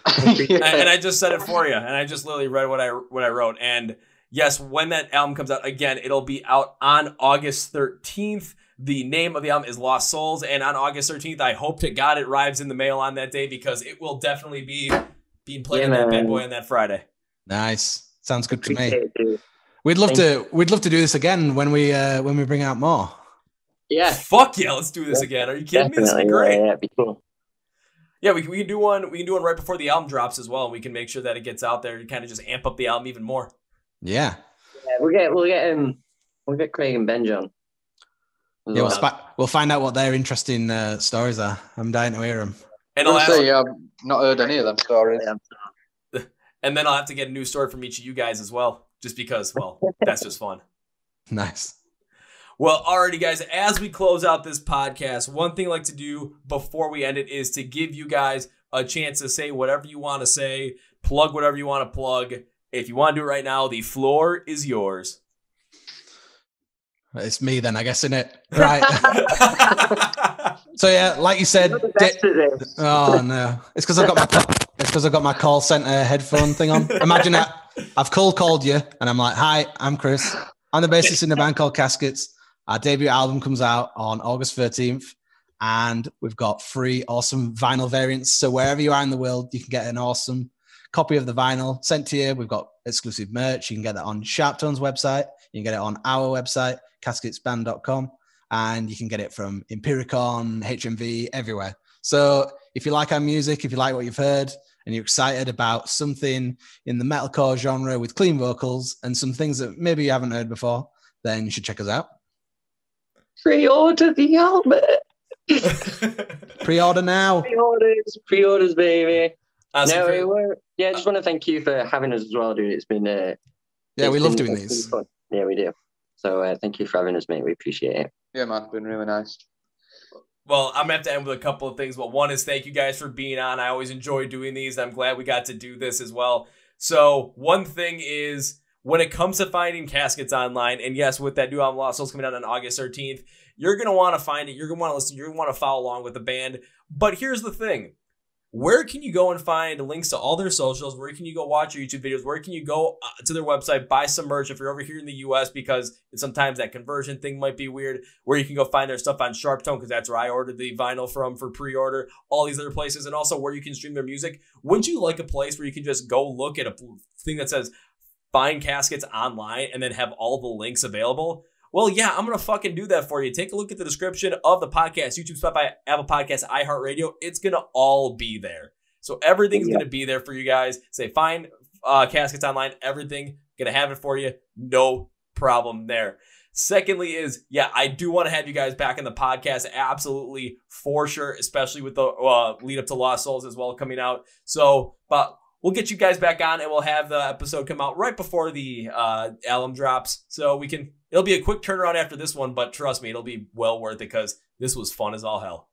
And I just said it for you, and I just literally read what I wrote. And yes, when that album comes out, again, it'll be out on August 13th. The name of the album is Lost Souls, and on August 13th, I hope to God it arrives in the mail on that day, because it will definitely be being played in that bad boy on that Friday. Nice. Sounds good to me. We'd love to do this again when we bring out more. Yeah. Fuck yeah, let's do this again. Are you kidding me? This would be great. Yeah, it'd be cool. Yeah, we can do one. We can do one right before the album drops as well, and we can make sure that it gets out there and kind of just amp up the album even more. Yeah. We'll get Craig and Benj on. Yeah, we'll find out what their interesting stories are. I'm dying to hear them. And I've not heard any of them stories. And then I'll have to get a new story from each of you guys as well, just because, well, that's just fun. Nice. Well, alrighty, guys, as we close out this podcast, one thing I like to do before we end it is to give you guys a chance to say whatever you want to say, plug whatever you want to plug. If you want to do it right now, the floor is yours. It's me then, I guess, isn't it? Right. So yeah, like you said. Oh no, it's because I've got my call center headphone thing on. Imagine that I've called you, and I'm like, "Hi, I'm Chris. I'm the bassist in a band called Caskets. Our debut album comes out on August 13th, and we've got 3 awesome vinyl variants. So wherever you are in the world, you can get an awesome copy of the vinyl sent to you. We've got exclusive merch. You can get that on Sharptone's website. You can get it on our website, casketsband.com, and you can get it from Empiricon, HMV, everywhere. So if you like our music, if you like what you've heard, and you're excited about something in the metalcore genre with clean vocals and some things that maybe you haven't heard before, then you should check us out. Pre-order the album. Pre-order now. Pre-orders, baby. I just Awesome. want to thank you for having us as well, dude. It's been We love doing these. Fun. Yeah, we do. So thank you for having us, mate. We appreciate it. Yeah, man, it's been really nice. Well, I'm going to have to end with a couple of things. But one is thank you guys for being on. I always enjoy doing these. I'm glad we got to do this as well. So one thing is, when it comes to finding Caskets online, and yes, with that new album Lost Souls coming out on August 13th, you're going to want to find it. You're going to want to listen. You're going to want to follow along with the band. But here's the thing. Where can you go and find links to all their socials? Where can you go watch your YouTube videos? Where can you go to their website, buy some merch if you're over here in the US, because sometimes that conversion thing might be weird, where you can go find their stuff on Sharptone, because that's where I ordered the vinyl from for pre-order, all these other places, and also where you can stream their music. Wouldn't you like a place where you can just go look at a thing that says find Caskets online and then have all the links available? Well, yeah, I'm going to fucking do that for you. Take a look at the description of the podcast, YouTube, Spotify, Apple Podcasts, iHeart Radio. It's going to all be there. So everything's going to be there for you guys. Say, find Caskets online. Everything, going to have it for you. No problem there. Secondly is, yeah, I do want to have you guys back in the podcast. Absolutely, for sure, especially with the lead up to Lost Souls as well coming out. So, but we'll get you guys back on, and we'll have the episode come out right before the album drops. So it'll be a quick turnaround after this one, but trust me, it'll be well worth it, because this was fun as all hell.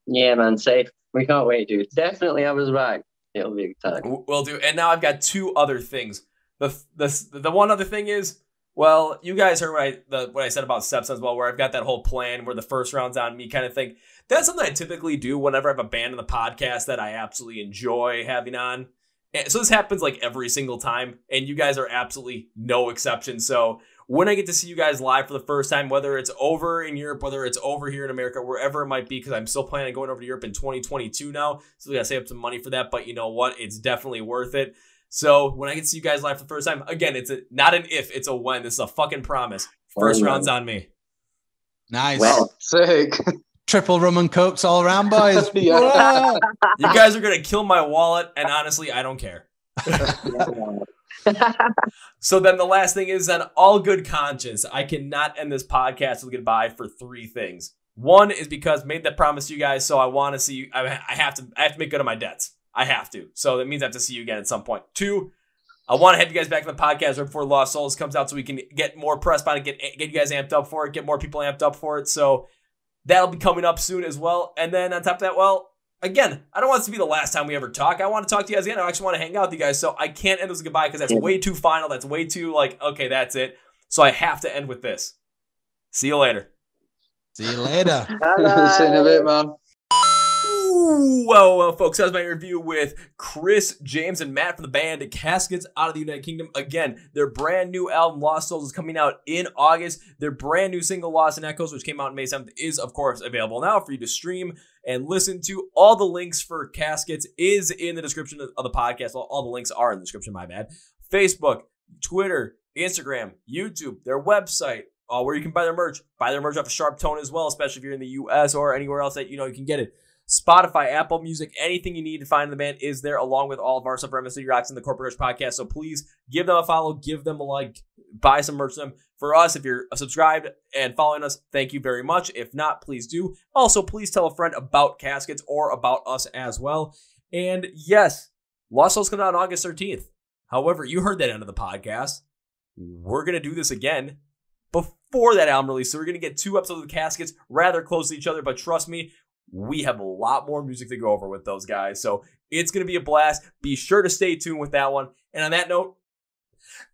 Yeah, man, safe. We can't wait, dude. Definitely have us back. It'll be a good time. Will do. And now I've got 2 other things. The one other thing is, well, you guys heard what I said about Steps as well, where I've got that whole plan where the first round's on me kind of thing. That's something I typically do whenever I have a band in the podcast that I absolutely enjoy having on. So this happens like every single time, and you guys are absolutely no exception. So when I get to see you guys live for the first time, whether it's over in Europe, whether it's over here in America, wherever it might be, because I'm still planning on going over to Europe in 2022 now, so we got to save up some money for that, but you know what? It's definitely worth it. So when I get to see you guys live for the first time, again, it's not an if, it's a when. This is a fucking promise. First round's on me. Nice. Well, Sick. Triple rum and cokes all around, boys. Yeah. You guys are going to kill my wallet, and honestly, I don't care. So then the last thing is, on all good conscience, I cannot end this podcast with goodbye for 3 things. One is because I made that promise to you guys, so I want to see you. I have to make good on my debts. I have to. So that means I have to see you again at some point. 2, I want to have you guys back in the podcast right before Lost Souls comes out, so we can get more press on it, get you guys amped up for it, get more people amped up for it. So that'll be coming up soon as well. And then on top of that, well, again, I don't want this to be the last time we ever talk. I want to talk to you guys again. I actually want to hang out with you guys. So I can't end this with goodbye, because that's way too final. That's way too okay, that's it. So I have to end with this. See you later. See you later. See you in a bit, man. Well, folks, that was my interview with Chris, James, and Matt from the band Caskets out of the United Kingdom. Again, their brand new album, Lost Souls, is coming out in August. Their brand new single, Lost in Echoes, which came out on May 7th, is, of course, available now for you to stream and listen to. All the links for Caskets is in the description of the podcast. All the links are in the description, my bad. Facebook, Twitter, Instagram, YouTube, their website, where you can buy their merch. Buy their merch off of Sharp Tone as well, especially if you're in the US or anywhere else that you can get it. Spotify, Apple Music, anything you need to find the band is there, along with all of our stuff for MSD Rocks and the Chord Progression podcast. So please give them a follow, give them a like, buy some merch from them. For us, if you're subscribed and following us, thank you very much. If not, please do. Also, please tell a friend about Caskets or about us as well. And yes, Lost Souls comes out on August 13th. However, you heard that end of the podcast. We're going to do this again before that album release. So we're going to get 2 episodes of Caskets rather close to each other. But trust me, we have a lot more music to go over with those guys. So it's going to be a blast. Be sure to stay tuned with that one. And on that note,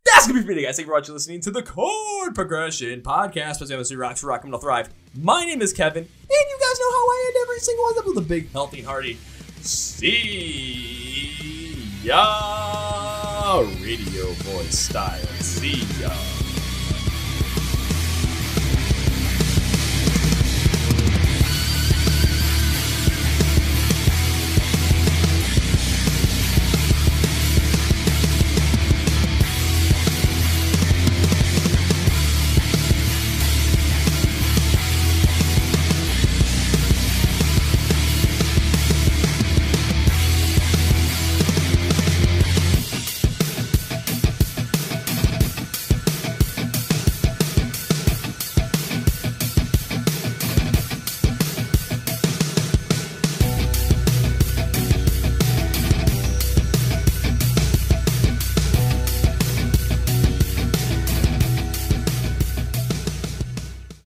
that's going to be for me, guys. Thank you for watching, listening to the Chord Progression podcast. By MSD Rocks, Rock 'em, I'll Thrive. My name is Kevin, and you guys know how I end every single one of them with a big, healthy, and hearty see ya. Radio voice style. See ya.